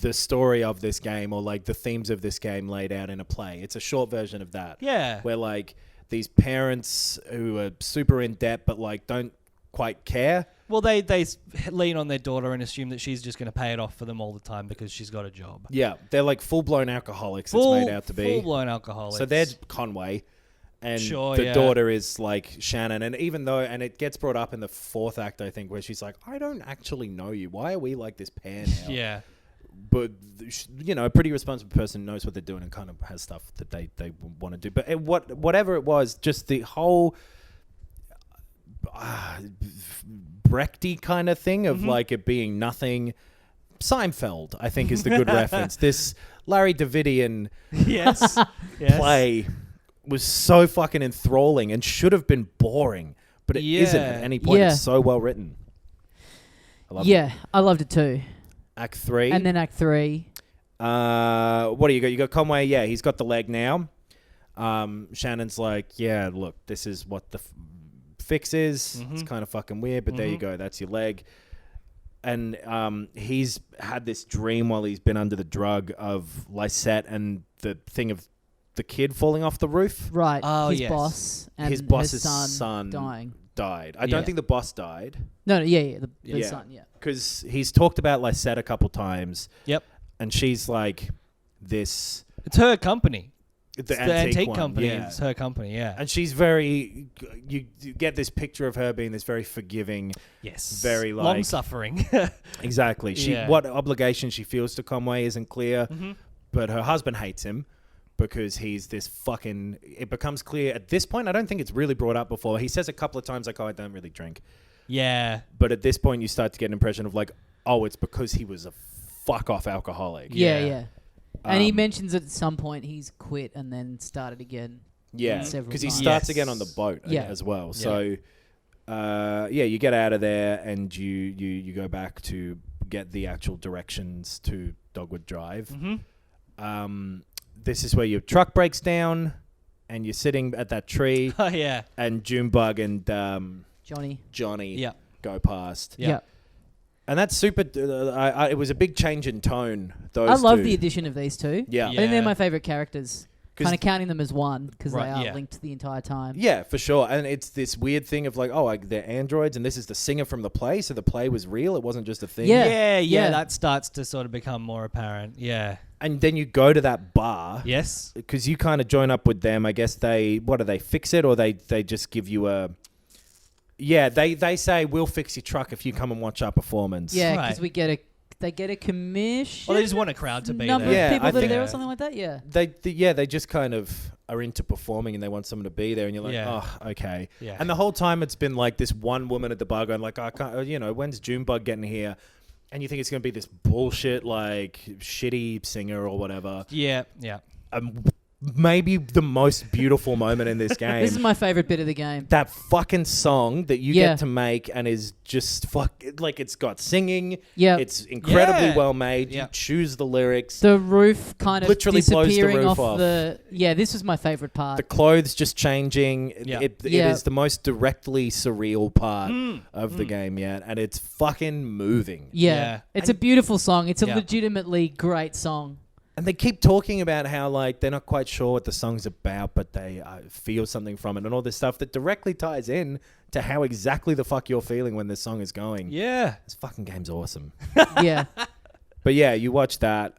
the story of this game, or like the themes of this game laid out in a play. It's a short version of that. Yeah. Where like these parents who are super in debt but like don't quite care. Well, they lean on their daughter and assume that she's just going to pay it off for them all the time because she's got a job. Yeah, they're like full-blown alcoholics, it's made out to be. Full-blown alcoholics. So they're Conway, and Sure, the yeah. daughter is like Shannon. And even though, and it gets brought up in the 4th act, I think, where she's like, I don't actually know you. Why are we like this pair now? Yeah. but a pretty responsible person knows what they're doing and kind of has stuff that they want to do. But whatever it was, just the whole Brechty kind of thing of like it being nothing. Seinfeld, I think, is the good reference. This Larry Davidian Yes. play was so fucking enthralling and should have been boring, but it isn't at any point. Yeah. It's so well written. I love it. Yeah, I loved it too. Act 3. And then Act 3. What do you got? You got Conway. Yeah, he's got the leg now. Shannon's like, yeah, look, this is what the fix is. It's kind of fucking weird, but there you go. That's your leg. And he's had this dream while he's been under the drug of Lysette and the thing of the kid falling off the roof. Right. Oh, his yes. boss and His boss's her son dying. died. I don't think the boss died. No, the son, yeah. Because he's talked about Lysette a couple times. Yep. And she's like this... It's her company. The antique one, company. yeah. It's her company, yeah. And she's very... You get this picture of her being this very forgiving... Yes. Very like... long-suffering. Exactly. What obligation she feels to Conway isn't clear, but her husband hates him because he's this fucking... It becomes clear at this point, I don't think it's really brought up before. He says a couple of times like, oh, I don't really drink. Yeah. But at this point, you start to get an impression of like, oh, it's because he was a fuck-off alcoholic. Yeah. And he mentions at some point he's quit and then started again. Yeah, several because he times. starts again on the boat Yeah. as well. Yeah. So, you get out of there and you go back to get the actual directions to Dogwood Drive. This is where your truck breaks down and you're sitting at that tree Oh, yeah. and Junebug and Johnny. Yeah. go past. Yeah. Yeah. And that's super... it was a big change in tone, those I love two. the addition of these two. Yeah. I think they're my favorite characters. 'Cause- Kind of counting them as one because Right, they are yeah. linked the entire time. Yeah, for sure. And it's this weird thing of like, oh, like they're androids and this is the singer from the play, so the play was real. It wasn't just a thing. Yeah. Yeah. That starts to sort of become more apparent. Yeah. And then you go to that bar. Yes. Because you kind of join up with them. I guess what do they fix it or they just give you a... Yeah, they say, we'll fix your truck if you come and watch our performance. Yeah, Right. because they get a commission. Well, they just want a crowd to be number there. Yeah, of people I that are think- there or something like that. Yeah. They just kind of are into performing and they want someone to be there and you're like, Yeah. oh, okay. Yeah. And the whole time it's been like this one woman at the bar going like, I can't, when's Junebug getting here? And you think it's going to be this bullshit, like, shitty singer or whatever. Yeah. Yeah. Maybe the most beautiful moment in this game. This is my favorite bit of the game. That fucking song that you Yeah. get to make and is just like it's got singing. Yeah. It's incredibly Yeah. well made. Yeah. You choose the lyrics. The roof kind of Literally blows the disappearing roof off off. the... Yeah, this was my favorite part. The clothes just changing. Yeah. It Yeah. is the most directly surreal part of the game yet. And it's fucking moving. yeah. Yeah. It's a beautiful song. It's a Yeah. legitimately great song. And they keep talking about how like they're not quite sure what the song's about, but they feel something from it and all this stuff that directly ties in to how exactly the fuck you're feeling when this song is going. Yeah. This fucking game's awesome. Yeah. But yeah, you watch that.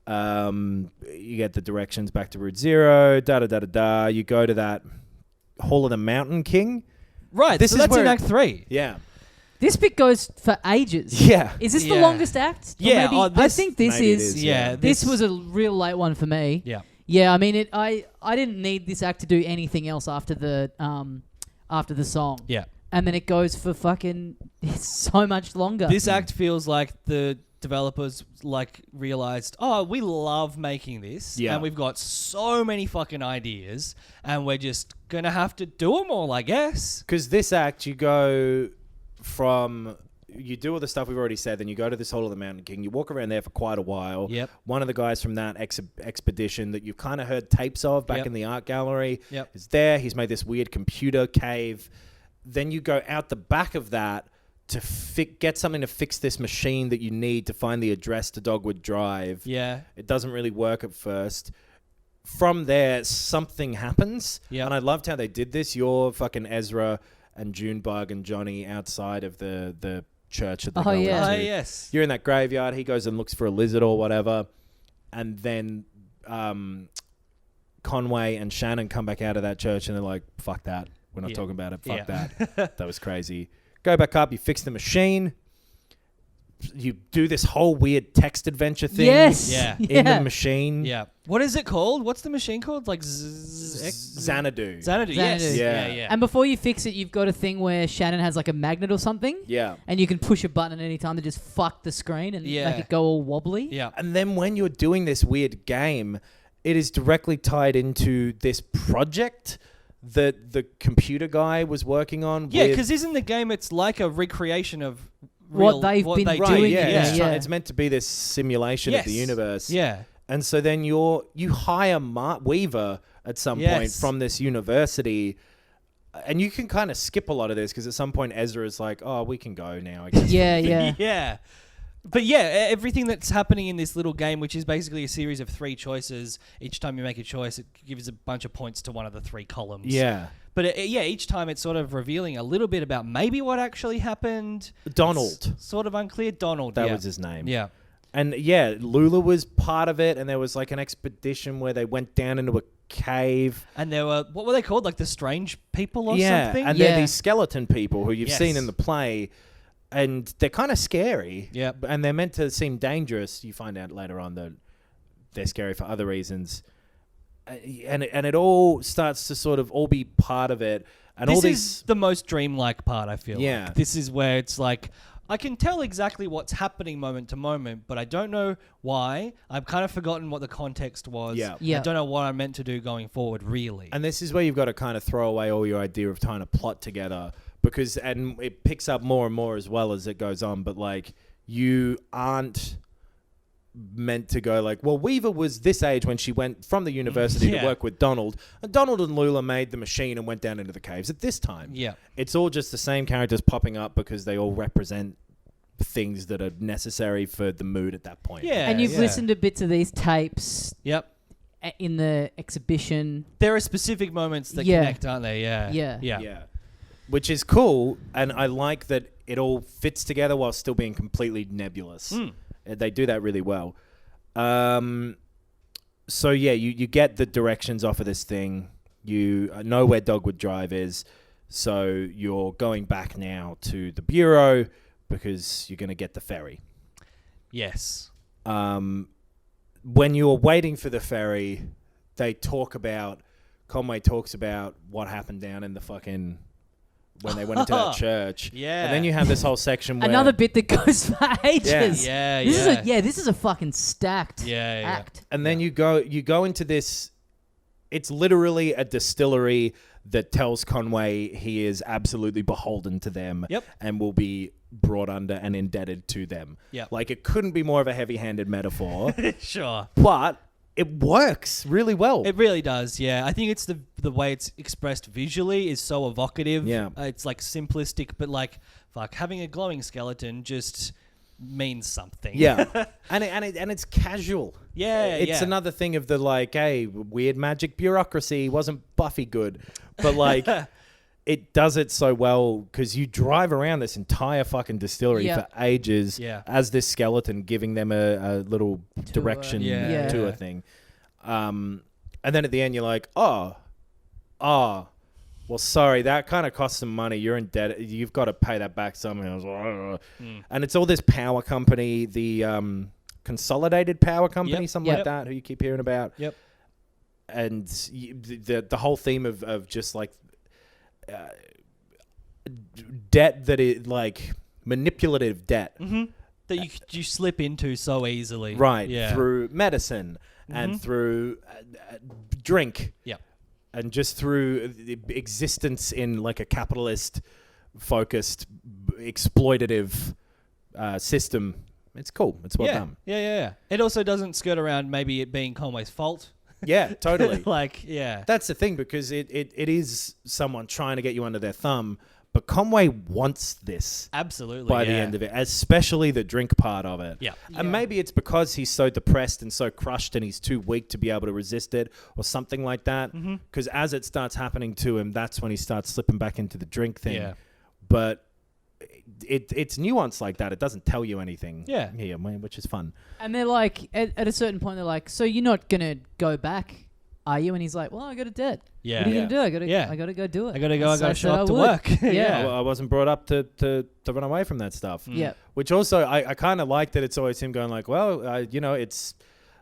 You get the directions back to Route Zero. Da. You go to that Hall of the Mountain King. Right. This so is that's in where- Act 3. Yeah. This bit goes for ages. Yeah. Is this the Yeah. longest act? Or Yeah, maybe- oh, I this- think this maybe it is. is, Yeah. This was a real late one for me. Yeah. Yeah, I mean, I didn't need this act to do anything else after the song. Yeah. And then it goes for fucking so much longer. This act feels like the developers like realized, oh, we love making this, Yeah. and we've got so many fucking ideas, and we're just gonna have to do them all, I guess. Because this act, you go from... You do all the stuff we've already said, then you go to this Hall of the Mountain King. You walk around there for quite a while. Yep. One of the guys from that expedition that you've kind of heard tapes of back Yep. in the art gallery Yep. is there. He's made this weird computer cave. Then you go out the back of that to get something to fix this machine that you need to find the address to Dogwood Drive. Yeah. It doesn't really work at first. From there, something happens. Yep. And I loved how they did this. You're fucking Ezra and Junebug and Johnny outside of the church that they're Oh, going yeah. to. Oh, yes. You're in that graveyard. He goes and looks for a lizard or whatever. And then Conway and Shannon come back out of that church and they're like, fuck that. We're not Yeah. talking about it. Fuck Yeah. that. That was crazy. Go back up. You fix the machine. you do this whole weird text adventure thing. Yes. Yeah. In the machine. Yeah. What is it called? What's the machine called? Like Xanadu. Xanadu. Yes. Xanadu. Yeah. And before you fix it, you've got a thing where Shannon has like a magnet or something. Yeah. And you can push a button at any time to just fuck the screen and make it go all wobbly. Yeah. And then when you're doing this weird game, it is directly tied into this project that the computer guy was working on. Yeah, because isn't the game, it's like a recreation of What they've been right, doing. yeah. It's meant to be this simulation of the universe. Yeah. And so then you hire Mark Weaver at some point from this university, and you can kind of skip a lot of this because at some point Ezra is like, "Oh, we can go now." I guess. Yeah. Yeah. But yeah, everything that's happening in this little game, which is basically a series of 3 choices, each time you make a choice, it gives a bunch of points to one of the 3 columns. Yeah. But each time it's sort of revealing a little bit about maybe what actually happened. Donald. It's sort of unclear. Donald. That was his name. Yeah. And yeah, Lula was part of it, and there was like an expedition where they went down into a cave. And there were, what were they called? Like the strange people or something? And they're these skeleton people who you've Yes. seen in the play, and they're kind of scary. Yeah. And they're meant to seem dangerous. You find out later on that they're scary for other reasons. And it all starts to sort of all be part of it. And This all these is the most dreamlike part, I feel. Yeah. Like. This is where it's like, I can tell exactly what's happening moment to moment, but I don't know why. I've kind of forgotten what the context was. Yeah. I don't know what I'm meant to do going forward, really. And this is where you've got to kind of throw away all your idea of trying to plot together and it picks up more and more as well as it goes on. But like, you aren't meant to go like, well, Weaver was this age when she went from the university to work with Donald. And Donald and Lula made the machine and went down into the caves at this time. Yeah. It's all just the same characters popping up because they all represent things that are necessary for the mood at that point. Yeah. And you've listened to bits of these tapes Yep. in the exhibition. There are specific moments that connect, aren't they? Yeah. Yeah. Yeah. Which is cool, and I like that it all fits together while still being completely nebulous. They do that really well. So yeah, you get the directions off of this thing. You know where Dogwood Drive is, so you're going back now to the Bureau because you're going to get the ferry. Yes. When you're waiting for the ferry, Conway talks about what happened down in the fucking... when they went into that church. Yeah. And then you have this whole section where... Another bit that goes for ages. Yeah. This is a fucking stacked act. And then you go into this... It's literally a distillery that tells Conway he is absolutely beholden to them and will be brought under and indebted to them. Yep. Like, it couldn't be more of a heavy-handed metaphor. Sure. But it works really well. It really does, yeah. I think it's the way it's expressed visually is so evocative. Yeah. It's like simplistic, but like, fuck, having a glowing skeleton just means something. Yeah. and it's casual. Yeah, It's another thing of the like, hey, weird magic bureaucracy, wasn't Buffy good? But like, it does it so well because you drive around this entire fucking distillery for ages as this skeleton giving them a little direction tour thing. And then at the end you're like, oh, well, sorry, that kind of cost some money. You're in debt. You've got to pay that back somehow. I was like, and it's all this power company, the Consolidated Power Company, something like that, who you keep hearing about. Yep. And the whole theme of just like debt that is like manipulative debt. Mm-hmm. That you slip into so easily. Right. Yeah. Through medicine and through drink. Yep. And just through the existence in like a capitalist focused exploitative system. It's cool. It's well done. Yeah. It also doesn't skirt around maybe it being Conway's fault. Yeah, totally. That's the thing because it is someone trying to get you under their thumb, but Conway wants this. Absolutely. By the end of it, especially the drink part of it. Yeah. And maybe it's because he's so depressed and so crushed and he's too weak to be able to resist it or something like that. Because as it starts happening to him, that's when he starts slipping back into the drink thing. Yeah. But it's nuanced like that. It doesn't tell you anything here, which is fun. And they're like, at a certain point, they're like, so you're not going to go back are you? And he's like, well, I got a debt. Yeah. What are you Yeah. going to do? Yeah. I got to go do it. I gotta go. And I so gotta I show up to said I would. work. Yeah. I wasn't brought up to run away from that stuff. Yeah. Which also, I kind of like that it's always him going like, well, it's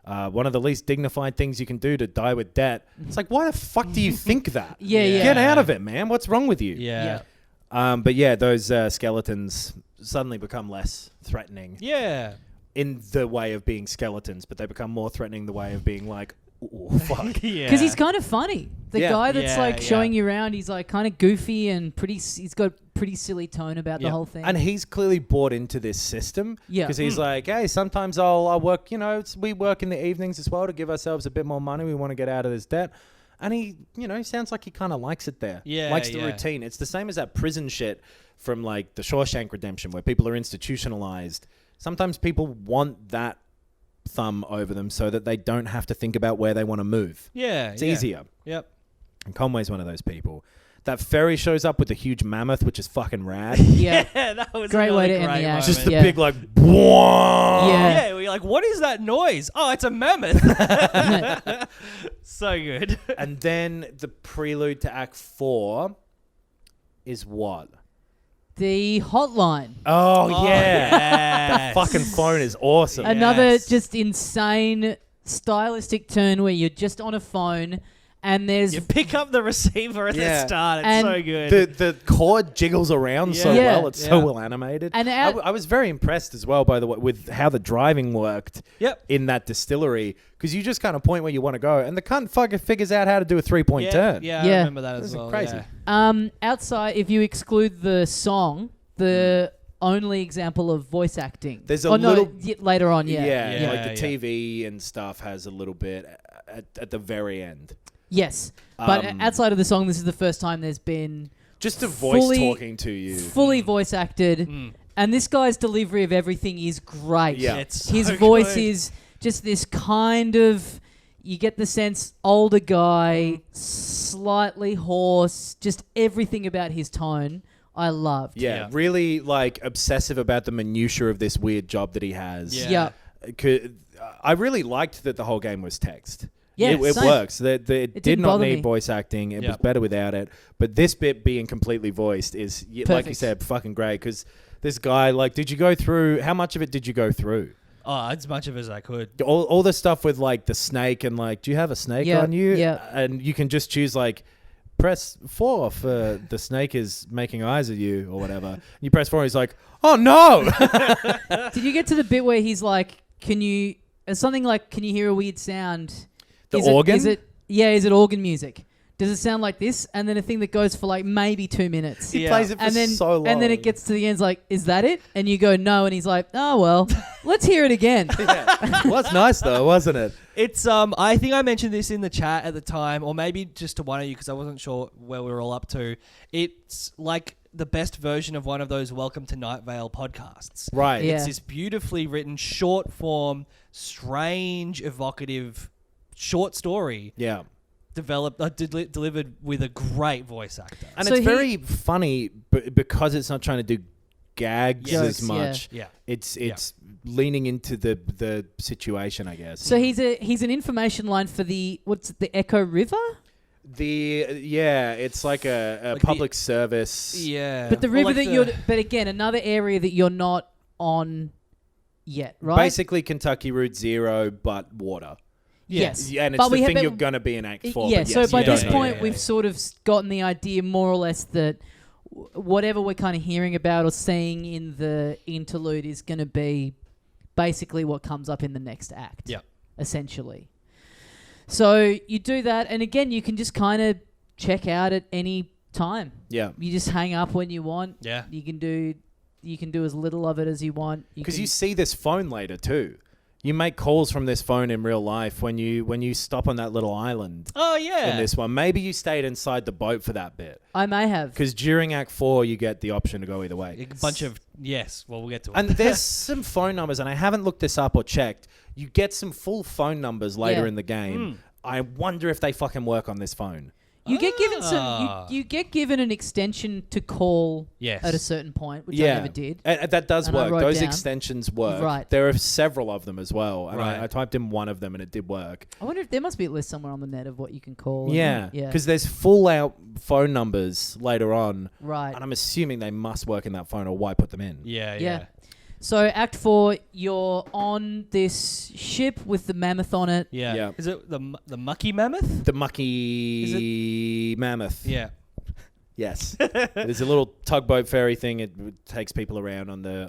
one of the least dignified things you can do to die with debt. It's like, why the fuck do you think that? Yeah. Get out of it, man. What's wrong with you? Yeah. But yeah, those skeletons suddenly become less threatening Yeah. in the way of being skeletons, but they become more threatening the way of being like, oh, fuck. Yeah. Because he's kind of funny. The Yeah. guy that's Yeah, like yeah. showing you around, he's like kind of goofy and he's got pretty silly tone about the Yeah. whole thing. And he's clearly bought into this system. Yeah. Because he's like, hey, sometimes I'll work, we work in the evenings as well to give ourselves a bit more money. We want to get out of this debt. And he, sounds like he kind of likes it there. Yeah, Likes the yeah. routine. It's the same as that prison shit from like the Shawshank Redemption where people are institutionalized. Sometimes people want that thumb over them so that they don't have to think about where they want to move. Yeah. It's yeah. easier. Yep. And Conway's one of those people. That ferry shows up with the huge mammoth, which is fucking rad. yeah. That was Great another way to end great the act. moment. Just the Yeah. big like, Whoa! Yeah. Yeah, we're like, what is that noise? Oh, it's a mammoth. So good. And then the prelude to Act 4 is what? The hotline. Oh, yeah. Yes. Fucking phone is awesome. Another Yes. just insane stylistic turn where you're just on a phone and there's You pick up the receiver at Yeah. the start. It's And so good. The cord jiggles around so Yeah. well. It's so Yeah. well animated. And I was very impressed as well, by the way, with how the driving worked Yep. in that distillery. Because you just kind of point where you want to go. And the cunt fucking figures out how to do a 3-point turn. Yeah, I Yeah. remember that This as is well. crazy. Yeah. outside, if you exclude the song, the only example of voice acting. There's a Oh, no, little- later on, yeah. Yeah. Like the yeah. TV and stuff has a little bit at the very end. Yes. But Um, outside of the song, this is the first time there's been Just a voice fully- talking to you. fully voice acted. And this guy's delivery of everything is great. Yeah. It's His so voice good. is just this kind of, you get the sense, older guy, slightly hoarse, just everything about his tone I loved. Yeah, Yeah. really like obsessive about the minutiae of this weird job that he has. Yeah. I really liked that the whole game was text. Yeah, it same. works. It didn't did not bother need me. voice acting. It Yeah. was better without it. But this bit being completely voiced is, like you Perfect. said, fucking great. Because this guy, like, did you go through? How much of it did you go through? Oh, as much of as I could. All the stuff with like the snake and like, do you have a snake Yeah, on you? yeah. And you can just choose like, press 4 for the snake is making eyes at you or whatever. You press 4 and he's like, oh no. Did you get to the bit where he's like, can you hear a weird sound? The Is organ? Is it organ music? Does it sound like this? And then a thing that goes for like maybe 2 minutes. He Yeah. plays it for And then, so long. and then it gets to the end, it's like, is that it? And you go, no. And he's like, oh, well, let's hear it again. Well, that's nice though, wasn't it? It's I think I mentioned this in the chat at the time, or maybe just to one of you because I wasn't sure where we were all up to. It's like the best version of one of those Welcome to Night Vale podcasts. Right. Yeah. It's this beautifully written, short form, strange, evocative, short story Yeah. developed, delivered with a great voice actor. And So it's he- very funny because it's not trying to do gags Yes. as Jokes, yeah. much. Yeah. It's leaning into the situation, I guess. So he's an information line for the Echo River? It's like a Like the- public service. Yeah. But the Or river like that the- but again, another area that you're not on yet, right? Basically Kentucky Route 0, but water. Yes. Yeah, and it's But the we thing have- you're going to be in Act 4. Yeah, but so yes, by you don't this know point, yet. we've sort of gotten the idea more or less that whatever we're kind of hearing about or seeing in the interlude is going to be basically what comes up in the next act, Yeah. essentially. So you do that, and again, you can just kind of check out at any time. Yeah. You just hang up when you want. Yeah. You can do as little of it as you want. Because can- you see this phone later too. You make calls from this phone in real life when you stop on that little island Oh, yeah. in this one. Maybe you stayed inside the boat for that bit. I may have. Because during Act 4, you get the option to go either way. A bunch of, yes. Well, we'll get to it. And there's some phone numbers, and I haven't looked this up or checked. You get some full phone numbers later Yeah. in the game. I wonder if they fucking work on this phone. You get given Ah. you get given an extension to call Yes. at a certain point, which I Yeah, never did. That does And I work. wrote Those down- extensions work. Right. There are several of them as well, and Right. I typed in one of them and it did work. I wonder if there must be a list somewhere on the net of what you can call. Yeah, yeah. because there's full out phone numbers later on, Right. and I'm assuming they must work in that phone, or why put them in? Yeah, Yeah. So Act 4, you're on this ship with the mammoth on it. Yeah. Yeah. Is it the mucky mammoth? The mucky mammoth. Yeah. Yes. There's a little tugboat ferry thing. It takes people around on the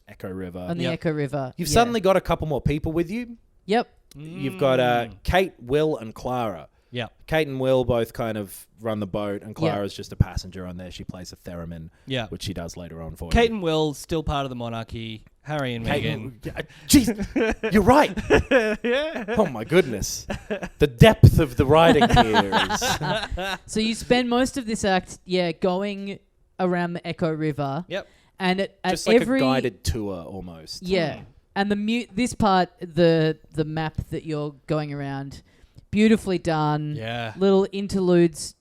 Echo River. On the Yep. Echo River. You've Yeah. suddenly got a couple more people with you. Yep. You've got Kate, Will, and Clara. Yeah. Kate and Will both kind of run the boat, and Clara's just a passenger on there. She plays a theremin, Yeah. which she does later on for Kate you. and Will still part of the monarchy. Harry and Meghan. Jeez, you're right. Oh my goodness, the depth of the writing here is. So you spend most of this act, going around the Echo River. Yep. And at Just like every a guided tour almost. Yeah. And this part, the map that you're going around, beautifully done. Yeah. Little interludes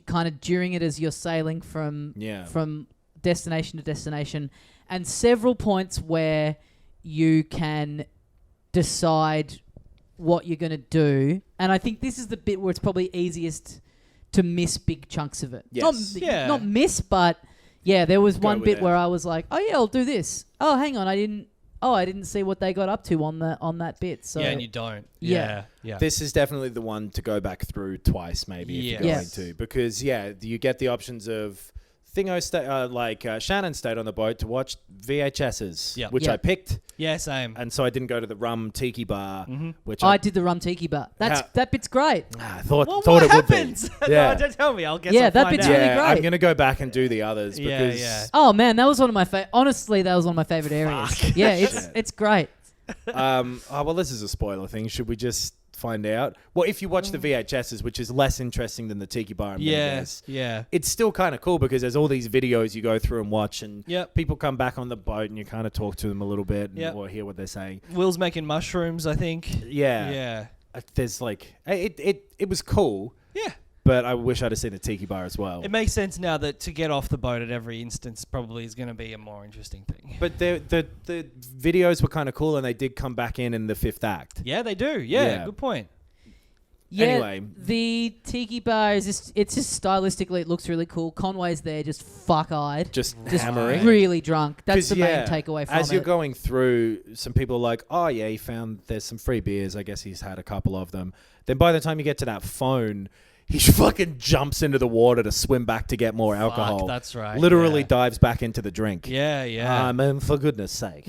kind of during it as you're sailing from Yeah. from destination to destination, and several points where you can decide what you're going to do. And I think this is the bit where it's probably easiest to miss big chunks of it. Yes. Not miss, but yeah, there was one bit without. where I was like, oh yeah, I'll do this. Oh, hang on, I didn't see what they got up to on that bit. So yeah, and you don't. Yeah. Yeah. This is definitely the one to go back through twice, maybe, if you're going Yes. to. Because, you get the options of... Shannon stayed on the boat to watch VHSs, Yep. which Yep. I picked, Yeah, same. and so I didn't go to the rum tiki bar, which I did the rum tiki bar. That bit's great. I thought Well, thought what it happens? would be. Yeah, No, don't tell me. I'll guess. Yeah, I'll that find bit's out. really yeah. great. I'm gonna go back and do the others Yeah, because yeah. Oh man, that was one of my honestly, that was one of my favorite areas. Yeah, it's great. well, this is a spoiler thing. Should we just find out? Well, if you watch the VHSs, which is less interesting than the tiki bar, I'm gonna Yeah. guess, Yeah. it's still kind of cool because there's all these videos you go through and watch, and Yep. people come back on the boat and you kind of talk to them a little bit and, Yep. or hear what they're saying. Will's making mushrooms, I think. Yeah, Yeah. There's like it was cool, Yeah. but I wish I'd have seen the tiki bar as well. It makes sense now that to get off the boat at every instance probably is going to be a more interesting thing. But the videos were kind of cool, and they did come back in the fifth act. Yeah, they do. Yeah, Yeah. good point. Yeah, Anyway. the tiki bar is it's just stylistically, it looks really cool. Conway's there, just fuck-eyed, Just just hammering. really drunk. That's 'Cause, the main takeaway from as it. you're going through, some people are like, oh yeah, he found there's some free beers. I guess he's had a couple of them. Then by the time you get to that phone, he fucking jumps into the water to swim back to get more alcohol. that's right. Literally Yeah. dives back into the drink. Yeah, yeah. And for goodness sake.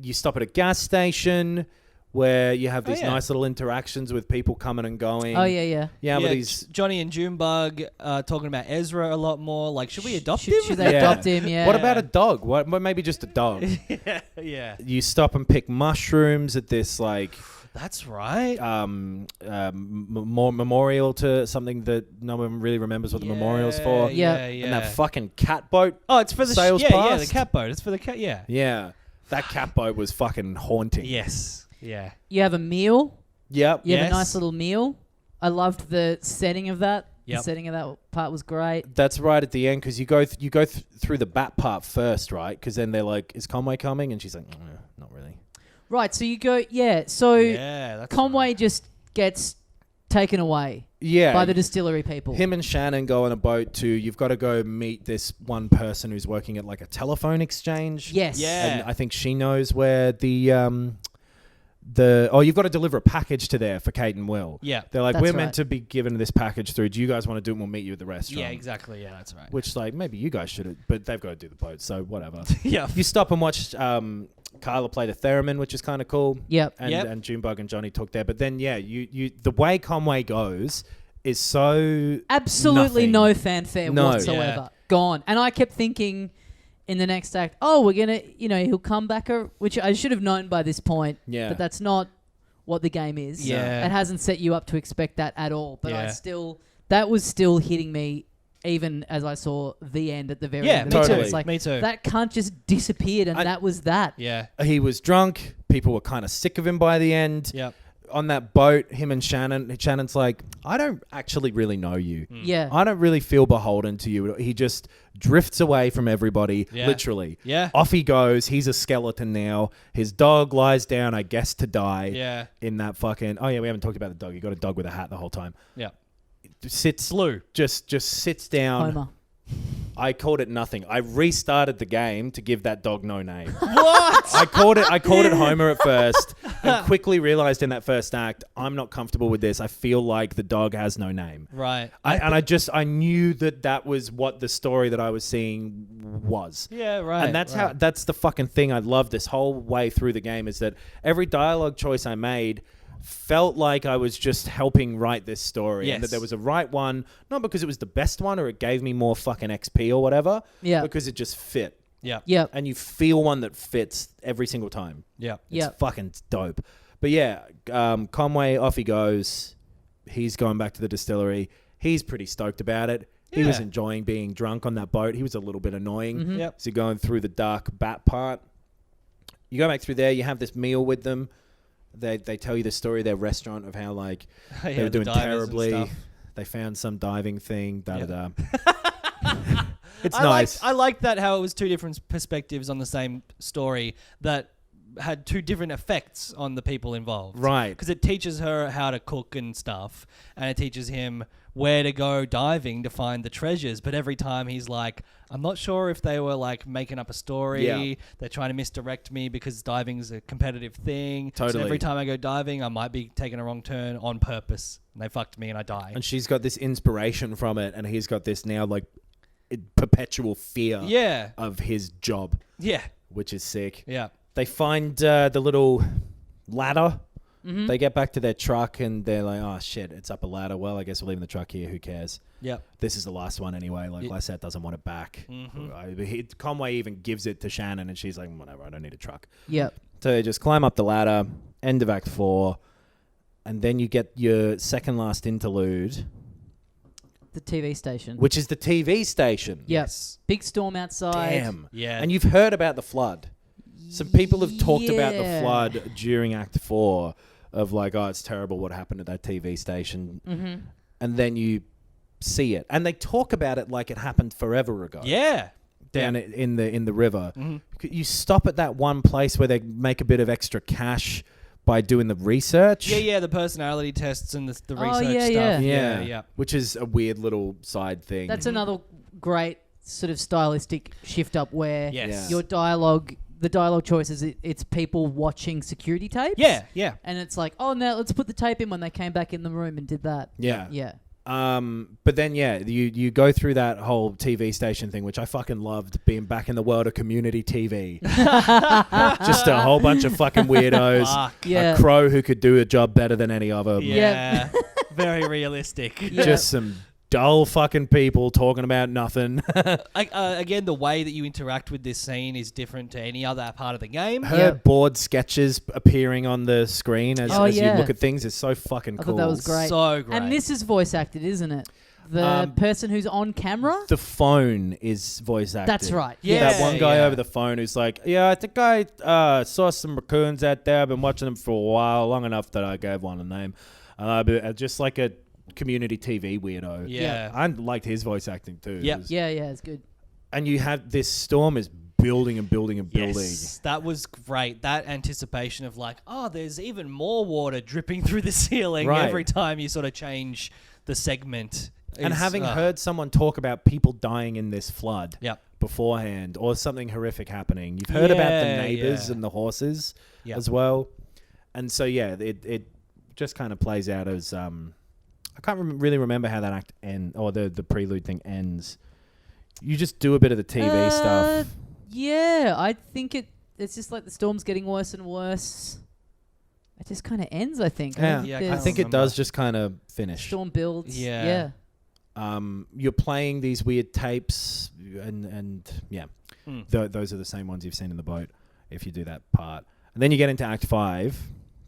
You stop at a gas station where you have these yeah. nice little interactions with people coming and going. Oh yeah. Yeah, with these... Johnny and Junebug talking about Ezra a lot more. Like, should we adopt Should him? they Yeah. adopt him? Yeah. What about a dog? What? Maybe just a dog. Yeah. You stop and pick mushrooms at this like That's right. memorial to something that no one really remembers what the memorial's for. Yeah. And that fucking cat boat. Oh, it's for the sails yeah, the past. cat boat. It's for the cat. Yeah. Yeah, that cat boat was fucking haunting. Yes. Yeah. You have a meal. Yep. You have Yes. a nice little meal. I loved the setting of that. Yep. The setting of that part was great. That's right at the end because you go through the bat part first, right? Because then they're like, "Is Conway coming?" And she's like, "Not really." Right. So you go. Yeah. So Yeah. That's Conway right. just gets taken away Yeah. by the distillery people. Him and Shannon go on a boat to. You've got to go meet this one person who's working at like a telephone exchange. Yes. Yeah. And I think she knows where you've got to deliver a package to there for Kate and Will. Yeah. They're like, That's we're right. meant to be given this package through. Do you guys want to do it? We'll meet you at the restaurant. Yeah. Exactly. Yeah. That's right. Which, like, maybe you guys should, but they've got to do the boat, so whatever. Yeah. You stop and watch Carla play the theremin, which is kind of cool. Yep. And Junebug and Johnny talk there. But then, you the way Conway goes is so Absolutely nothing. no fanfare No. whatsoever. Gone. And I kept thinking in the next act, oh, we're going to, he'll come back, which I should have known by this point. Yeah. But that's not what the game is. Yeah. It hasn't set you up to expect that at all. But Yeah. that was still hitting me even as I saw the end at the very Yeah. end. Me of it. totally. It's like, Me too. that cunt just disappeared and that was that. Yeah. He was drunk. People were kind of sick of him by the end. Yep. on that boat, him and Shannon's like, I don't actually really know you. Yeah. I don't really feel beholden to you. He just drifts away from everybody, Yeah. literally. Yeah. Off he goes. He's a skeleton now. His dog lies down, I guess, to die. Yeah. In that fucking... Oh, yeah, we haven't talked about the dog. You got a dog with a hat the whole time. Yeah. Sits... Blue. Just sits down. Homer. I called it nothing. I restarted the game to give that dog no name. What? I called it Homer at first and quickly realized in that first act, I'm not comfortable with this. I feel like the dog has no name. Right. I knew that was what the story that I was seeing was. Yeah, right. And right. that's the fucking thing I love this whole way through the game is that every dialogue choice I made felt like I was just helping write this story and that Yes. there was a right one, not because it was the best one or it gave me more fucking XP or whatever, Yeah. because it just fit. Yeah. Yep. And you feel one that fits every single time. Yeah. Yeah. It's fucking dope. But yeah, Conway, off he goes. He's going back to the distillery. He's pretty stoked about it. He was Yeah. enjoying being drunk on that boat. He was a little bit annoying. Yep. So you're going through the dark bat part. You go back through there. You have this meal with them. They tell you the story of their restaurant of how like Yeah, they were the doing divers and terribly. stuff. They found some diving thing. Da Yeah. da da. It's I nice. I liked that how it was two different perspectives on the same story that had two different effects on the people involved. Right. Because it teaches her how to cook and stuff, and it teaches him where to go diving to find the treasures. But every time he's like, I'm not sure if they were like making up a story. Yeah. They're trying to misdirect me because diving's a competitive thing. So Totally. every time I go diving, I might be taking a wrong turn on purpose. And they fucked me and I die. And she's got this inspiration from it, and he's got this now like perpetual fear Yeah. of his job, Yeah. which is sick. Yeah. They find the little ladder. Mm-hmm. They get back to their truck and they're like, oh shit, it's up a ladder. Well, I guess we're leaving the truck here. Who cares? Yeah. This is the last one anyway. Like, Yeah. Lysette doesn't want it back. Conway even gives it to Shannon and she's like, whatever, I don't need a truck. Yep. So they just climb up the ladder, end of Act 4, and then you get your second last interlude, The TV station. which is the TV station. Yep. Yes. Big storm outside. Damn. Yeah. And you've heard about the flood. Some people have talked about the Yeah. flood during Act 4 of like, oh, it's terrible what happened at that TV station. Mm-hmm. And then you see it. And they talk about it like it happened forever ago. Yeah. Down Yeah. in the river. Mm-hmm. You stop at that one place where they make a bit of extra cash by doing the research. Yeah, the personality tests and the Oh, research yeah, stuff. yeah. Yeah. Which is a weird little side thing. That's another great sort of stylistic shift up where Yes. Yeah. your dialogue, the dialogue choices, it's people watching security tapes. Yeah, yeah. And it's like, oh, now let's put the tape in when they came back in the room and did that. Yeah. Yeah. But then, yeah, you go through that whole TV station thing, which I fucking loved, being back in the world of community TV. Just a whole bunch of fucking weirdos. Fuck. Yeah. A crow who could do a job better than any other. Yeah. Very realistic. Yeah. Just some dull fucking people talking about nothing. Again, the way that you interact with this scene is different to any other part of the game. Her Yeah. board sketches appearing on the screen as Oh, you yeah. look at things is so fucking I cool. thought that was great. So great. And this is voice acted, isn't it? The person who's on camera? The phone is voice acted. That's right. Yeah. That one guy yeah. over the phone who's like, yeah, I think I saw some raccoons out there. I've been watching them for a while, long enough that I gave one a name. Just like a community TV weirdo. Yeah. I liked his voice acting too. Yep. It was- Yeah, it's good. And you have this storm is building and building and building. Yes, that was great. That anticipation of like, oh, there's even more water dripping through the ceiling Right. every time you sort of change the segment. And is, having heard someone talk about people dying in this flood Yep. beforehand or something horrific happening, you've heard about the Yeah, neighbors yeah. and the horses Yep. as well. And so, yeah, it just kind of plays out as... I can't really remember how that act ends, or the prelude thing ends. You just do a bit of the TV stuff. Yeah, I think it's just like the storm's getting worse and worse. It just kind of ends, I think. Yeah, Yeah, I there's- think it does just kind of finish. storm builds. Yeah. Yeah. You're playing these weird tapes, and yeah, Mm. those are the same ones you've seen in the boat. If you do that part, and then you get into Act 5,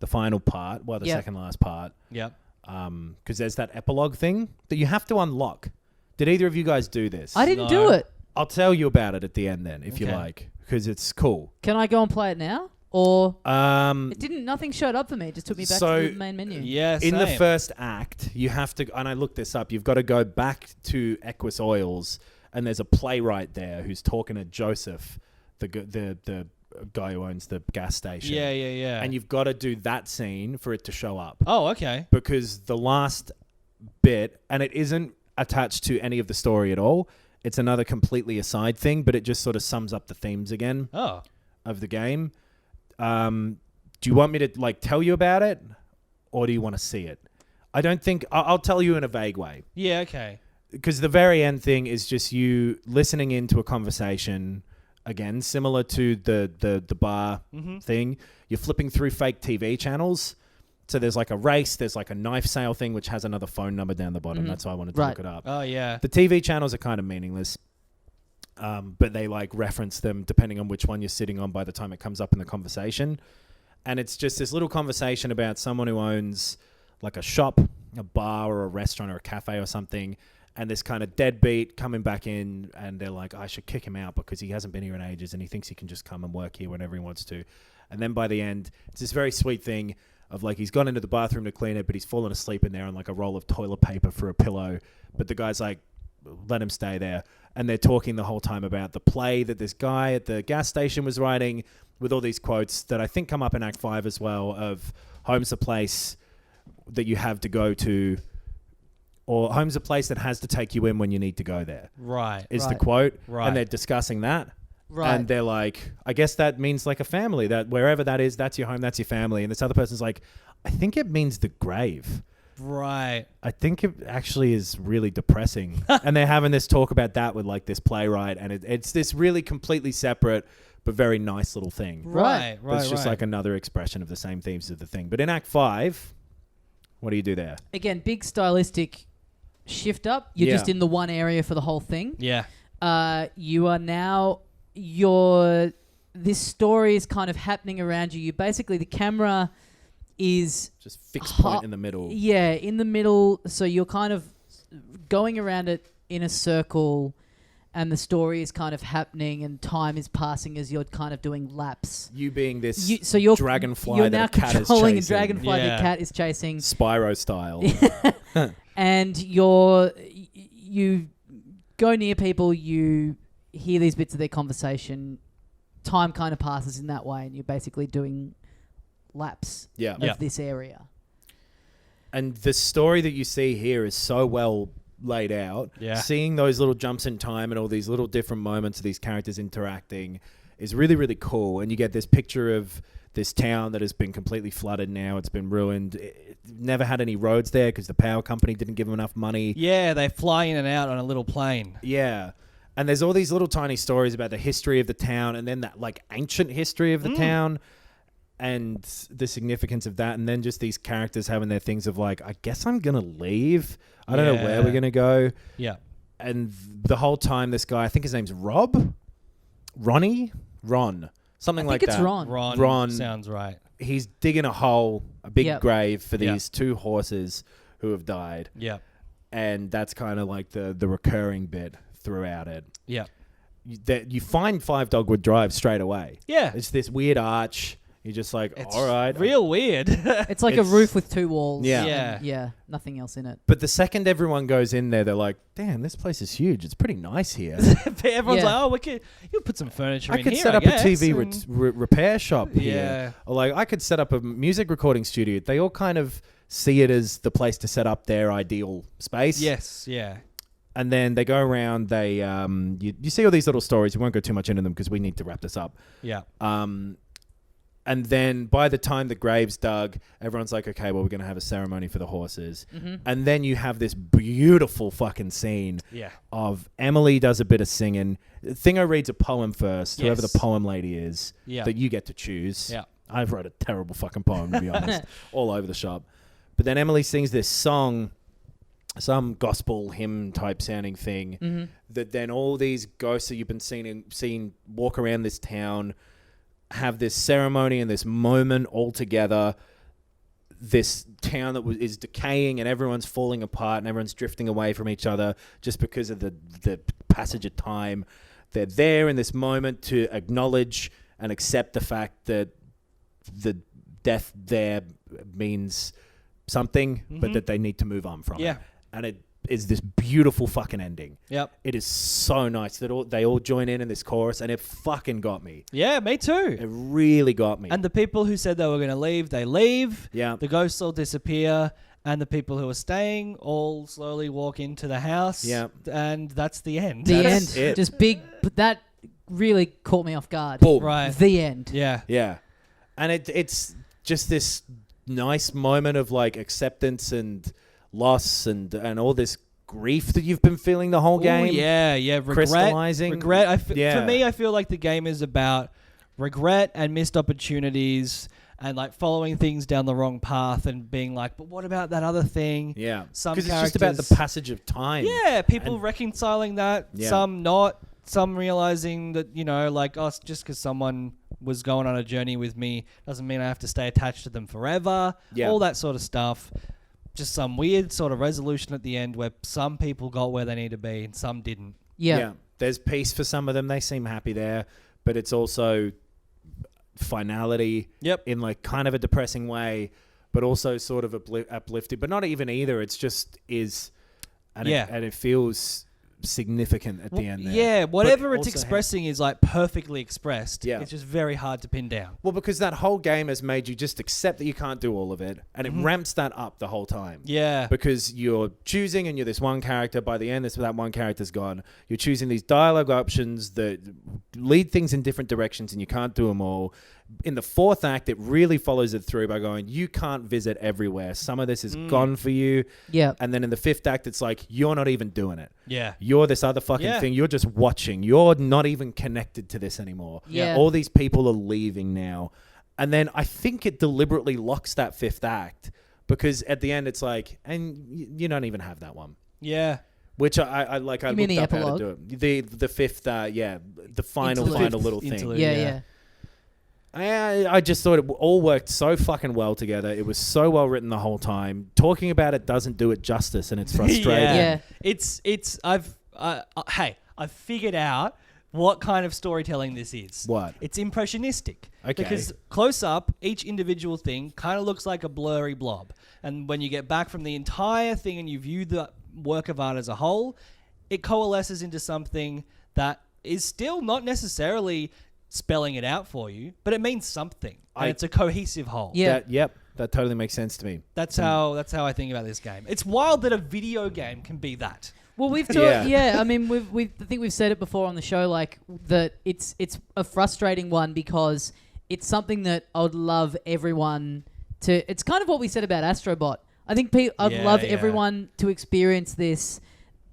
the final part, the Yep. second last part, Yep. because there's that epilogue thing that you have to unlock. Did either of you guys do this? I didn't No. do it. I'll tell you about it at the end then, if you Okay. like, because it's cool. Can I go and play it now? Or it didn't. Nothing showed up for me. It just took me back to the main menu. Yeah, in the same. first act, you have to, and I looked this up, you've got to go back to Equus Oils, and there's a playwright there who's talking to Joseph, the guy who owns the gas station. Yeah. And you've got to do that scene for it to show up. Oh, okay. Because the last bit, and it isn't attached to any of the story at all, it's another completely aside thing, but it just sort of sums up the themes again Oh. of the game. Do you want me to like tell you about it, or do you want to see it? I don't think I'll tell you in a vague way, Yeah, okay. because the very end thing is just you listening into a conversation again, similar to the bar thing. You're flipping through fake TV channels. So there's like a race, there's like a knife sale thing, which has another phone number down the bottom. That's why I wanted to look it up. Oh, yeah. The TV channels are kind of meaningless, but they like reference them depending on which one you're sitting on by the time it comes up in the conversation. And it's just this little conversation about someone who owns like a shop, a bar or a restaurant or a cafe or something, and this kind of deadbeat coming back in, and they're like, I should kick him out because he hasn't been here in ages and he thinks he can just come and work here whenever he wants to. And then by the end, it's this very sweet thing of like he's gone into the bathroom to clean it, but he's fallen asleep in there on like a roll of toilet paper for a pillow. But the guy's like, let him stay there. And they're talking the whole time about the play that this guy at the gas station was writing, with all these quotes that I think come up in Act 5 as well, of home's a place that you have to go to, or home's a place that has to take you in when you need to go there. Right. Is the Right. quote. Right. And they're discussing that. Right. And they're like, I guess that means like a family, that wherever that is, that's your home, that's your family. And this other person's like, I think it means the grave. Right. I think it actually is really depressing. And they're having this talk about that with like this playwright. And it's this really completely separate but very nice little thing. Right. It's just like another expression of the same themes of the thing. But in Act 5, what do you do there? Again, big stylistic shift up. You're Yeah. just in the one area for the whole thing. Yeah. You are now this story is kind of happening around you. You basically, the camera is Just fixed point in the middle. in the middle. So you're kind of going around it in a circle, and the story is kind of happening, and time is passing as you're kind of doing laps. You being this So you're dragonfly You're that now a cat is controlling a chasing. dragonfly Yeah. the cat is chasing. Spyro style. And you go near people, you hear these bits of their conversation, time kind of passes in that way, and you're basically doing laps Yeah. of this area. And the story that you see here is so well laid out. Yeah. Seeing those little jumps in time and all these little different moments of these characters interacting is really, really cool. And you get this picture of this town that has been completely flooded now. It's been ruined. It never had any roads there because the power company didn't give them enough money. Yeah, they fly in and out on a little plane. Yeah. And there's all these little tiny stories about the history of the town, and then that like ancient history of the town and the significance of that. And then just these characters having their things of like, I guess I'm going to leave. I don't know where Yeah. we're going to go. Yeah. And the whole time, this guy, I think his name's Ron, something I like think it's that. Ron. Sounds right. He's digging a hole, a big Yep. grave for Yep. these two horses who have died. Yeah. And that's kind of like the recurring bit throughout it. Yeah. You find Five Dogwood Drive straight away. Yeah. It's this weird arch. You're just like, It's all right. real weird. It's like It's- a roof with two walls. Yeah. and nothing else in it. But the second everyone goes in there, they're like, damn, this place is huge. It's pretty nice here. Everyone's Yeah. like, oh, you'll put some furniture I in could here, set I up a guess, TV and- repair shop here. Yeah. Or like I could set up a music recording studio. They all kind of see it as the place to set up their ideal space. Yes, yeah. And then they go around, they you see all these little stories. We won't go too much into them because we need to wrap this up. Yeah. And then by the time the grave's dug, everyone's like, okay, well, we're going to have a ceremony for the horses. And then you have this beautiful fucking scene Yeah. of Emily does a bit of singing. Thingo reads a poem first, whoever Yes. the poem lady is, Yeah. that you get to choose. Yeah. I've wrote a terrible fucking poem, to be honest, all over the shop. But then Emily sings this song, some gospel hymn type sounding thing, that then all these ghosts that you've been seeing walk around this town have this ceremony and this moment all together. This town that is decaying and everyone's falling apart and everyone's drifting away from each other just because of the passage of time. They're there in this moment to acknowledge and accept the fact that the death there means something, but that they need to move on from Yeah. it. And it is this beautiful fucking ending. Yep. It is so nice that they all join in this chorus, and it fucking got me. Yeah, me too. It really got me. And the people who said they were going to leave, they leave. Yeah. The ghosts all disappear. And the people who are staying all slowly walk into the house. Yeah. And that's the end. The That's end. it. Just big. But that really caught me off guard. Boom. Right. The end. Yeah. Yeah. And it's just this nice moment of like acceptance and loss and all this grief that you've been feeling the whole Ooh, game. yeah. Regret. Crystallizing. Regret. For Yeah. me, I feel like the game is about regret and missed opportunities and like following things down the wrong path and being like, but what about that other thing? Yeah. Some Because it's just about the characters- passage of time. Yeah, people And- reconciling that, Yeah. some not, some realizing that, like, oh, just because someone was going on a journey with me doesn't mean I have to stay attached to them forever. Yeah. All that sort of stuff. Just some weird sort of resolution at the end where some people got where they need to be and some didn't. Yeah. There's peace for some of them. They seem happy there, but it's also finality Yep. in like kind of a depressing way, but also sort of uplifted, but not even either. It's just is, and Yeah. it feels significant at the end there. Yeah, whatever But it's also expressing is like perfectly expressed. Yeah. It's just very hard to pin down. Well, because that whole game has made you just accept that you can't do all of it, and it ramps that up the whole time. Yeah. Because you're choosing and you're this one character. By the end, that one character's gone. You're choosing these dialogue options that lead things in different directions, and you can't do them all. In the fourth act, it really follows it through by going, you can't visit everywhere. Some of this is gone for you. Yeah. And then in the fifth act, it's like, you're not even doing it. Yeah. You're this other fucking Yeah. thing. You're just watching. You're not even connected to this anymore. Yeah. All these people are leaving now. And then I think it deliberately locks that fifth act because at the end it's like, and you don't even have that one. Yeah. Which I like. I You mean looked the up how to epilogue? do it. The fifth, the final Interlude. little thing. Interlude. Yeah. Yeah. I just thought it all worked so fucking well together. It was so well written the whole time. Talking about it doesn't do it justice, and it's frustrating. Yeah. I've figured out what kind of storytelling this is. What? It's impressionistic. Okay. Because close up, each individual thing kind of looks like a blurry blob. And when you get back from the entire thing and you view the work of art as a whole, it coalesces into something that is still not necessarily spelling it out for you, but it means something. And it's a cohesive whole. Yeah. That totally makes sense to me. That's how I think about this game. It's wild that a video game can be that. Well, we've Yeah. talked. Yeah, I mean, I think we've said it before on the show, like that. It's a frustrating one because it's something that I would love everyone to. It's kind of what we said about Astrobot. I think I'd Yeah, love yeah. everyone to experience this.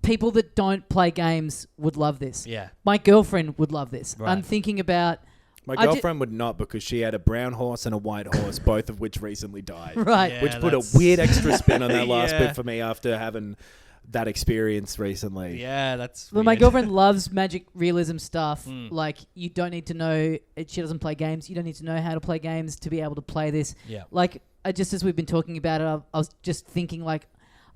People that don't play games would love this. Yeah. My girlfriend would love this. Right. I'm thinking about. My I ju- girlfriend would not because she had a brown horse and a white horse, both of which recently died. Right. Yeah, Which put a that's- weird extra spin on that last Yeah. bit for me after having that experience recently. Yeah, that's But my weird. girlfriend loves magic realism stuff. Mm. Like, you don't need to know. She doesn't play games. You don't need to know how to play games to be able to play this. Yeah. Like, just as we've been talking about it, I was just thinking, like,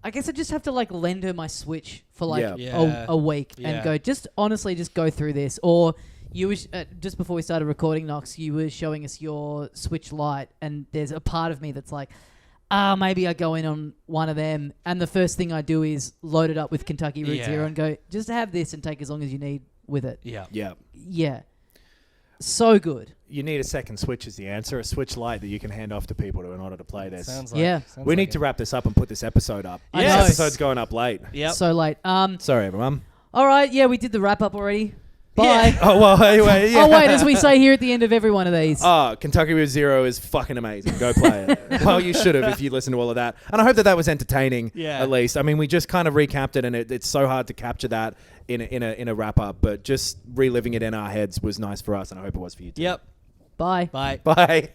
I guess I just have to, like, lend her my Switch for, like, Yeah. Yeah. a week Yeah. and go, just honestly, just go through this. Or you was, just before we started recording, Knox, you were showing us your Switch Lite, and there's a part of me that's like, maybe I go in on one of them, and the first thing I do is load it up with Kentucky Route Yeah. Zero and go, just have this and take as long as you need with it. Yeah. Yeah. Yeah. So good. You need a second Switch is the answer. A Switch Lite that you can hand off to people in order to play this. Sounds Yeah. sounds We like need to it. wrap this up and put this episode up. I This know. episode's going up late. Yep. So late. Sorry, everyone. All right. Yeah, we did the wrap up already. Bye. Yeah. Oh, well, anyway. Yeah. Oh, wait, as we say here at the end of every one of these. Oh, Kentucky Route Zero is fucking amazing. Go play it. Well, you should have if you listened to all of that. And I hope that was entertaining. Yeah. At least. I mean, we just kind of recapped it, and it's so hard to capture that in a wrap up. But just reliving it in our heads was nice for us, and I hope it was for you too. Yep. Bye. Bye. Bye.